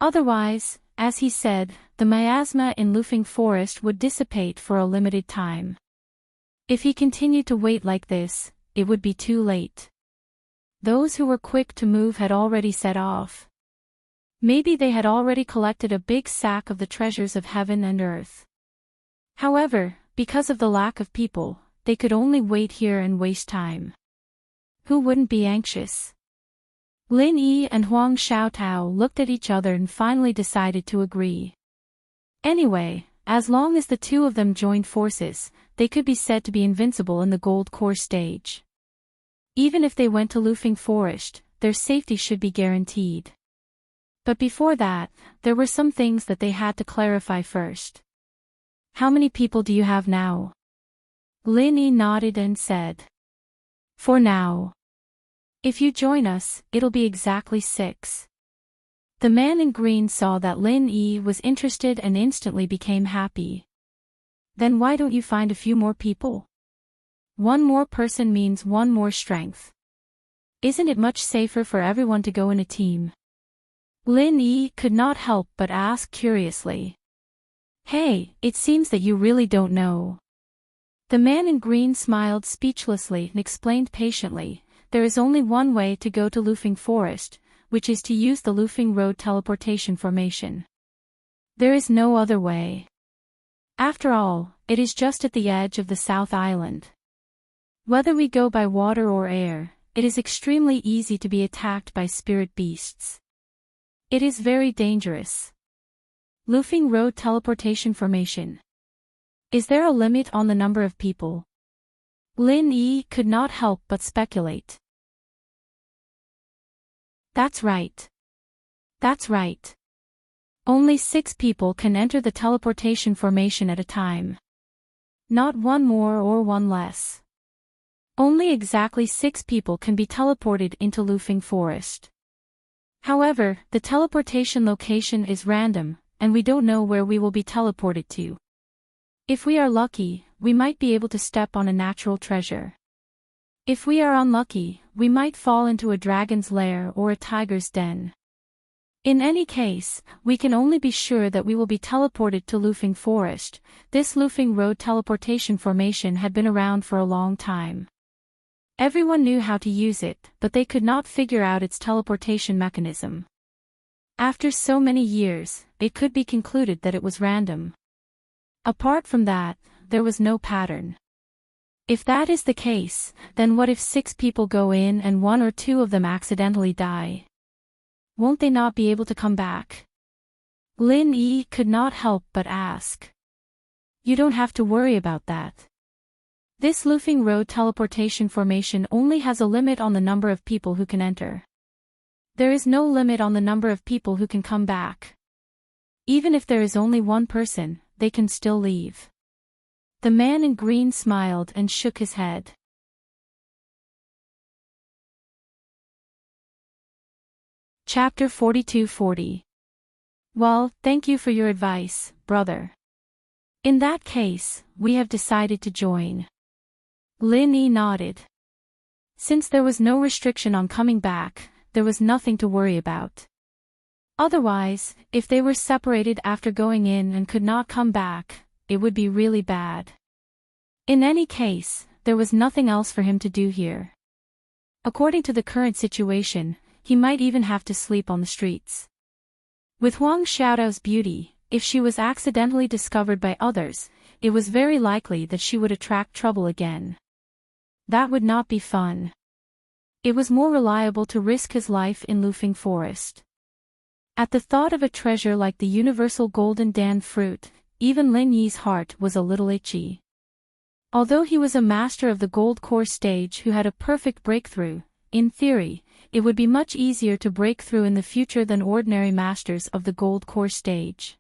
Speaker 1: Otherwise, as he said, the miasma in Lufeng Forest would dissipate for a limited time. If he continued to wait like this, it would be too late. Those who were quick to move had already set off. Maybe they had already collected a big sack of the treasures of heaven and earth. However, because of the lack of people, they could only wait here and waste time. Who wouldn't be anxious? Lin Yi and Huang Xiaotao looked at each other and finally decided to agree. Anyway, as long as the two of them joined forces, they could be said to be invincible in the gold core stage. Even if they went to Lufeng Forest, their safety should be guaranteed. But before that, there were some things that they had to clarify first. How many people do you have now? Lin Yi nodded and said. For now. If you join us, it'll be exactly 6. The man in green saw that Lin Yi was interested and instantly became happy. Then why don't you find a few more people? One more person means one more strength. Isn't it much safer for everyone to go in a team? Lin Yi could not help but ask curiously. Hey, it seems that you really don't know. The man in green smiled speechlessly and explained patiently, there is only one way to go to Lufeng Forest, which is to use the Lufeng Road teleportation formation. There is no other way. After all, it is just at the edge of the South Island. Whether we go by water or air, it is extremely easy to be attacked by spirit beasts. It is very dangerous. Lufeng Road teleportation formation. Is there a limit on the number of people? Lin Yi could not help but speculate. That's right. That's right. Only 6 people can enter the teleportation formation at a time. Not one more or one less. Only exactly 6 people can be teleported into Lufeng Forest. However, the teleportation location is random, and we don't know where we will be teleported to. If we are lucky, we might be able to step on a natural treasure. If we are unlucky, we might fall into a dragon's lair or a tiger's den. In any case, we can only be sure that we will be teleported to Lufeng Forest. This Lufeng Road teleportation formation had been around for a long time. Everyone knew how to use it, but they could not figure out its teleportation mechanism. After so many years, it could be concluded that it was random. Apart from that, there was no pattern. If that is the case, then what if 6 people go in and 1 or 2 of them accidentally die? Won't they not be able to come back? Lin Yi could not help but ask. You don't have to worry about that. This Lufeng Road teleportation formation only has a limit on the number of people who can enter. There is no limit on the number of people who can come back. Even if there is only one person, they can still leave. The man in green smiled and shook his head. Chapter 42-40. Well, thank you for your advice, brother. In that case, we have decided to join. Lin Yi nodded. Since there was no restriction on coming back, there was nothing to worry about. Otherwise, if they were separated after going in and could not come back, it would be really bad. In any case, there was nothing else for him to do here. According to the current situation, he might even have to sleep on the streets. With Huang Xiaotao's beauty, if she was accidentally discovered by others, it was very likely that she would attract trouble again. That would not be fun. It was more reliable to risk his life in Lufeng Forest. At the thought of a treasure like the universal golden dan fruit, even Lin Yi's heart was a little itchy. Although he was a master of the gold core stage who had a perfect breakthrough, in theory, it would be much easier to break through in the future than ordinary masters of the gold core stage.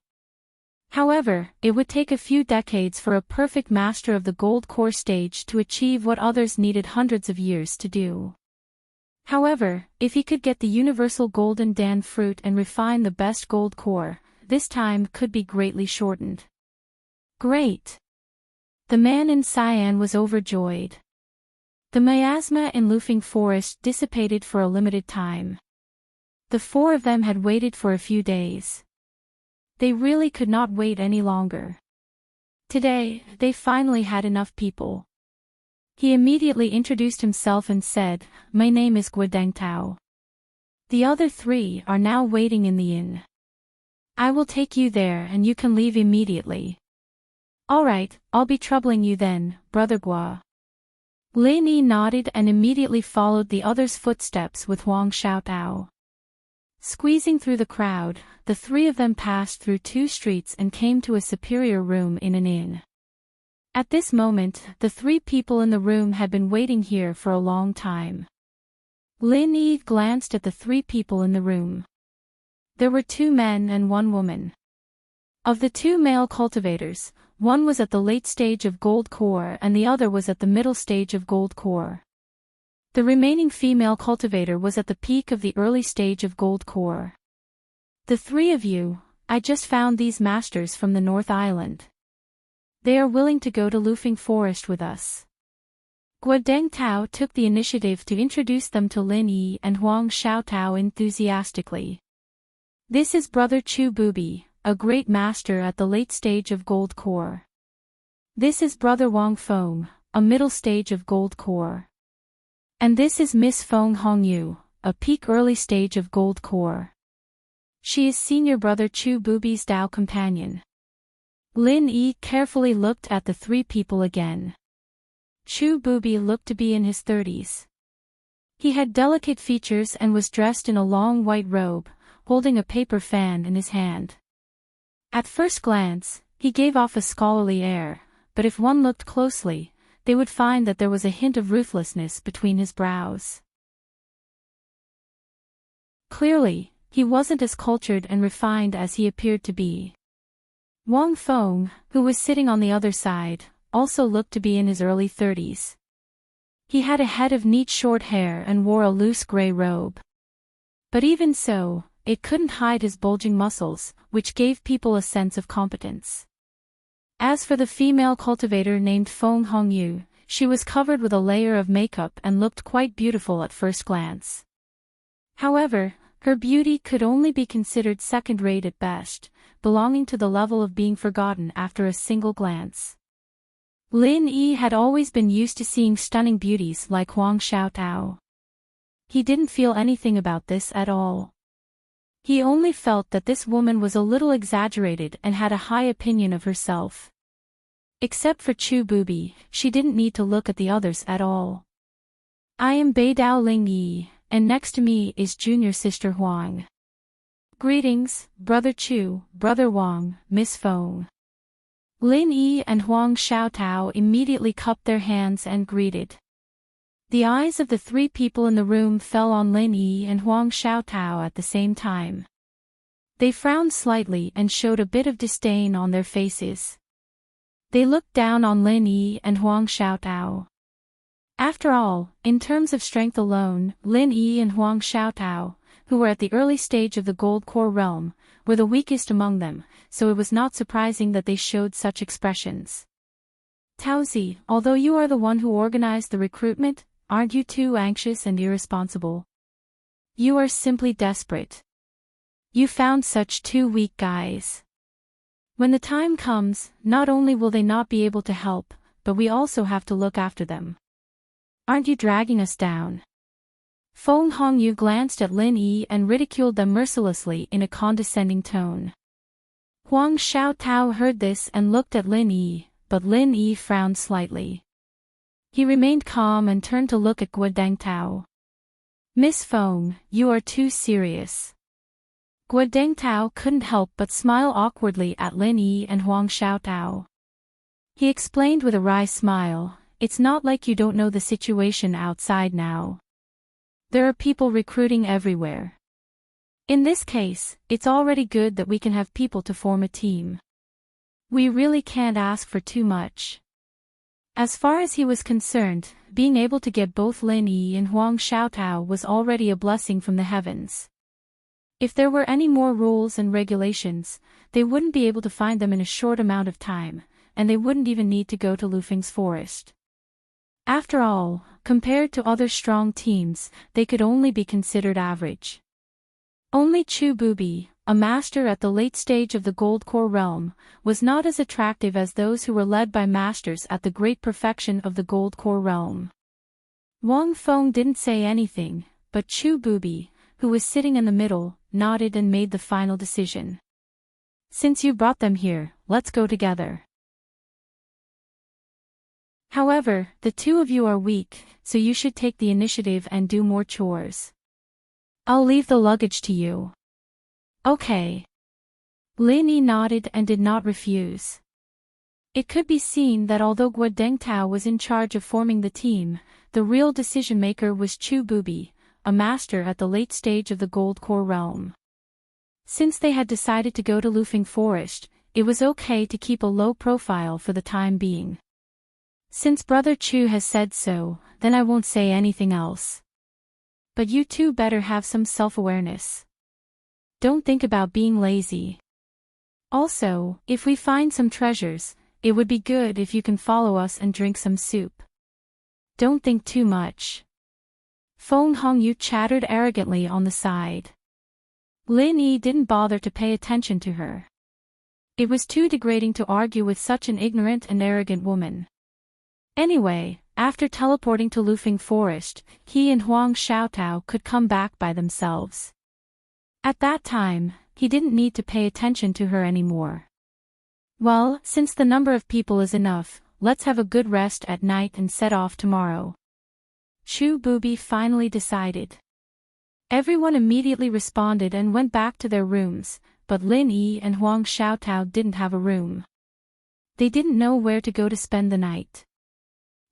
Speaker 1: However, it would take a few decades for a perfect master of the gold core stage to achieve what others needed hundreds of years to do. However, if he could get the universal golden dan fruit and refine the best gold core, this time could be greatly shortened. Great! The man in cyan was overjoyed. The miasma in Lufeng Forest dissipated for a limited time. The four of them had waited for a few days. They really could not wait any longer. Today, they finally had enough people. He immediately introduced himself and said, "My name is Guodeng Tao. The other three are now waiting in the inn. I will take you there and you can leave immediately." "Alright, I'll be troubling you then, Brother Gua." Lin Yi nodded and immediately followed the others' footsteps with Huang Xiaotao. Squeezing through the crowd, the three of them passed through 2 streets and came to a superior room in an inn. At this moment, the 3 people in the room had been waiting here for a long time. Lin Yi glanced at the 3 people in the room. There were 2 men and 1 woman. Of the 2 male cultivators, one was at the late stage of gold core and the other was at the middle stage of gold core. The remaining female cultivator was at the peak of the early stage of gold core. "The 3 of you, I just found these masters from the North Island. They are willing to go to Lufeng Forest with us." Guodeng Tao took the initiative to introduce them to Lin Yi and Huang Xiaotao enthusiastically. "This is Brother Chu Bubi, a great master at the late stage of gold core. This is Brother Wang Feng, a middle stage of gold core. And this is Miss Feng Hongyu, a peak early stage of gold core. She is senior Brother Chu Bubi's Dao companion." Lin Yi carefully looked at the 3 people again. Chu Bubi looked to be in his 30s. He had delicate features and was dressed in a long white robe, holding a paper fan in his hand. At first glance, he gave off a scholarly air, but if one looked closely, they would find that there was a hint of ruthlessness between his brows. Clearly, he wasn't as cultured and refined as he appeared to be. Wang Feng, who was sitting on the other side, also looked to be in his early 30s. He had a head of neat short hair and wore a loose gray robe. But even so, it couldn't hide his bulging muscles, which gave people a sense of competence. As for the female cultivator named Feng Hongyu, she was covered with a layer of makeup and looked quite beautiful at first glance. However, her beauty could only be considered second-rate at best, belonging to the level of being forgotten after a single glance. Lin Yi had always been used to seeing stunning beauties like Huang Xiaotao. He didn't feel anything about this at all. He only felt that this woman was a little exaggerated and had a high opinion of herself. Except for Chu Bubi, she didn't need to look at the others at all. "I am Beidao Ling Yi, and next to me is junior sister Huang. Greetings, Brother Chu, Brother Wang, Miss Feng." Lin Yi and Huang Xiaotao immediately cupped their hands and greeted. The eyes of the 3 people in the room fell on Lin Yi and Huang Xiaotao at the same time. They frowned slightly and showed a bit of disdain on their faces. They looked down on Lin Yi and Huang Xiaotao. After all, in terms of strength alone, Lin Yi and Huang Xiaotao, who were at the early stage of the gold core realm, were the weakest among them, so it was not surprising that they showed such expressions. "Taozi, although you are the one who organized the recruitment, aren't you too anxious and irresponsible? You are simply desperate. You found such 2 weak guys. When the time comes, not only will they not be able to help, but we also have to look after them. Aren't you dragging us down? Feng Hongyu glanced at Lin Yi and ridiculed them mercilessly in a condescending tone. Huang Xiaotao heard this and looked at Lin Yi, but Lin Yi frowned slightly. He remained calm and turned to look at Guodengtao. Miss Feng, you are too serious. Guodengtao couldn't help but smile awkwardly at Lin Yi and Huang Xiaotao. He explained with a wry smile, it's not like you don't know the situation outside now. There are people recruiting everywhere. In this case, it's already good that we can have people to form a team. We really can't ask for too much. As far as he was concerned, being able to get both Lin Yi and Huang Xiaotao was already a blessing from the heavens. If there were any more rules and regulations, they wouldn't be able to find them in a short amount of time, and they wouldn't even need to go to Lufeng's forest. After all, compared to other strong teams, they could only be considered average. Only Chu Bubi, a master at the late stage of the Gold Core realm, was not as attractive as those who were led by masters at the great perfection of the Gold Core realm. Wang Feng didn't say anything, but Chu Bubi, who was sitting in the middle, nodded and made the final decision. Since you brought them here, let's go together. However, the two of you are weak, so you should take the initiative and do more chores. I'll leave the luggage to you. Okay. Lin Yi nodded and did not refuse. It could be seen that although Guodengtao was in charge of forming the team, the real decision-maker was Chu Bubi, a master at the late stage of the Gold Core realm. Since they had decided to go to Lufeng Forest, it was okay to keep a low profile for the time being. Since Brother Chu has said so, then I won't say anything else. But you two better have some self-awareness. Don't think about being lazy. Also, if we find some treasures, it would be good if you can follow us and drink some soup. Don't think too much. Feng Hongyu chattered arrogantly on the side. Lin Yi didn't bother to pay attention to her. It was too degrading to argue with such an ignorant and arrogant woman. Anyway, after teleporting to Lufeng Forest, he and Huang Xiaotao could come back by themselves. At that time, he didn't need to pay attention to her anymore. Well, since the number of people is enough, let's have a good rest at night and set off tomorrow. Chu Bubi finally decided. Everyone immediately responded and went back to their rooms, but Lin Yi and Huang Xiaotao didn't have a room. They didn't know where to go to spend the night.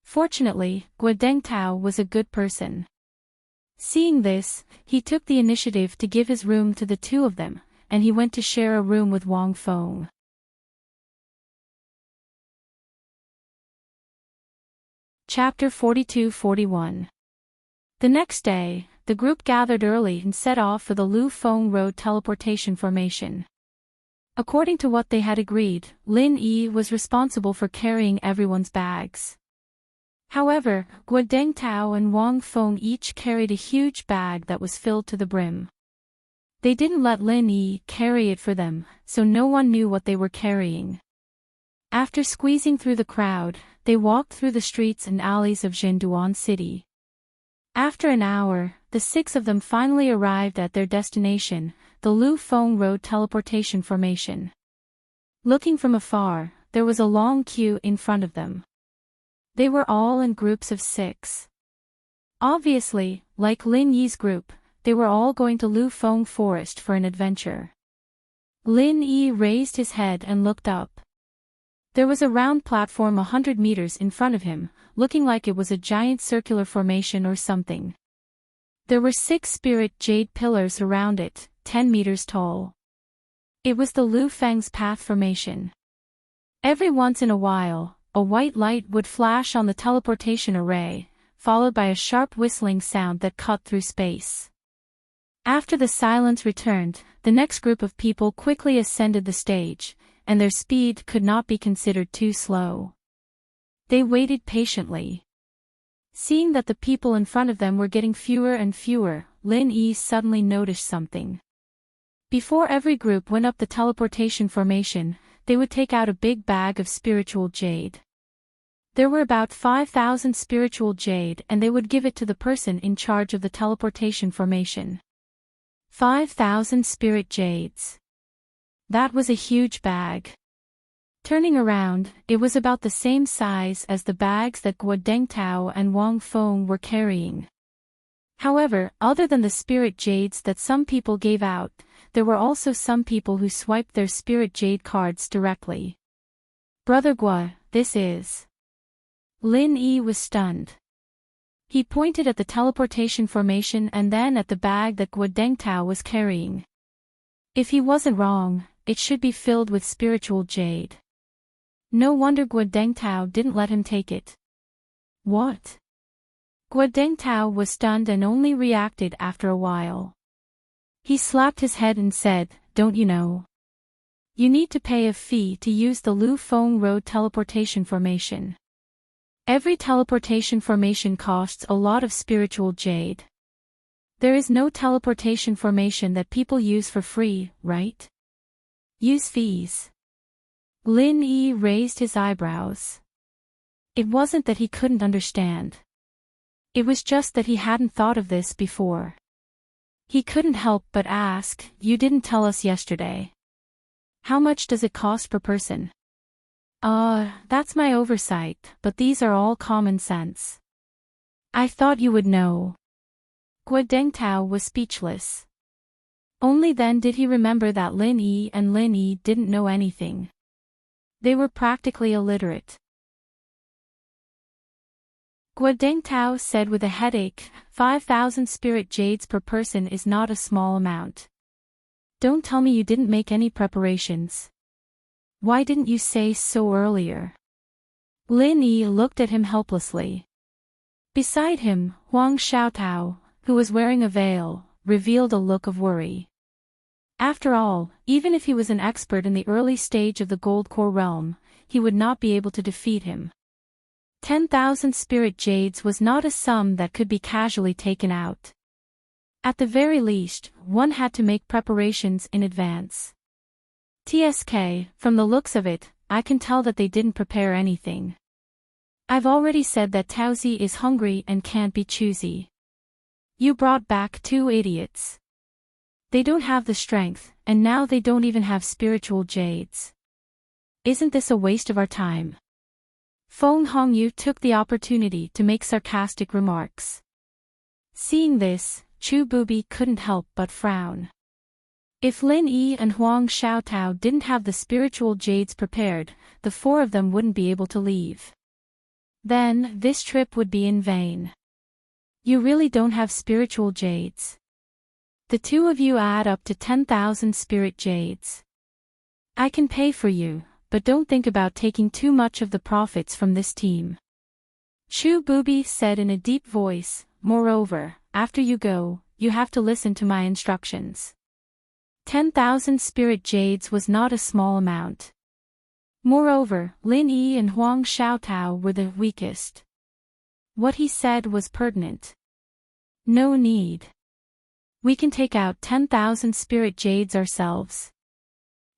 Speaker 1: Fortunately, Guodengtao was a good person. Seeing this, he took the initiative to give his room to the two of them, and he went to share a room with Wang Feng. Chapter 42-41. The next day, the group gathered early and set off for the Lu Feng Road teleportation formation. According to what they had agreed, Lin Yi was responsible for carrying everyone's bags. However, Guodengtao and Wang Feng each carried a huge bag that was filled to the brim. They didn't let Lin Yi carry it for them, so no one knew what they were carrying. After squeezing through the crowd, they walked through the streets and alleys of Zhenduan City. After an hour, the six of them finally arrived at their destination, the Lu Feng Road teleportation formation. Looking from afar, there was a long queue in front of them. They were all in groups of 6. Obviously, like Lin Yi's group, they were all going to Lu Feng Forest for an adventure. Lin Yi raised his head and looked up. There was a round platform 100 meters in front of him, looking like it was a giant circular formation or something. There were 6 spirit jade pillars around it, 10 meters tall. It was the Lu Feng's path formation. Every once in a while, a white light would flash on the teleportation array, followed by a sharp whistling sound that cut through space. After the silence returned, the next group of people quickly ascended the stage, and their speed could not be considered too slow. They waited patiently. Seeing that the people in front of them were getting fewer and fewer, Lin Yi suddenly noticed something. Before every group went up the teleportation formation, they would take out a big bag of spiritual jade. There were about 5,000 spiritual jade and they would give it to the person in charge of the teleportation formation. 5,000 spirit jades. That was a huge bag. Turning around, it was about the same size as the bags that Guo Dengtao and Wang Feng were carrying. However, other than the spirit jades that some people gave out, there were also some people who swiped their spirit jade cards directly. Brother Guo, this is... Lin Yi was stunned. He pointed at the teleportation formation and then at the bag that Guo Dengtao was carrying. If he wasn't wrong, it should be filled with spiritual jade. No wonder Guo Dengtao didn't let him take it. What? Guo Dengtao was stunned and only reacted after a while. He slapped his head and said, "Don't you know? You need to pay a fee to use the Lu Feng Road teleportation formation. Every teleportation formation costs a lot of spiritual jade. There is no teleportation formation that people use for free, right? Use fees." Lin Yi raised his eyebrows. It wasn't that he couldn't understand. It was just that he hadn't thought of this before. He couldn't help but ask, "You didn't tell us yesterday. How much does it cost per person?" That's my oversight, but these are all common sense. I thought you would know." Guo Dengtao was speechless. Only then did he remember that Lin Yi and Lin Yi didn't know anything. They were practically illiterate. Guo Dengtao said with a headache, 5,000 spirit jades per person is not a small amount. Don't tell me you didn't make any preparations. Why didn't you say so earlier? Lin Yi looked at him helplessly. Beside him, Huang Xiaotao, who was wearing a veil, revealed a look of worry. After all, even if he was an expert in the early stage of the Gold Core realm, he would not be able to defeat him. 10,000 spirit jades was not a sum that could be casually taken out. At the very least, one had to make preparations in advance. TSK, from the looks of it, I can tell that they didn't prepare anything. I've already said that Taozi is hungry and can't be choosy. You brought back 2 idiots. They don't have the strength, and now they don't even have spiritual jades. Isn't this a waste of our time? Feng Hongyu took the opportunity to make sarcastic remarks. Seeing this, Chu Bubi couldn't help but frown. If Lin Yi and Huang Xiaotao didn't have the spiritual jades prepared, the 4 of them wouldn't be able to leave. Then, this trip would be in vain. You really don't have spiritual jades. The 2 of you add up to 10,000 spirit jades. I can pay for you, but don't think about taking too much of the profits from this team. Chu Bubi said in a deep voice, moreover, after you go, you have to listen to my instructions. 10,000 spirit jades was not a small amount. Moreover, Lin Yi and Huang Xiaotao were the weakest. What he said was pertinent. No need. We can take out 10,000 spirit jades ourselves.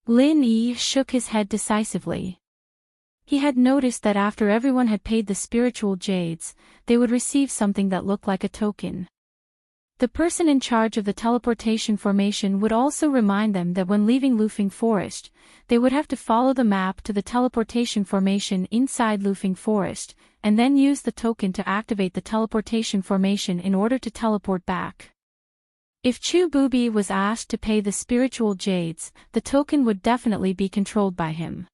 Speaker 1: Lin Yi shook his head decisively. He had noticed that after everyone had paid the spiritual jades, they would receive something that looked like a token. The person in charge of the teleportation formation would also remind them that when leaving Lufeng Forest, they would have to follow the map to the teleportation formation inside Lufeng Forest, and then use the token to activate the teleportation formation in order to teleport back. If Chu Bubi was asked to pay the spiritual jades, the token would definitely be controlled by him.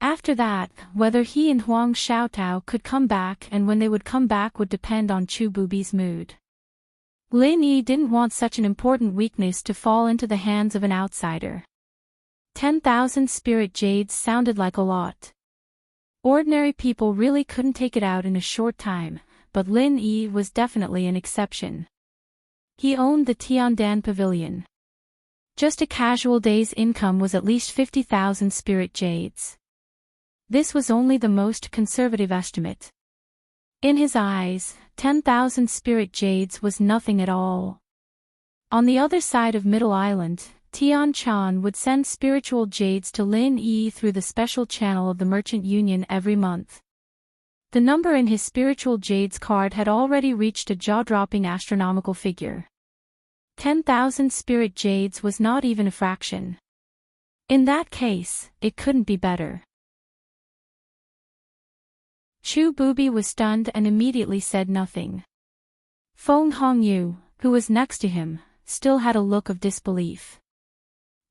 Speaker 1: After that, whether he and Huang Xiaotao could come back and when they would come back would depend on Chu Bubi's mood. Lin Yi didn't want such an important weakness to fall into the hands of an outsider. 10,000 spirit jades sounded like a lot. Ordinary people really couldn't take it out in a short time, but Lin Yi was definitely an exception. He owned the Tiandan Pavilion. Just a casual day's income was at least 50,000 spirit jades. This was only the most conservative estimate. In his eyes, 10,000 spirit jades was nothing at all. On the other side of Middle Island, Tian Chan would send spiritual jades to Lin Yi through the special channel of the Merchant Union every month. The number in his spiritual jades card had already reached a jaw-dropping astronomical figure. 10,000 spirit jades was not even a fraction. In that case, it couldn't be better. Chu Bubi was stunned and immediately said nothing. Feng Hongyu, who was next to him, still had a look of disbelief.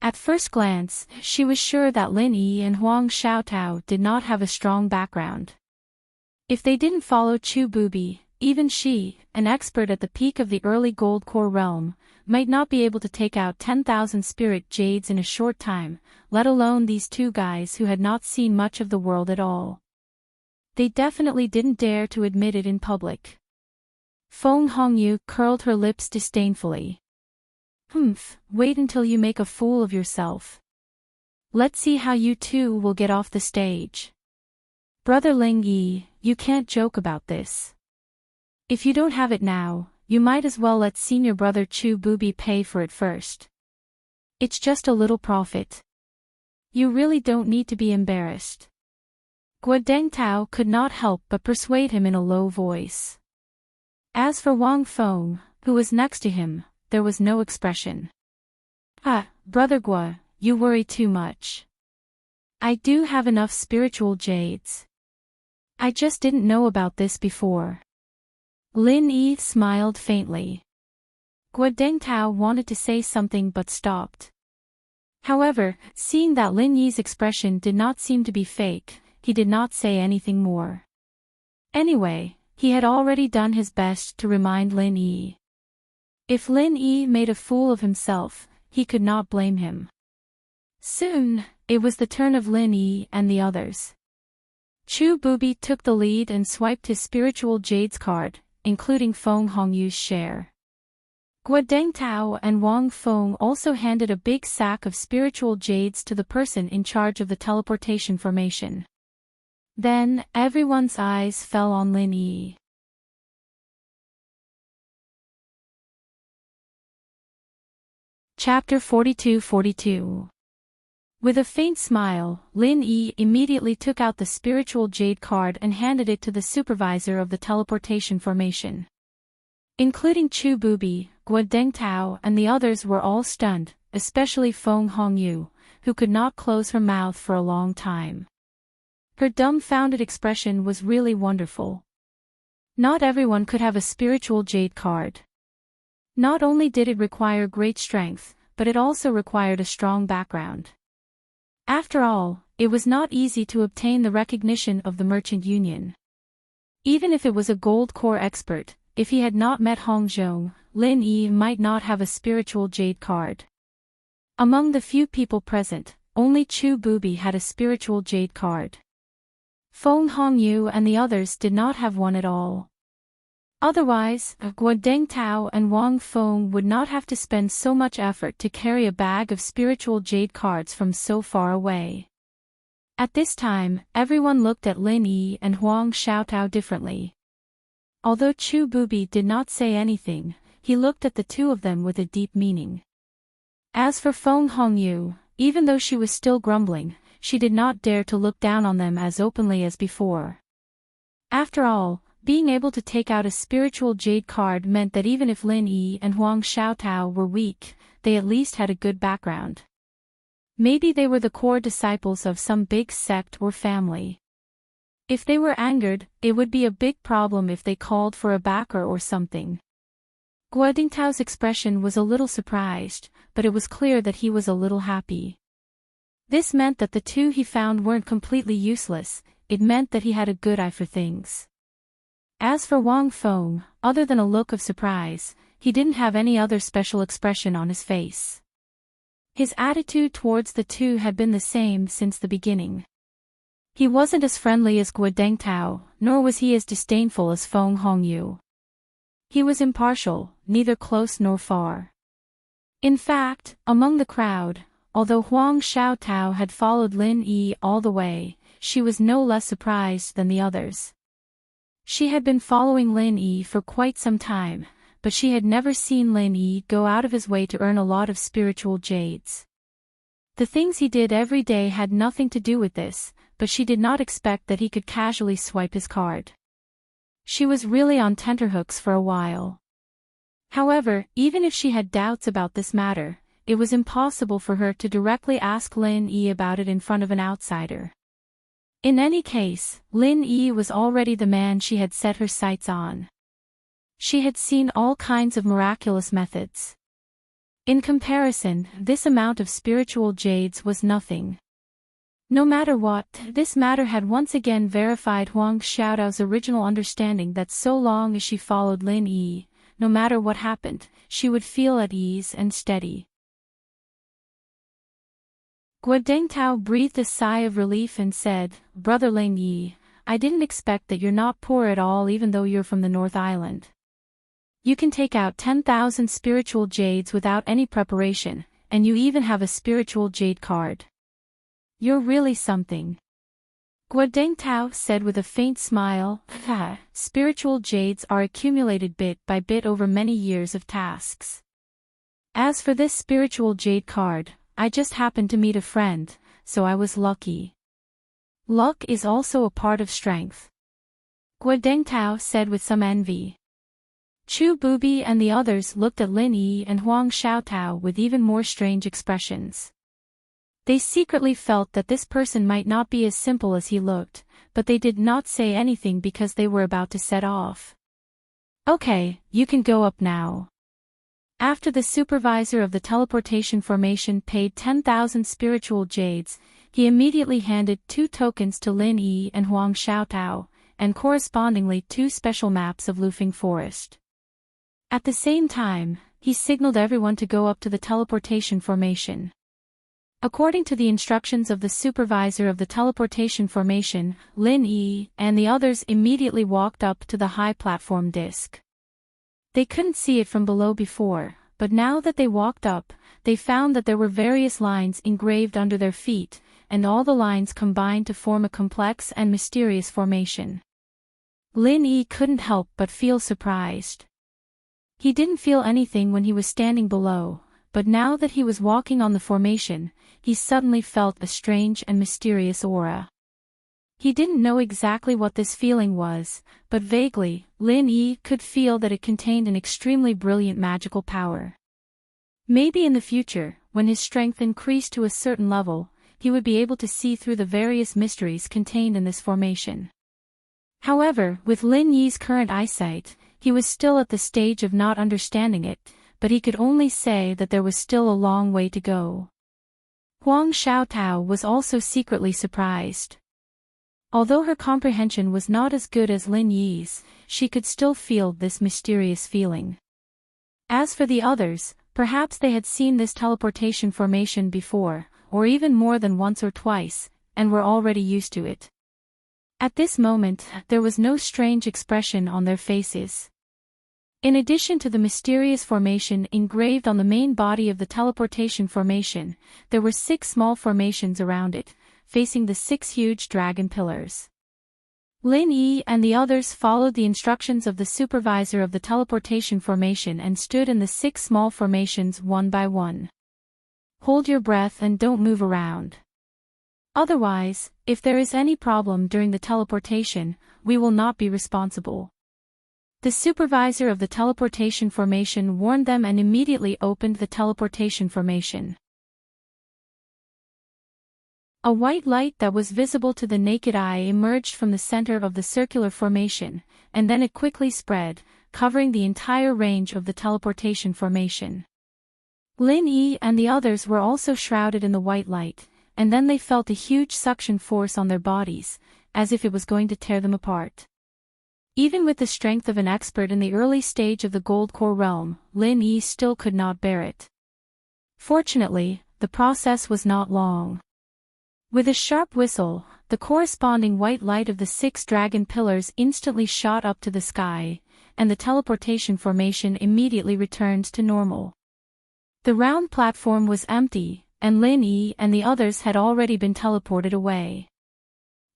Speaker 1: At first glance, she was sure that Lin Yi and Huang Xiaotao did not have a strong background. If they didn't follow Chu Bubi, even she, an expert at the peak of the early gold core realm, might not be able to take out 10,000 spirit jades in a short time, let alone these two guys who had not seen much of the world at all. They definitely didn't dare to admit it in public. Feng Hongyu curled her lips disdainfully. Wait until you make a fool of yourself. Let's see how you two will get off the stage. Brother Ling Yi, you can't joke about this. If you don't have it now, you might as well let senior brother Chu Bubi pay for it first. It's just a little profit. You really don't need to be embarrassed. Guo Dengtao could not help but persuade him in a low voice. As for Wang Feng, who was next to him, there was no expression. Brother Guo, you worry too much. I do have enough spiritual jades. I just didn't know about this before. Lin Yi smiled faintly. Guo Dengtao wanted to say something but stopped. However, seeing that Lin Yi's expression did not seem to be fake, he did not say anything more. Anyway, he had already done his best to remind Lin Yi. If Lin Yi made a fool of himself, he could not blame him. Soon, it was the turn of Lin Yi and the others. Chu Bubi took the lead and swiped his spiritual jades card, including Feng Hongyu's share. Guo Dengtao and Wang Feng also handed a big sack of spiritual jades to the person in charge of the teleportation formation. Then, everyone's eyes fell on Lin Yi. Chapter 42-42. With a faint smile, Lin Yi immediately took out the spiritual jade card and handed it to the supervisor of the teleportation formation. Including Chu Bubi, Guo Dengtao and the others were all stunned, especially Feng Hongyu, who could not close her mouth for a long time. Her dumbfounded expression was really wonderful. Not everyone could have a spiritual jade card. Not only did it require great strength, but it also required a strong background. After all, it was not easy to obtain the recognition of the Merchant Union. Even if it was a gold core expert, if he had not met Hong Zhong, Lin Yi might not have a spiritual jade card. Among the few people present, only Chu Bubi had a spiritual jade card. Feng Hongyu and the others did not have one at all. Otherwise, Guo Dengtao and Wang Feng would not have to spend so much effort to carry a bag of spiritual jade cards from so far away. At this time, everyone looked at Lin Yi and Huang Xiaotao differently. Although Chu Bubi did not say anything, he looked at the two of them with a deep meaning. As for Feng Hongyu, even though she was still grumbling, she did not dare to look down on them as openly as before. After all, being able to take out a spiritual jade card meant that even if Lin Yi and Huang Xiaotao were weak, they at least had a good background. Maybe they were the core disciples of some big sect or family. If they were angered, it would be a big problem if they called for a backer or something. Guo Dengtao's expression was a little surprised, but it was clear that he was a little happy. This meant that the two he found weren't completely useless, it meant that he had a good eye for things. As for Wang Feng, other than a look of surprise, he didn't have any other special expression on his face. His attitude towards the two had been the same since the beginning. He wasn't as friendly as Guo Dengtao, nor was he as disdainful as Feng Hongyu. He was impartial, neither close nor far. In fact, among the crowd, although Huang Xiaotao had followed Lin Yi all the way, she was no less surprised than the others. She had been following Lin Yi for quite some time, but she had never seen Lin Yi go out of his way to earn a lot of spiritual jades. The things he did every day had nothing to do with this, but she did not expect that he could casually swipe his card. She was really on tenterhooks for a while. However, even if she had doubts about this matter, it was impossible for her to directly ask Lin Yi about it in front of an outsider. In any case, Lin Yi was already the man she had set her sights on. She had seen all kinds of miraculous methods. In comparison, this amount of spiritual jades was nothing. No matter what, this matter had once again verified Huang Xiaodao's original understanding that so long as she followed Lin Yi, no matter what happened, she would feel at ease and steady. Guo Dengtao breathed a sigh of relief and said, "Brother Lin Yi, I didn't expect that you're not poor at all even though you're from the North Island. You can take out 10,000 spiritual jades without any preparation, and you even have a spiritual jade card. You're really something." Guo Dengtao said with a faint smile, "Spiritual jades are accumulated bit by bit over many years of tasks. As for this spiritual jade card, I just happened to meet a friend, so I was lucky. Luck is also a part of strength." Guo Dengtao said with some envy. Chu Bubi and the others looked at Lin Yi and Huang Xiaotao with even more strange expressions. They secretly felt that this person might not be as simple as he looked, but they did not say anything because they were about to set off. "Okay, you can go up now." After the supervisor of the teleportation formation paid 10,000 spiritual jades, he immediately handed 2 tokens to Lin Yi and Huang Xiaotao, and correspondingly 2 special maps of Lufeng Forest. At the same time, he signaled everyone to go up to the teleportation formation. According to the instructions of the supervisor of the teleportation formation, Lin Yi and the others immediately walked up to the high platform disc. They couldn't see it from below before, but now that they walked up, they found that there were various lines engraved under their feet, and all the lines combined to form a complex and mysterious formation. Lin Yi couldn't help but feel surprised. He didn't feel anything when he was standing below, but now that he was walking on the formation, he suddenly felt a strange and mysterious aura. He didn't know exactly what this feeling was, but vaguely, Lin Yi could feel that it contained an extremely brilliant magical power. Maybe in the future, when his strength increased to a certain level, he would be able to see through the various mysteries contained in this formation. However, with Lin Yi's current eyesight, he was still at the stage of not understanding it, but he could only say that there was still a long way to go. Huang Xiaotao was also secretly surprised. Although her comprehension was not as good as Lin Yi's, she could still feel this mysterious feeling. As for the others, perhaps they had seen this teleportation formation before, or even more than once or twice, and were already used to it. At this moment, there was no strange expression on their faces. In addition to the mysterious formation engraved on the main body of the teleportation formation, there were 6 small formations around it, facing the 6 huge dragon pillars. Lin Yi and the others followed the instructions of the supervisor of the teleportation formation and stood in the 6 small formations one by one. Hold your breath and don't move around. Otherwise, if there is any problem during the teleportation, we will not be responsible. The supervisor of the teleportation formation warned them and immediately opened the teleportation formation. A white light that was visible to the naked eye emerged from the center of the circular formation, and then it quickly spread, covering the entire range of the teleportation formation. Lin Yi and the others were also shrouded in the white light, and then they felt a huge suction force on their bodies, as if it was going to tear them apart. Even with the strength of an expert in the early stage of the Gold Core realm, Lin Yi still could not bear it. Fortunately, the process was not long. With a sharp whistle, the corresponding white light of the 6 dragon pillars instantly shot up to the sky, and the teleportation formation immediately returned to normal. The round platform was empty, and Lin Yi and the others had already been teleported away.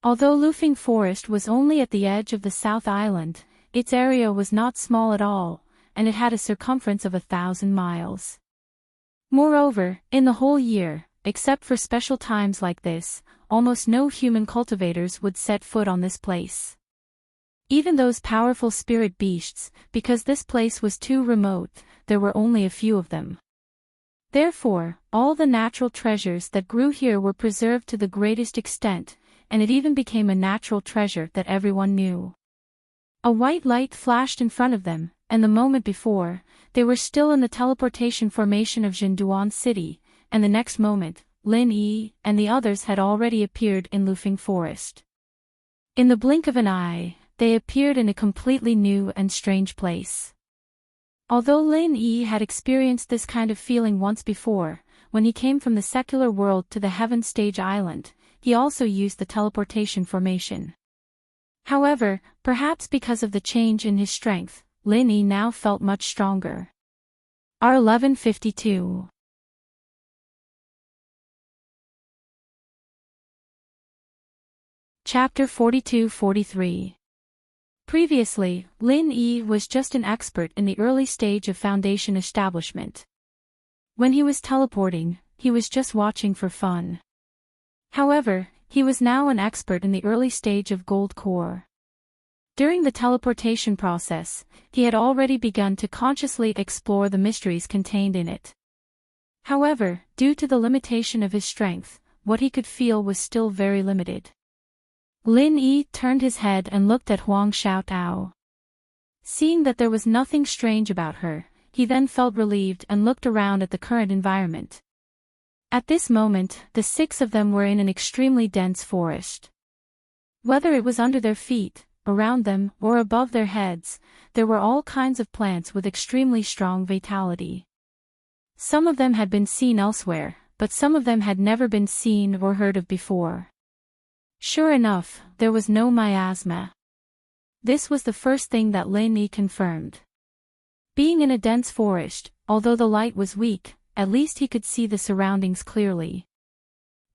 Speaker 1: Although Lufeng Forest was only at the edge of the South Island, its area was not small at all, and it had a circumference of 1,000 miles. Moreover, in the whole year, except for special times like this, almost no human cultivators would set foot on this place. Even those powerful spirit beasts, because this place was too remote, there were only a few of them. Therefore, all the natural treasures that grew here were preserved to the greatest extent, and it even became a natural treasure that everyone knew. A white light flashed in front of them, and the moment before, they were still in the teleportation formation of Jinduan City, and the next moment, Lin Yi and the others had already appeared in Lufeng Forest. In the blink of an eye, they appeared in a completely new and strange place. Although Lin Yi had experienced this kind of feeling once before, when he came from the secular world to the Heaven Stage Island, he also used the teleportation formation. However, perhaps because of the change in his strength, Lin Yi now felt much stronger. R1152. Chapter 42-43. Previously, Lin Yi was just an expert in the early stage of Foundation establishment. When he was teleporting, he was just watching for fun. However, he was now an expert in the early stage of Gold Core. During the teleportation process, he had already begun to consciously explore the mysteries contained in it. However, due to the limitation of his strength, what he could feel was still very limited. Lin Yi turned his head and looked at Huang Xiaotao. Seeing that there was nothing strange about her, he then felt relieved and looked around at the current environment. At this moment, the six of them were in an extremely dense forest. Whether it was under their feet, around them, or above their heads, there were all kinds of plants with extremely strong vitality. Some of them had been seen elsewhere, but some of them had never been seen or heard of before. Sure enough, there was no miasma. This was the first thing that Lin Yi confirmed. Being in a dense forest, although the light was weak, at least he could see the surroundings clearly.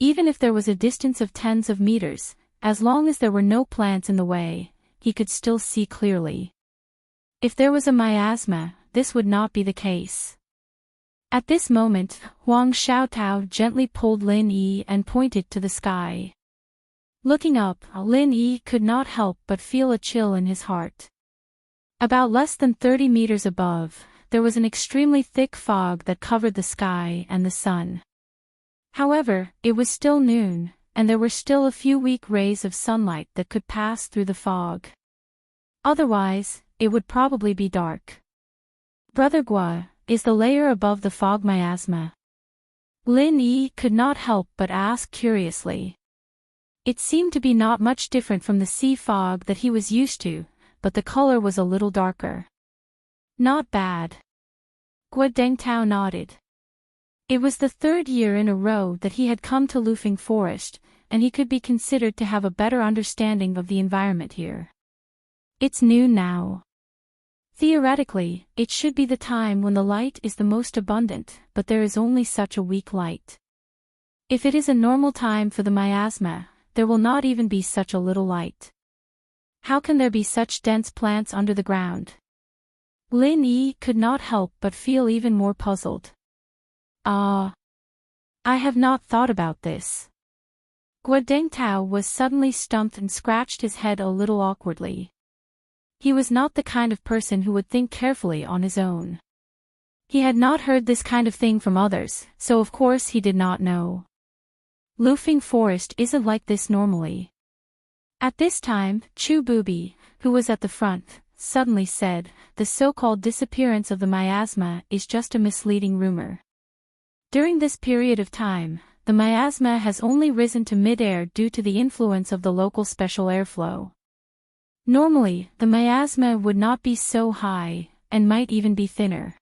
Speaker 1: Even if there was a distance of tens of meters, as long as there were no plants in the way, he could still see clearly. If there was a miasma, this would not be the case. At this moment, Huang Xiaotao gently pulled Lin Yi and pointed to the sky. Looking up, Lin Yi could not help but feel a chill in his heart. About less than 30 meters above, there was an extremely thick fog that covered the sky and the sun. However, it was still noon, and there were still a few weak rays of sunlight that could pass through the fog. Otherwise, it would probably be dark. Brother Gua, is the layer above the fog miasma? Lin Yi could not help but ask curiously. It seemed to be not much different from the sea fog that he was used to, but the color was a little darker. Not bad. Gua Dengtao nodded. It was the third year in a row that he had come to Lufeng Forest, and he could be considered to have a better understanding of the environment here. It's noon now. Theoretically, it should be the time when the light is the most abundant, but there is only such a weak light. If it is a normal time for the miasma, there will not even be such a little light. How can there be such dense plants under the ground? Lin Yi could not help but feel even more puzzled. I have not thought about this. Gua Dengtao was suddenly stumped and scratched his head a little awkwardly. He was not the kind of person who would think carefully on his own. He had not heard this kind of thing from others, so of course he did not know. Lufeng Forest isn't like this normally. At this time, Chu Bubi, who was at the front, suddenly said, the so-called disappearance of the miasma is just a misleading rumor. During this period of time, the miasma has only risen to mid-air due to the influence of the local special airflow. Normally, the miasma would not be so high, and might even be thinner.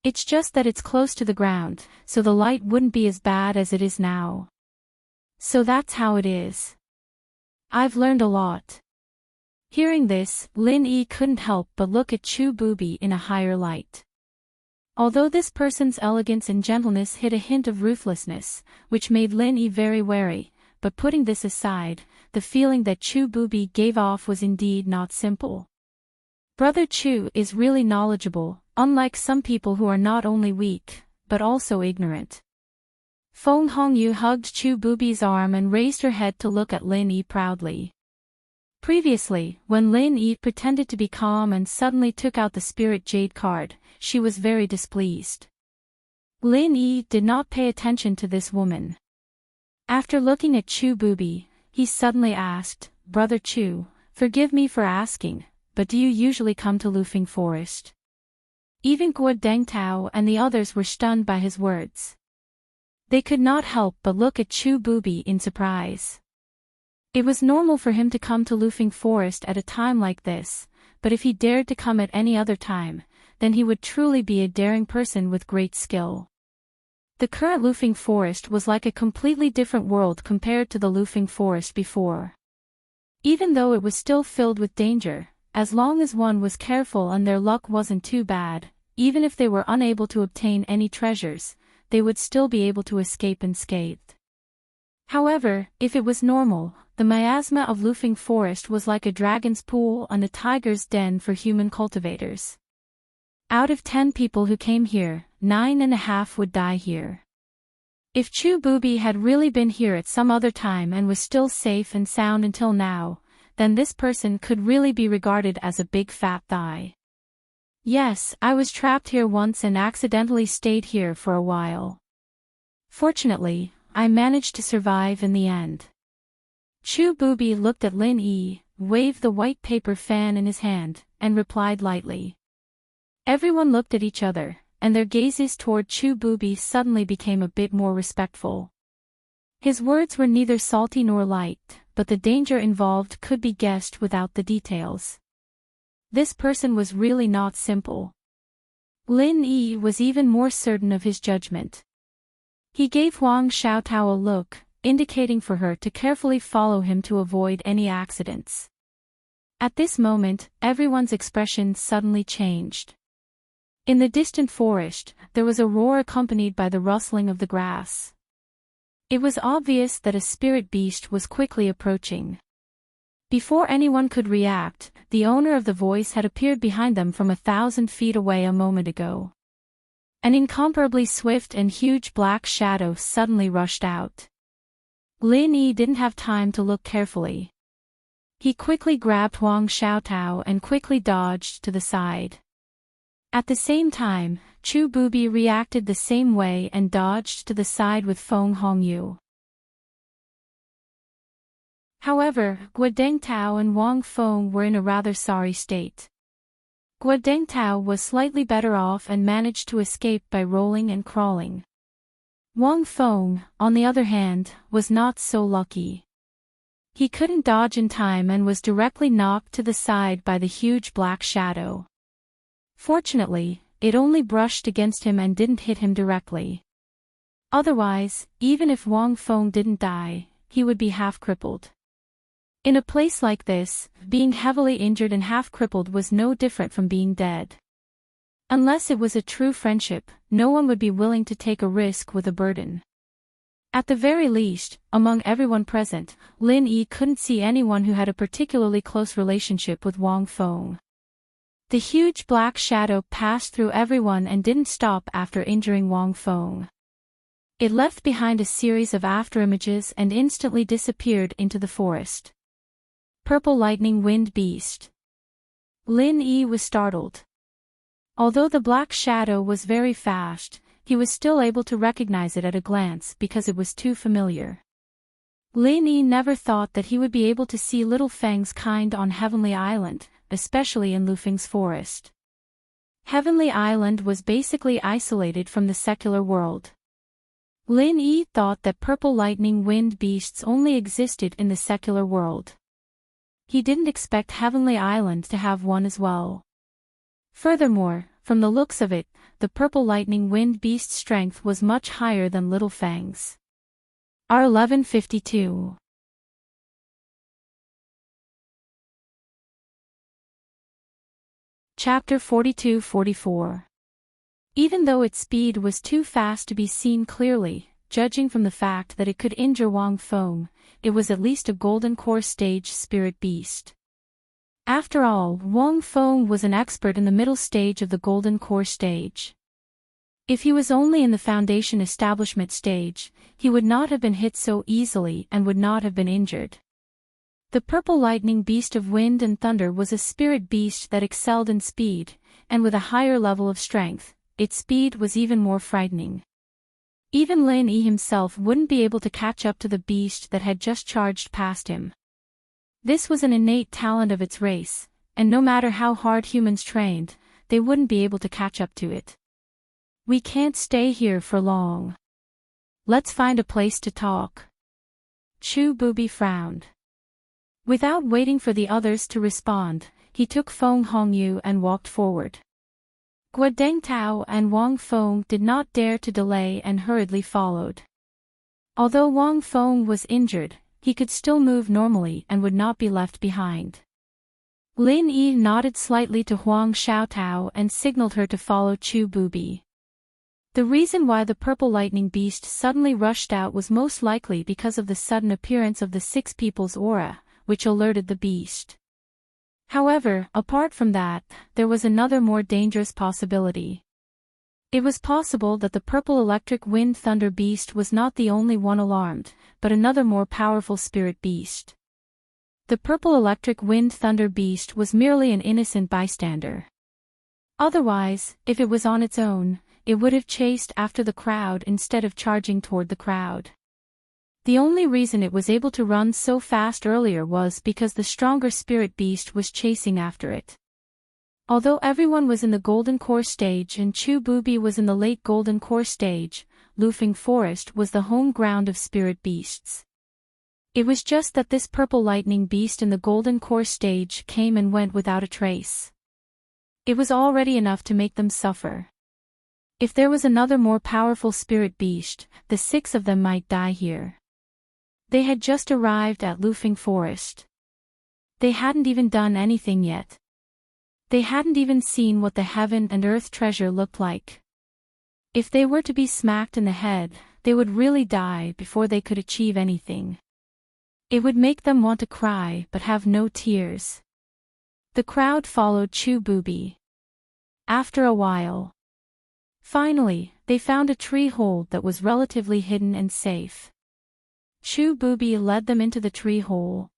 Speaker 1: It's just that it's close to the ground, so the light wouldn't be as bad as it is now. So that's how it is. I've learned a lot. Hearing this, Lin Yi couldn't help but look at Chu Bubi in a higher light. Although this person's elegance and gentleness hid a hint of ruthlessness, which made Lin Yi very wary, but putting this aside, the feeling that Chu Bubi gave off was indeed not simple. Brother Chu is really knowledgeable, unlike some people who are not only weak, but also ignorant. Feng Hongyu hugged Chu Bubi's arm and raised her head to look at Lin Yi proudly. Previously, when Lin Yi pretended to be calm and suddenly took out the Spirit Jade card, she was very displeased. Lin Yi did not pay attention to this woman. After looking at Chu Bubi, he suddenly asked, "Brother Chu, forgive me for asking, but do you usually come to Lufeng Forest?" Even Guo Dengtao and the others were stunned by his words. They could not help but look at Chu Bubi in surprise. It was normal for him to come to Lufeng Forest at a time like this, but if he dared to come at any other time, then he would truly be a daring person with great skill. The current Lufeng Forest was like a completely different world compared to the Lufeng Forest before. Even though it was still filled with danger, as long as one was careful and their luck wasn't too bad, even if they were unable to obtain any treasures, they would still be able to escape unscathed. However, if it was normal, the miasma of Lufeng Forest was like a dragon's pool and a tiger's den for human cultivators. Out of 10 people who came here, 9.5 would die here. If Chu Bubi had really been here at some other time and was still safe and sound until now, then this person could really be regarded as a big fat thigh. Yes, I was trapped here once and accidentally stayed here for a while. Fortunately, I managed to survive in the end. Chu Bubi looked at Lin Yi, waved the white paper fan in his hand, and replied lightly. Everyone looked at each other, and their gazes toward Chu Bubi suddenly became a bit more respectful. His words were neither salty nor light, but the danger involved could be guessed without the details. This person was really not simple. Lin Yi was even more certain of his judgment. He gave Huang Xiaotao a look, indicating for her to carefully follow him to avoid any accidents. At this moment, everyone's expression suddenly changed. In the distant forest, there was a roar accompanied by the rustling of the grass. It was obvious that a spirit beast was quickly approaching. Before anyone could react, the owner of the voice had appeared behind them from 1,000 feet away a moment ago. An incomparably swift and huge black shadow suddenly rushed out. Lin Yi didn't have time to look carefully. He quickly grabbed Huang Xiaotao and quickly dodged to the side. At the same time, Chu Bubi reacted the same way and dodged to the side with Feng Hongyu. However, Guo Dengtao and Wang Feng were in a rather sorry state. Guo Dengtao was slightly better off and managed to escape by rolling and crawling. Wang Feng, on the other hand, was not so lucky. He couldn't dodge in time and was directly knocked to the side by the huge black shadow. Fortunately, it only brushed against him and didn't hit him directly. Otherwise, even if Wang Feng didn't die, he would be half crippled. In a place like this, being heavily injured and half crippled was no different from being dead. Unless it was a true friendship, no one would be willing to take a risk with a burden. At the very least, among everyone present, Lin Yi couldn't see anyone who had a particularly close relationship with Wang Feng. The huge black shadow passed through everyone and didn't stop after injuring Wang Feng. It left behind a series of afterimages and instantly disappeared into the forest. Purple Lightning Wind Beast. Lin Yi was startled. Although the black shadow was very fast, he was still able to recognize it at a glance because it was too familiar. Lin Yi never thought that he would be able to see Little Feng's kind on Heavenly Island, especially in Lufeng's forest. Heavenly Island was basically isolated from the secular world. Lin Yi thought that purple lightning wind beasts only existed in the secular world. He didn't expect Heavenly Island to have one as well. Furthermore, from the looks of it, the purple lightning wind beast's strength was much higher than Little Feng's. R1152. Chapter 42-44. Even though its speed was too fast to be seen clearly, judging from the fact that it could injure Wang Feng, it was at least a golden core stage spirit beast. After all, Wang Feng was an expert in the middle stage of the golden core stage. If he was only in the foundation establishment stage, he would not have been hit so easily and would not have been injured. The purple lightning beast of wind and thunder was a spirit beast that excelled in speed, and with a higher level of strength, its speed was even more frightening. Even Lin Yi himself wouldn't be able to catch up to the beast that had just charged past him. This was an innate talent of its race, and no matter how hard humans trained, they wouldn't be able to catch up to it. We can't stay here for long. Let's find a place to talk. Chu Bubi frowned. Without waiting for the others to respond, he took Feng Hongyu and walked forward. Guo Dengtao and Wang Feng did not dare to delay and hurriedly followed. Although Wang Feng was injured, he could still move normally and would not be left behind. Lin Yi nodded slightly to Huang Xiaotao and signaled her to follow Chu Bubi. The reason why the purple lightning beast suddenly rushed out was most likely because of the sudden appearance of the six people's aura, which alerted the beast. However, apart from that, there was another more dangerous possibility. It was possible that the purple electric wind thunder beast was not the only one alarmed, but another more powerful spirit beast. The purple electric wind thunder beast was merely an innocent bystander. Otherwise, if it was on its own, it would have chased after the crowd instead of charging toward the crowd. The only reason it was able to run so fast earlier was because the stronger spirit beast was chasing after it. Although everyone was in the Golden Core stage and Chu Bubi was in the late Golden Core stage, Lufeng Forest was the home ground of spirit beasts. It was just that this purple lightning beast in the Golden Core stage came and went without a trace. It was already enough to make them suffer. If there was another more powerful spirit beast, the six of them might die here. They had just arrived at Lufeng Forest. They hadn't even done anything yet. They hadn't even seen what the heaven and earth treasure looked like. If they were to be smacked in the head, they would really die before they could achieve anything. It would make them want to cry but have no tears. The crowd followed Chu Bubi. After a while, finally, they found a tree hole that was relatively hidden and safe. Chu Bubi led them into the tree hole.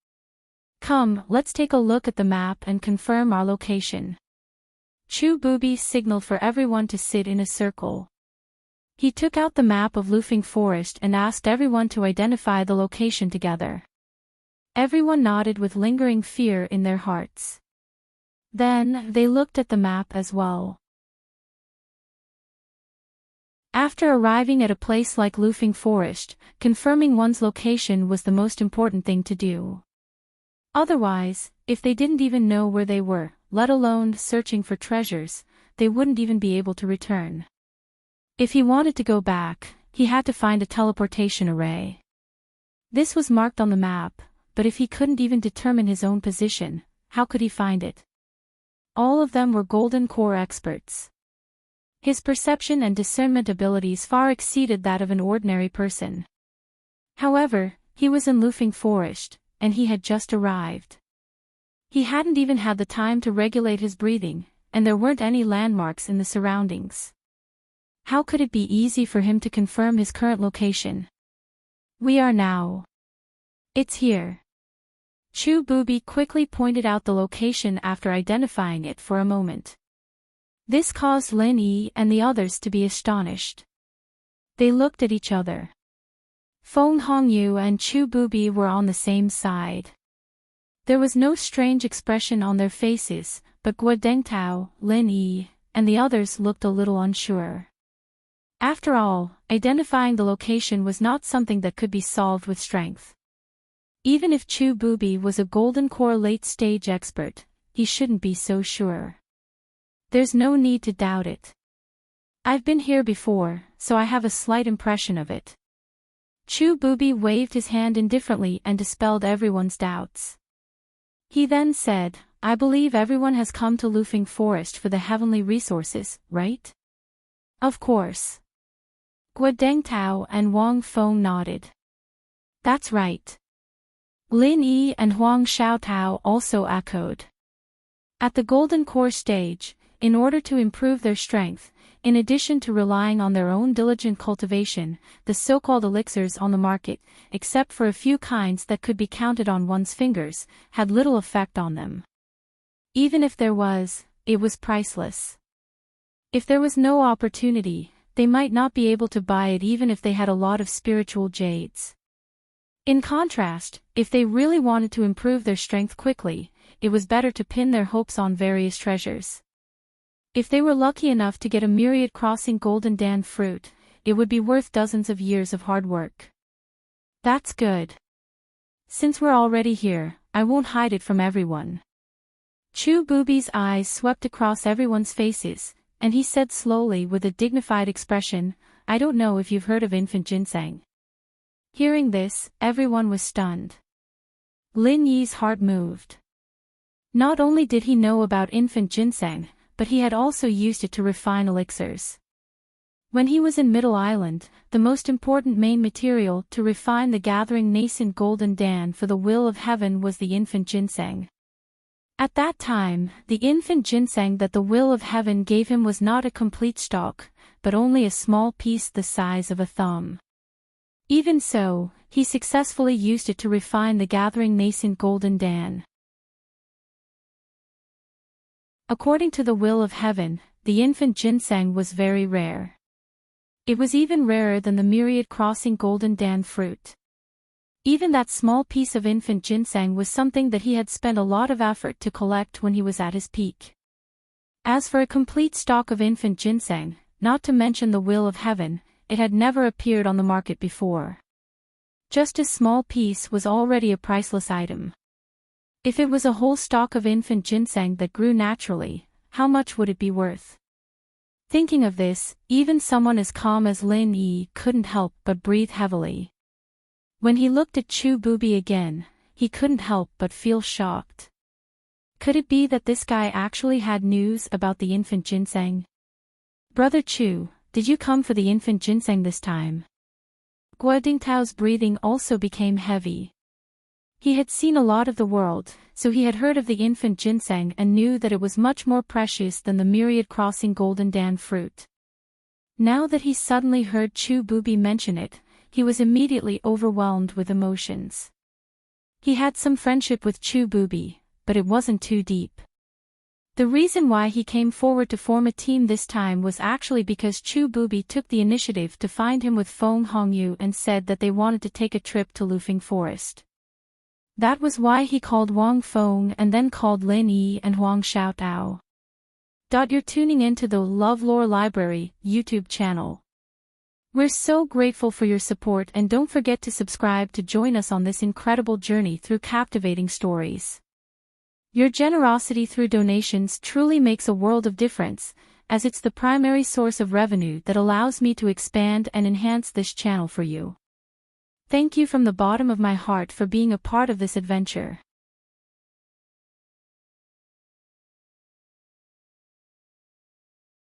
Speaker 1: Come, let's take a look at the map and confirm our location. Chu Bubi signaled for everyone to sit in a circle. He took out the map of Lufeng Forest and asked everyone to identify the location together. Everyone nodded with lingering fear in their hearts. Then, they looked at the map as well. After arriving at a place like Lufeng Forest, confirming one's location was the most important thing to do. Otherwise, if they didn't even know where they were, let alone searching for treasures, they wouldn't even be able to return. If he wanted to go back, he had to find a teleportation array. This was marked on the map, but if he couldn't even determine his own position, how could he find it? All of them were Golden Core experts. His perception and discernment abilities far exceeded that of an ordinary person. However, he was in Lufeng Forest, and he had just arrived. He hadn't even had the time to regulate his breathing, and there weren't any landmarks in the surroundings. How could it be easy for him to confirm his current location? We are now. It's here. Chu Bubi quickly pointed out the location after identifying it for a moment. This caused Lin Yi and the others to be astonished. They looked at each other. Feng Hongyu and Chu Bubi were on the same side. There was no strange expression on their faces, but Guo Dengtao, Lin Yi, and the others looked a little unsure. After all, identifying the location was not something that could be solved with strength. Even if Chu Bubi was a Golden Core late-stage expert, he shouldn't be so sure. There's no need to doubt it. I've been here before, so I have a slight impression of it. Chu Bubi waved his hand indifferently and dispelled everyone's doubts. He then said, I believe everyone has come to Lufeng Forest for the heavenly resources, right? Of course. Guo Dengtao and Wang Feng nodded. That's right. Lin Yi and Huang Xiaotao also echoed. At the Golden Core stage, in order to improve their strength, in addition to relying on their own diligent cultivation, the so-called elixirs on the market, except for a few kinds that could be counted on one's fingers, had little effect on them. Even if there was, it was priceless. If there was no opportunity, they might not be able to buy it even if they had a lot of spiritual jades. In contrast, if they really wanted to improve their strength quickly, it was better to pin their hopes on various treasures. If they were lucky enough to get a myriad crossing golden dan fruit, it would be worth dozens of years of hard work. That's good. Since we're already here, I won't hide it from everyone. Chu Booby's eyes swept across everyone's faces, and he said slowly with a dignified expression, I don't know if you've heard of infant ginseng. Hearing this, everyone was stunned. Lin Yi's heart moved. Not only did he know about infant ginseng, but he had also used it to refine elixirs. When he was in Middle Island, the most important main material to refine the gathering nascent golden dan for the will of heaven was the infant ginseng. At that time, the infant ginseng that the will of heaven gave him was not a complete stalk, but only a small piece the size of a thumb. Even so, he successfully used it to refine the gathering nascent golden dan. According to the will of heaven, the infant ginseng was very rare. It was even rarer than the myriad crossing golden dan fruit. Even that small piece of infant ginseng was something that he had spent a lot of effort to collect when he was at his peak. As for a complete stalk of infant ginseng, not to mention the will of heaven, it had never appeared on the market before. Just a small piece was already a priceless item. If it was a whole stalk of infant ginseng that grew naturally, how much would it be worth? Thinking of this, even someone as calm as Lin Yi couldn't help but breathe heavily. When he looked at Chu Booby again, he couldn't help but feel shocked. Could it be that this guy actually had news about the infant ginseng? Brother Chu, did you come for the infant ginseng this time? Guo Dingtao's breathing also became heavy. He had seen a lot of the world, so he had heard of the infant ginseng and knew that it was much more precious than the myriad crossing golden dan fruit. Now that he suddenly heard Chu Booby mention it, he was immediately overwhelmed with emotions. He had some friendship with Chu Booby, but it wasn't too deep. The reason why he came forward to form a team this time was actually because Chu Booby took the initiative to find him with Feng Hongyu and said that they wanted to take a trip to Lufeng Forest. That was why he called Wang Feng and then called Lin Yi and Huang Xiaotao. You're tuning into the LoveLore Library YouTube channel. We're so grateful for your support, and don't forget to subscribe to join us on this incredible journey through captivating stories. Your generosity through donations truly makes a world of difference, as it's the primary source of revenue that allows me to expand and enhance this channel for you. Thank you from the bottom of my heart for being a part of this adventure.